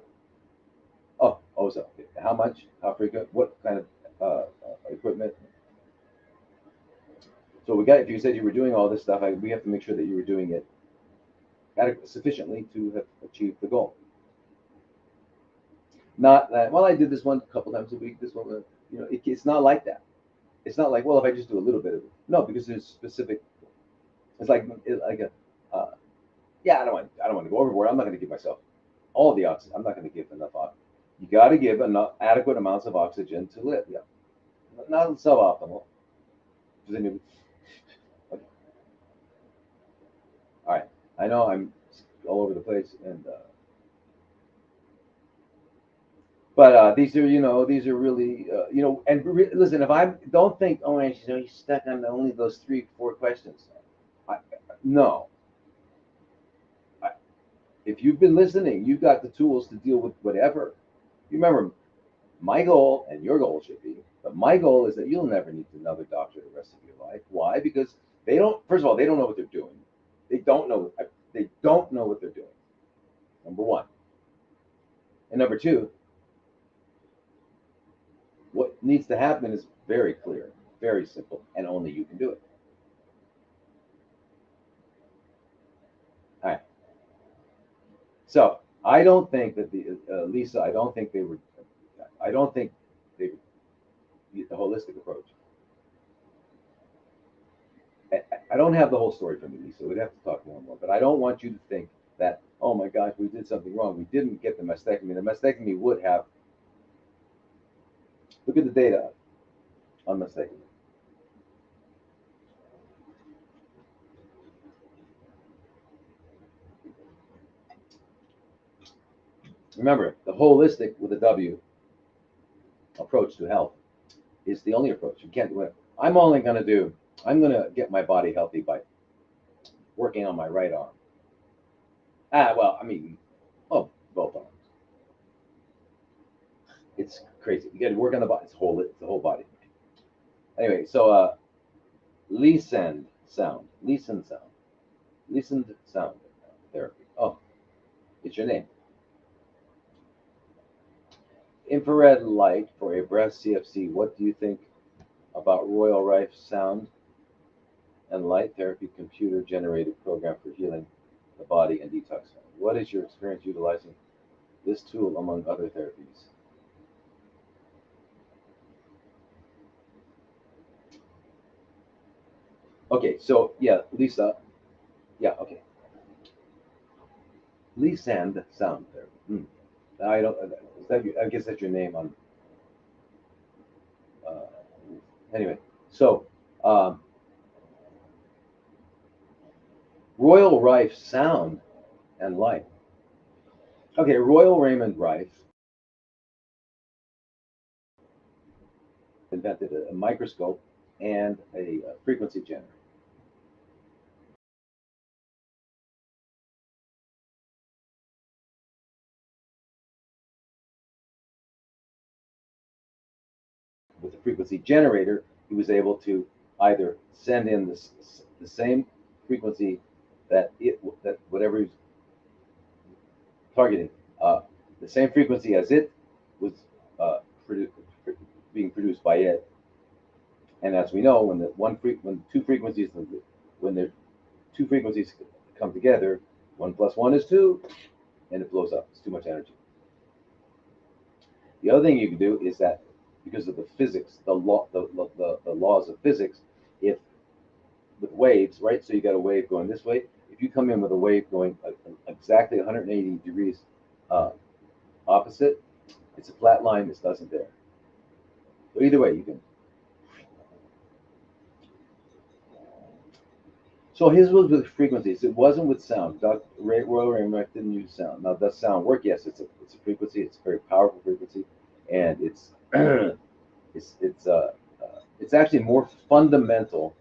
So okay. How much? How frequent? What kind of equipment? So we got. If you said you were doing all this stuff, we have to make sure that you were doing it sufficiently to have achieved the goal. Not that. Well, I did this one a couple times a week. This one, it's not like that. It's not like, well, if I just do a little bit of it. No, because there's specific. It's like yeah. I don't want to go overboard. I'm not going to give myself all of the oxygen. I'm not going to give enough oxygen. You got to give enough adequate amounts of oxygen to live. Yeah, not suboptimal. Okay. All right. I know I'm all over the place, but these are really and listen. If I don't think, oh, he's stuck on only those 3-4 questions. I, no. If you've been listening, you've got the tools to deal with whatever. You remember, my goal and your goal should be, but my goal is that you'll never need another doctor the rest of your life. Why? Because they don't. First of all, they don't know what they're doing. They don't know. They don't know what they're doing. Number one, and number two, what needs to happen is very clear, very simple, and only you can do it. All right. So I don't think that Lisa. I don't think they were. I don't think they the holistic approach. I don't have the whole story from you, Lisa. We'd have to talk more and more. But I don't want you to think that, oh my gosh, we did something wrong. We didn't get the mastectomy. The mastectomy would have. Look at the data on mastectomy. Remember, the holistic with a W approach to health is the only approach. You can't do it. I'm going to get my body healthy by working on my right arm. Both arms. It's crazy. You got to work on the body. It's the whole body. Anyway, so Leeson sound therapy. Oh, it's your name. Infrared light for a breast CFC. What do you think about Royal Rife sound and light therapy computer generated program for healing the body and detox? What is your experience utilizing this tool among other therapies? Okay, so yeah, Lisa. Yeah, okay. Sand sound therapy. I don't. I guess that's your name on. Uh, anyway, so Royal Rife sound and light. Okay, Royal Raymond Rife invented a microscope and a frequency generator. With the frequency generator, he was able to either send in the same frequency that whatever targeting the same frequency as it was uh, produ- being produced by it. And as we know, when two frequencies when the two frequencies come together, 1 plus 1 is 2, and it blows up. It's too much energy. The other thing you can do is that because of the physics, the laws of physics, if with waves, right? So you got a wave going this way. If you come in with a wave going exactly 180 degrees uh, opposite, it's a flat line. This doesn't there. So either way, you can. So his was with frequencies. It wasn't with sound. Royal Ramrock didn't use sound. Now, does sound work? Yes, it's a frequency. It's a very powerful frequency, and it's it's actually more fundamental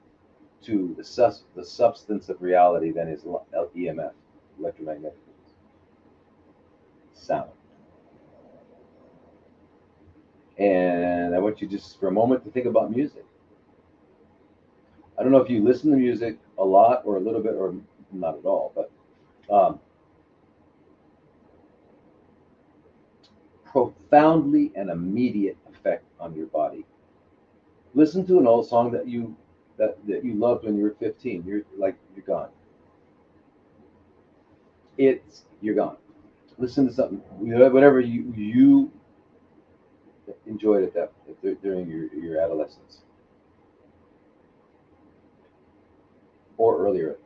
to the substance of reality than is EMF, electromagnetic sound. And I want you just for a moment to think about music. I don't know if you listen to music a lot or a little bit or not at all, but profoundly and immediate effect on your body. Listen to an old song that you loved when you were 15. You're gone. You're gone. Listen to something, whatever you enjoyed at that during your adolescence or earlier.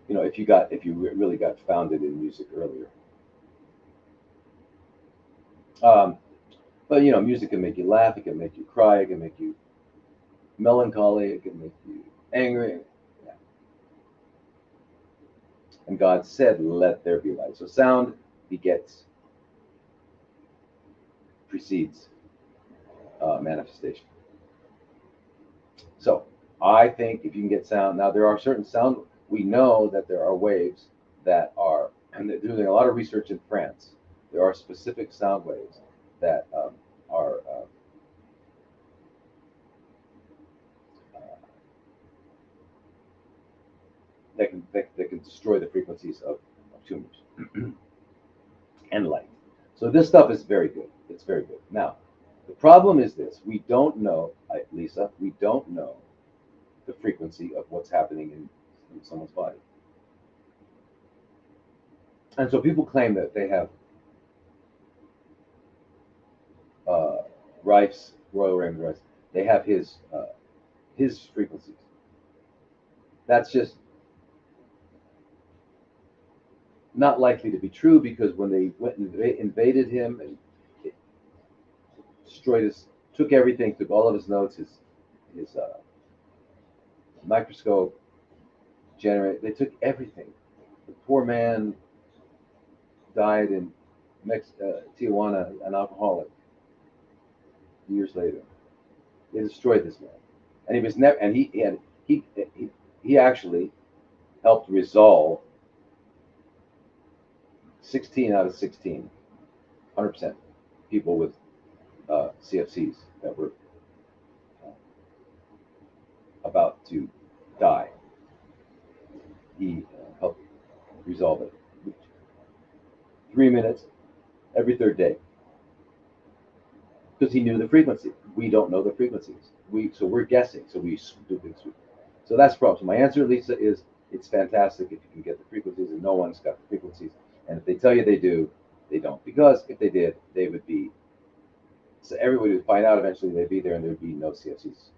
If you really got founded in music earlier. Um, but music can make you laugh. It can make you cry. It can make you melancholy. It can make you angry. Yeah. And God said, "Let there be light." So sound begets, precedes manifestation. So I think if you can get sound, now there are certain sound. We know that there are waves that are, and they're doing a lot of research in France. There are specific sound waves that are that can destroy the frequencies of tumors and light. So this stuff is very good. It's very good. Now, the problem is this: we don't know, Lisa. We don't know the frequency of what's happening in someone's body, and so people claim that they have uh, Royal Raymond Rice. They have his frequencies. That's just not likely to be true because when they went and invaded him and destroyed his, took everything, took all of his notes, his microscope, they took everything. The poor man died in Tijuana, an alcoholic. Years later, they destroyed this man, and he was never. And he actually helped resolve 16 out of 16, 100% people with CFCs that were about to die. He helped resolve it. 3 minutes every third day because he knew the frequency. We don't know the frequencies. We're guessing. So we do things. So that's the problem. So my answer, Lisa, is it's fantastic if you can get the frequencies, and no one's got the frequencies. And if they tell you they do, they don't. Because if they did, they would be. So everybody would find out eventually they'd be there, and there'd be no CFCs.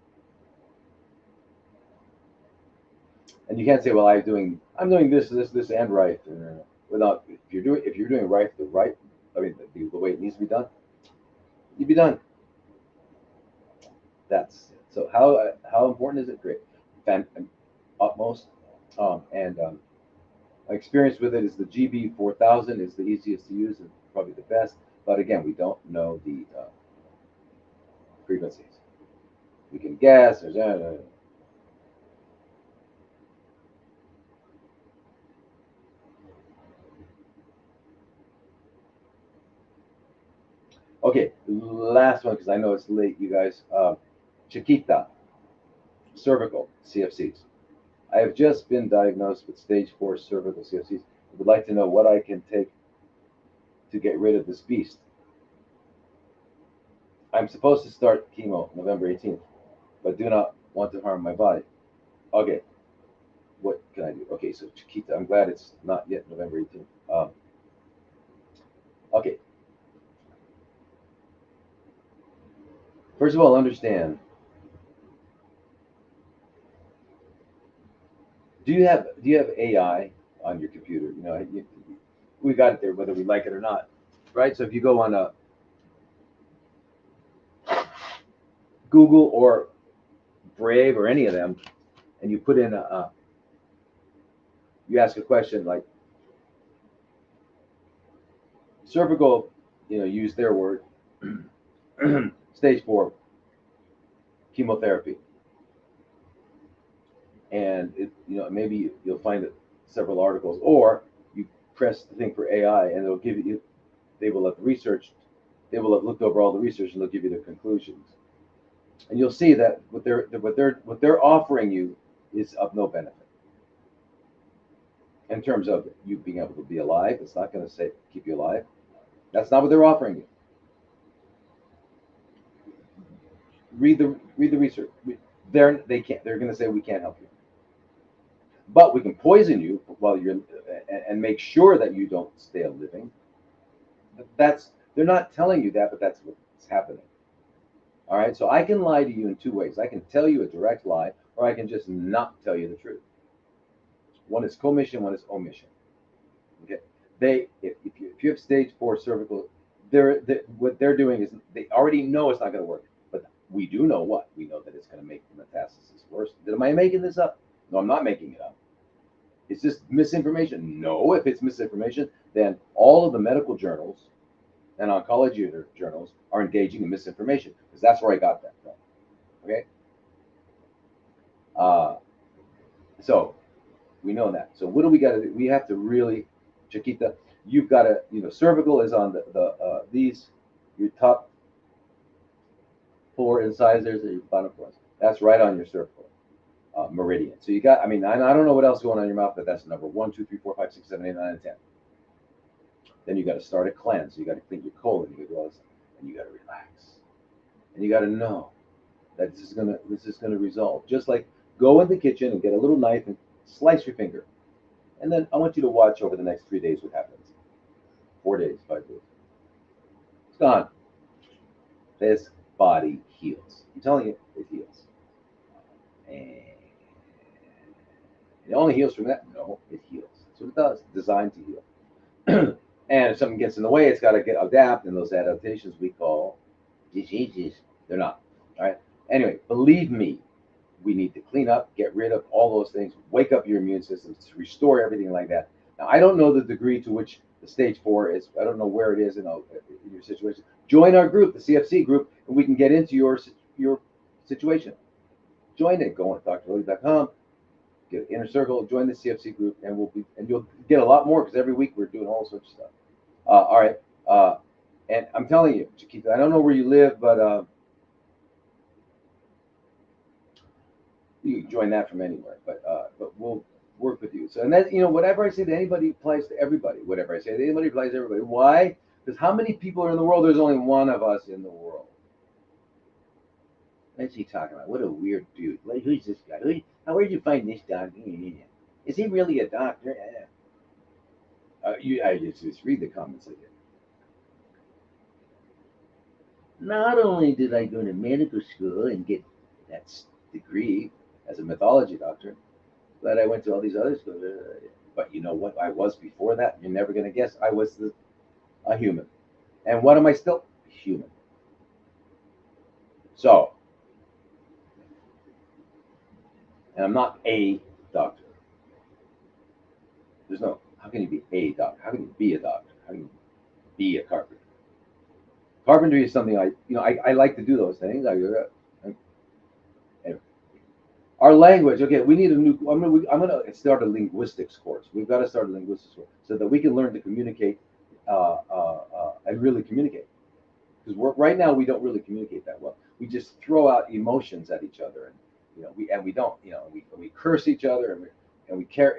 And you can't say, well, I'm doing this, and right, without if you're doing right the right, I mean the way it needs to be done, you'd be done. That's so how important is it? Great, utmost, and my experience with it is the GB 4000 is the easiest to use and probably the best. But again, we don't know the frequencies. We can guess. Okay, last one because I know it's late, you guys. Chiquita, cervical CFCs. I have just been diagnosed with stage 4 cervical CFCs. I would like to know what I can take to get rid of this beast. I'm supposed to start chemo November 18th, but do not want to harm my body. Okay, what can I do? Okay, so Chiquita, I'm glad it's not yet November 18th. Okay, first of all, understand. Do you have AI on your computer? We got it there, whether we like it or not, right? So if you go on Google or Brave or any of them, and you put in you ask a question like cervical, use their word, stage 4 chemotherapy, and maybe you'll find it several articles, or you press the thing for AI, and it'll give you. They will have researched. They will have looked over all the research, and they'll give you their conclusions. And you'll see that what they're offering you is of no benefit in terms of you being able to be alive. It's not going to say keep you alive. That's not what they're offering you. Read the research. They're going to say we can't help you, but we can poison you while you're and make sure that you don't stay living. They're not telling you that, but that's what's happening. All right, so I can lie to you in two ways. I can tell you a direct lie, or I can just not tell you the truth. One is commission, one is omission. Okay, if you have stage 4 cervical, what they're doing is they already know it's not going to work, but we do know what we know that it's going to make the metastasis worse. Am I making this up? No, I'm not making it up. Is this misinformation? No. If it's misinformation, then all of the medical journals and oncology journals are engaging in misinformation, because that's where I got that from. Okay. So we know that. So what do we got to do? We have to really, Chiquita, you've got to, cervical is on these, your top 4 incisors and your bottom 4. That's right on your cervical meridian. So you got, I don't know what else is going on in your mouth, but that's number 1, 2, 3, 4, 5, 6, 7, 8, 9, and 10. Then you got to start a cleanse. You got to clean your colon. You got to do all this, and you got to relax. And you got to know that this is gonna resolve. Just like go in the kitchen and get a little knife and slice your finger, and then I want you to watch over the next 3 days what happens. 4 days, 5 days. It's gone. This body heals. I'm telling you, it heals. And it only heals from that? No, it heals. That's what it does. It's designed to heal. And if something gets in the way, it's got to adapt, and those adaptations we call diseases. They're not. All right. Anyway, believe me, we need to clean up, get rid of all those things, wake up your immune system, restore everything like that. Now, I don't know the degree to which the stage 4 is. I don't know where it is in your situation. Join our group, the CFC group, and we can get into your situation. Join it. Go on drlilly.com, get Inner Circle, join the CFC group, and you'll get a lot more, because every week we're doing all sorts of stuff. All right. And I'm telling you, Chiquita, I don't know where you live, but you can join that from anywhere. But we'll work with you. So, and that, whatever I say to anybody applies to everybody. Whatever I say to anybody applies to everybody. Why? Because how many people are in the world? There's only one of us in the world. What's he talking about? What a weird dude. Who's this guy? Where did you find this doctor? Is he really a doctor? I just read the comments again. Not only did I go to medical school and get that degree as a mythology doctor, but I went to all these other schools. But you know what I was before that? You're never going to guess. I was a human. And what am I still? Human. So, and I'm not a doctor. There's no, how can you be a doctor? How can you be a doctor? How can you be a carpenter? Carpentry is something I like to do those things. Anyway. Our language, okay, we need a new, I'm gonna start a linguistics course. We've got to start a linguistics course so that we can learn to communicate and really communicate. Because right now we don't really communicate that well. We just throw out emotions at each other, and we don't, we curse each other, and we care.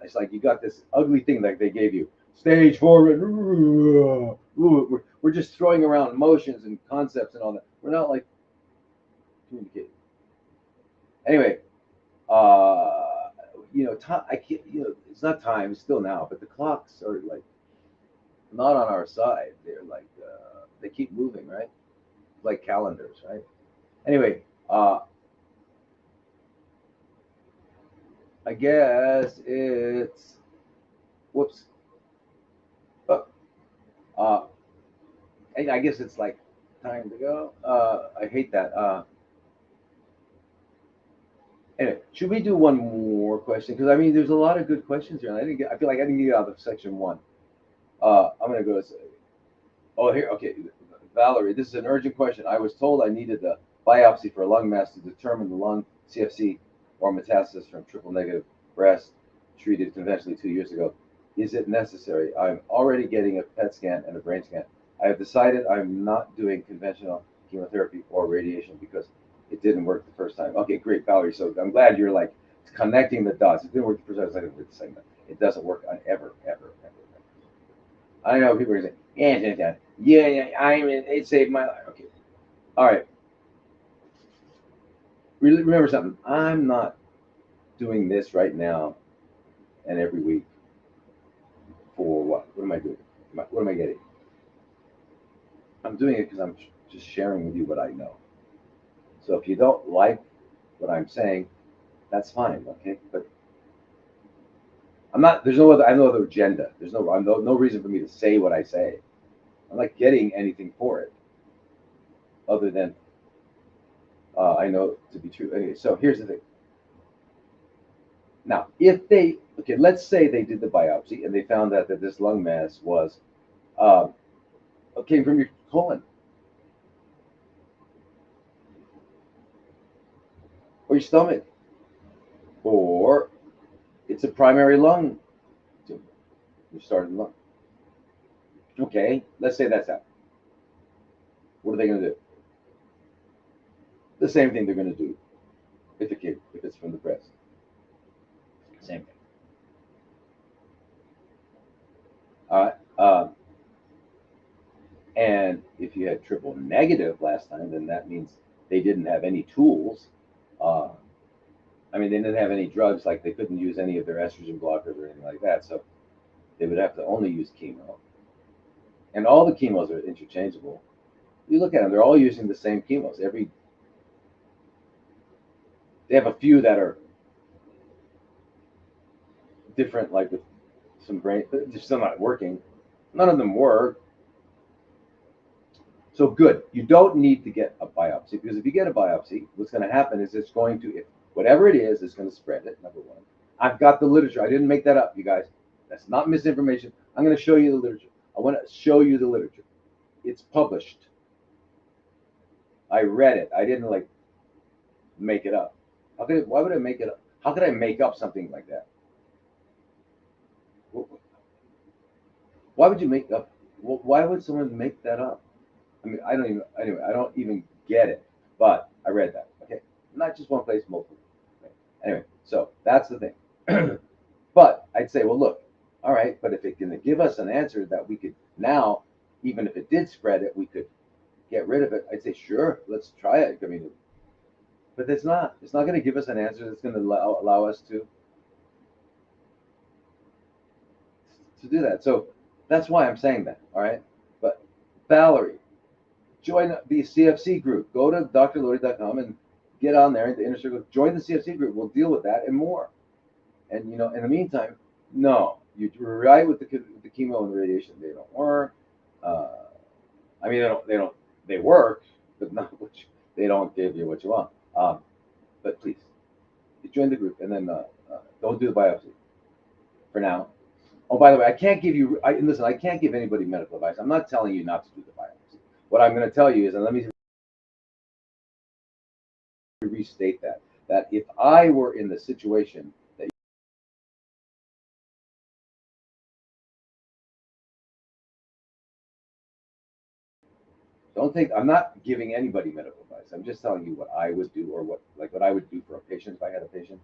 It's like you got this ugly thing that they gave you. stage 4. We're just throwing around motions and concepts and all that. We're not like communicating. Anyway, time. I can't. It's not time. It's still now, but the clocks are like not on our side. They're like they keep moving, right? Like calendars, right? Anyway, I guess it's whoops. Oh, uh, I guess it's like time to go. I hate that. Anyway, should we do one more question? Because I mean, there's a lot of good questions here. And I feel like I didn't get out of section 1. I'm gonna go. Oh, here. Okay, Valerie, this is an urgent question. I was told I needed a biopsy for a lung mass to determine the lung CFC or metastasis from triple negative breast treated conventionally 2 years ago. Is it necessary? I'm already getting a PET scan and a brain scan. I have decided I'm not doing conventional chemotherapy or radiation because it didn't work the first time. Okay, great, Valerie. So I'm glad you're like connecting the dots. It didn't work the first time. It didn't work the second time. It doesn't work on ever, ever, ever. I know people are saying, yeah, it saved my life. Okay, all right. Remember something. I'm not doing this right now and every week for what? What am I doing? What am I getting? I'm doing it because I'm just sharing with you what I know. So if you don't like what I'm saying, that's fine, okay? But I'm not. There's no other. I have no other agenda. There's no reason for me to say what I say. I'm not getting anything for it, other than I know to be true. Anyway, so here's the thing. Now, if they okay, let's say they did the biopsy and they found out that this lung mass was uh, came from your colon or your stomach, or it's a primary lung tumor. You started lung. Okay, let's say that's out. What are they going to do? The same thing they're going to do if it's from the breast. Same thing. All right. And if you had triple negative last time, then that means they didn't have any tools. Uh, I mean, they didn't have any drugs, like they couldn't use any of their estrogen blockers or anything like that. So they would have to only use chemo. And all the chemos are interchangeable. You look at them; they're all using the same chemos. They have a few that are different, like with some brain, but they're still not working. None of them work. So good. You don't need to get a biopsy, because if you get a biopsy, what's going to happen is it's going to, if whatever it is going to spread it. Number one, I've got the literature. I didn't make that up, you guys. That's not misinformation. I'm going to show you the literature. I want to show you the literature. It's published. I read it. I didn't like make it up. Why would I make it up? How could I make up something like that? Why would you make up? Why would someone make that up? I mean, I don't even. Anyway, I don't even get it. But I read that. Okay, not just one place, multiple. Okay. Anyway, so that's the thing. But I'd say, well, look, all right. But if it can give us an answer that we could now, even if it did spread it, we could get rid of it. I'd say, sure, let's try it. I mean, but it's not. It's not going to give us an answer that's going to allow us to do that. So that's why I'm saying that. All right. But Valerie, join the CFC group. Go to drlodi.com and get on there in the inner circle. Join the CFC group. We'll deal with that and more. And in the meantime, no, you're right with the chemo and the radiation. They don't work. Uh, I mean, they work, but not they don't give you what you want. But please, join the group and then don't do the biopsy for now. Oh, by the way, I can't give you. Listen, I can't give anybody medical advice. I'm not telling you not to do the biopsy. What I'm going to tell you is, and let me restate that if I were in the situation that don't think I'm not giving anybody medical advice. I'm just telling you what I would do, or what I would do for a patient if I had a patient,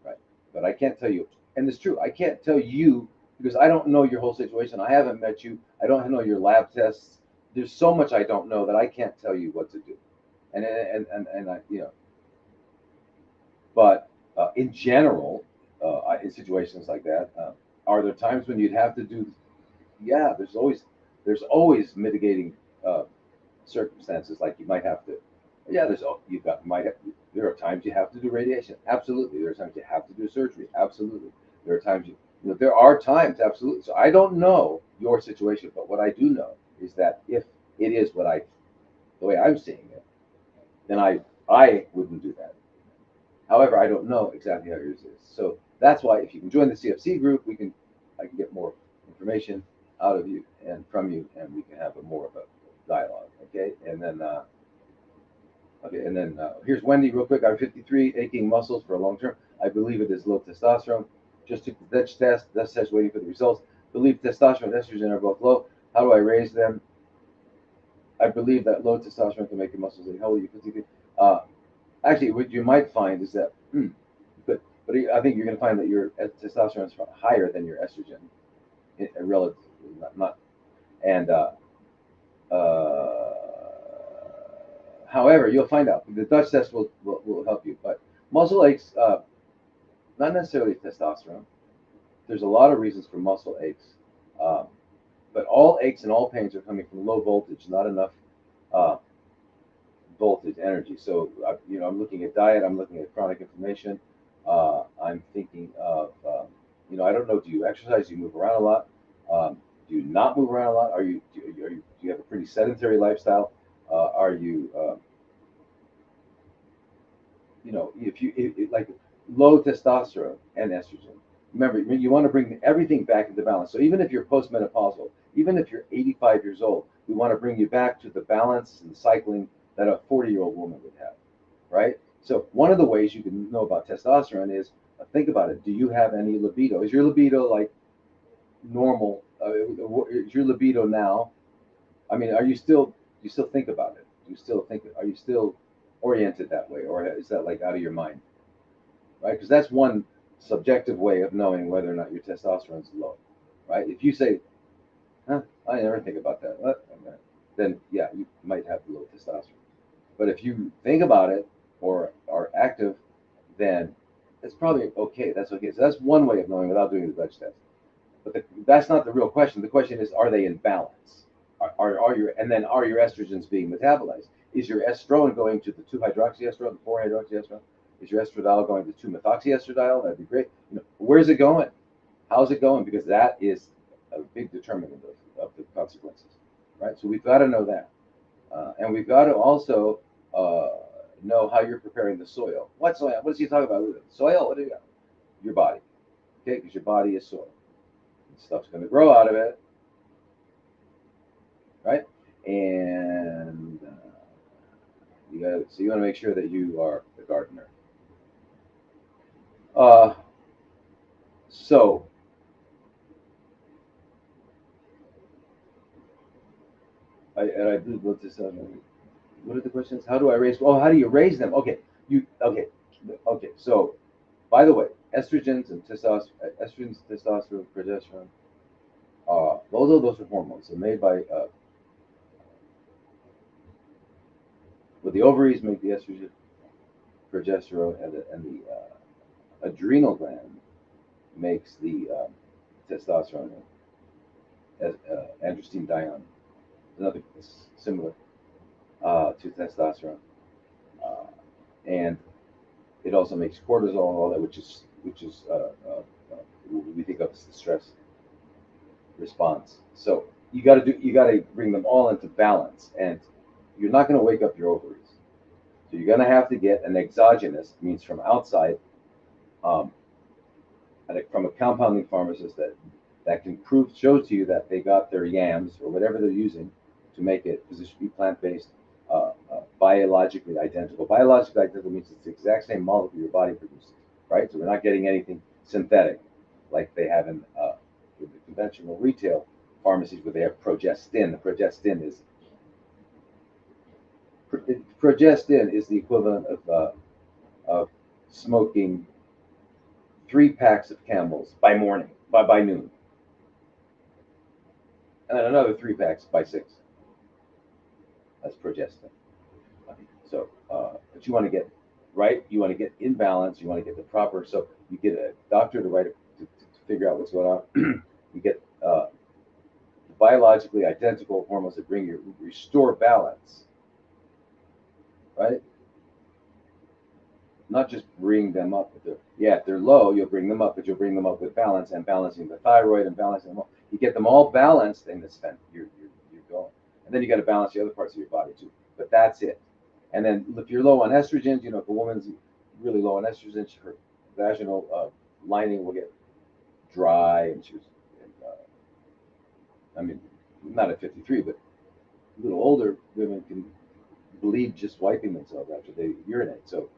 right? But I can't tell you, and it's true. I can't tell you because I don't know your whole situation. I haven't met you. I don't know your lab tests. There's so much I don't know that I can't tell you what to do. And I, but in general, in situations like that, are there times when you'd have to do? Yeah, there's always mitigating uh, circumstances, like you might have to. Yeah, you've got might have, there are times you have to do radiation. Absolutely, there are times you have to do surgery. Absolutely, there are times there are times, absolutely. So I don't know your situation, but what I do know is that if it is the way I'm seeing it, then I wouldn't do that. However, I don't know exactly how yours is. So that's why if you can join the CFC group, I can get more information out of you and from you, and we can have a more of a dialogue. Okay, here's Wendy, real quick. I'm 53, aching muscles for a long term. I believe it is low testosterone. Just took the Dutch test. Dutch test waiting for the results. Believe testosterone and estrogen are both low. How do I raise them? I believe that low testosterone can make your muscles ache. How old are you? 53. Actually, what you might find is that, but I think you're going to find that your testosterone is higher than your estrogen, relative, not and uh, however, you'll find out. The Dutch test will help you. But muscle aches, not necessarily testosterone. There's a lot of reasons for muscle aches, um, but all aches and all pains are coming from low voltage, not enough uh, voltage energy. So, I'm looking at diet. I'm looking at chronic inflammation. I'm thinking of, I don't know. Do you exercise? Do you move around a lot? Do you not move around a lot? Do you have a pretty sedentary lifestyle? Are you if like low testosterone and estrogen. Remember, you want to bring everything back into balance. So even if you're postmenopausal, even if you're 85 years old, we want to bring you back to the balance and the cycling that a 40-year-old woman would have, right? So one of the ways you can know about testosterone is think about it. Do you have any libido? Is your libido like normal? Is your libido now? I mean, do you still think about it? Do you still think? Are you still oriented that way, or is that like out of your mind? Right? Because that's one subjective way of knowing whether or not your testosterone is low, right? If you say, huh, I never think about that, then yeah, you might have low testosterone. But if you think about it or are active, then it's probably okay. That's okay. So that's one way of knowing without doing the Dutch test. But that's not the real question. The question is, are they in balance? Are your estrogens being metabolized? Is your estrone going to the 2-hydroxyestrone, the 4-hydroxyestrone? Is your estradiol going to 2-methoxyestradiol? That'd be great. Where's it going? How's it going? Because that is a big determinant of the consequences, right? So we've got to know that, and we've got to also uh, know how you're preparing the soil. What soil? What does he talk about? Soil? What do you got? Your body, okay? Because your body is soil. Stuff's going to grow out of it, right? And you want to make sure that you are the gardener. Uh, so and I believe what this. What are the questions? How do I raise? Oh, how do you raise them? Okay. So, by the way, estrogens, testosterone, progesterone. Those are hormones. They're made by the ovaries make the estrogen, progesterone, and the adrenal gland makes the testosterone, androstenedione, another similar to testosterone, uh, and it also makes cortisol and all that, we think of as the stress response. So you got to bring them all into balance, and you're not going to wake up your ovaries. So you're going to have to get an exogenous, means from outside, um, from a compounding pharmacist that can shows to you that they got their yams or whatever they're using to make it, because it should be plant-based, biologically identical. Biologically identical means it's the exact same molecule your body produces, right? So we're not getting anything synthetic like they have in the conventional retail pharmacies where they have progestin. The progestin is the equivalent of smoking 3 packs of Camels by morning, by noon. and then another 3 packs by 6. That's progestin. So, but you want to get right. You want to get in balance. You want to get the proper. So you get a doctor to write to figure out what's going on. You get biologically identical hormones that bring you restore balance, right? Not just bring them up. If they're low, you'll bring them up, but you'll bring them up with balance and balancing the thyroid and balancing them all. You get them all balanced, and you're going. And then you got to balance the other parts of your body too. But that's it. And then if you're low on estrogen, if a woman's really low on estrogen, her vaginal lining will get dry, and I mean, not at 53, but a little older women can bleed just wiping themselves after they urinate. So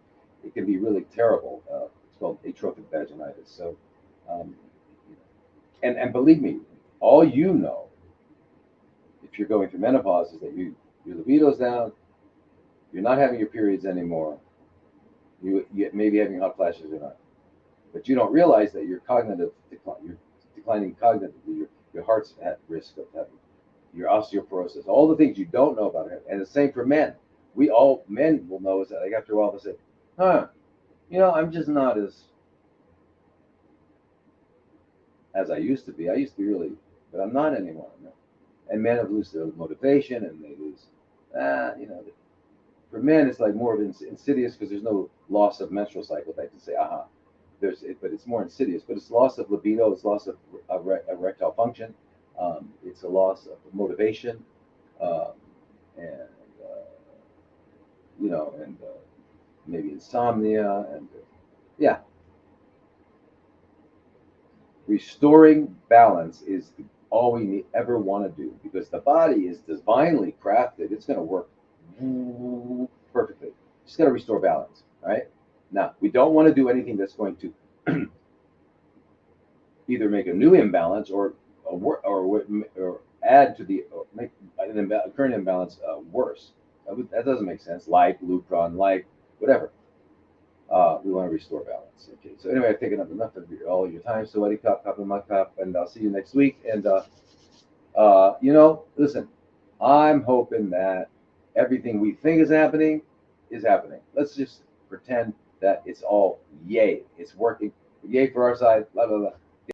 it can be really terrible. It's called atrophic vaginitis. So, um, and believe me, all you know, if you're going through menopause, is that your libido's down, you're not having your periods anymore, you may be having hot flashes or not, but you don't realize that your cognitive decline, you're declining cognitively, your heart's at risk of having your osteoporosis, all the things you don't know about it. And the same for men. Men will know is that like after a while they say, I'm just not as I used to be. I used to be really, but I'm not anymore. No. And men have lose their motivation, and they lose, for men it's like more of insidious because there's no loss of menstrual cycle. They can say, but it's more insidious. But it's loss of libido, it's loss of erectile function, it's a loss of motivation, um, and and maybe insomnia, and yeah, restoring balance is all we ever want to do because the body is divinely crafted. It's going to work perfectly. Just got to restore balance. All right. Now we don't want to do anything that's going to either make a new imbalance or add to the or make an current imbalance worse. That doesn't make sense. Like Lupron, like whatever. We want to restore balance. Okay. So anyway, I've taken up enough of all your time. So Eddie cup in my cup, and I'll see you next week. And listen, I'm hoping that everything we think is happening. Let's just pretend that it's all yay. It's working. Yay for our side. Blah blah blah.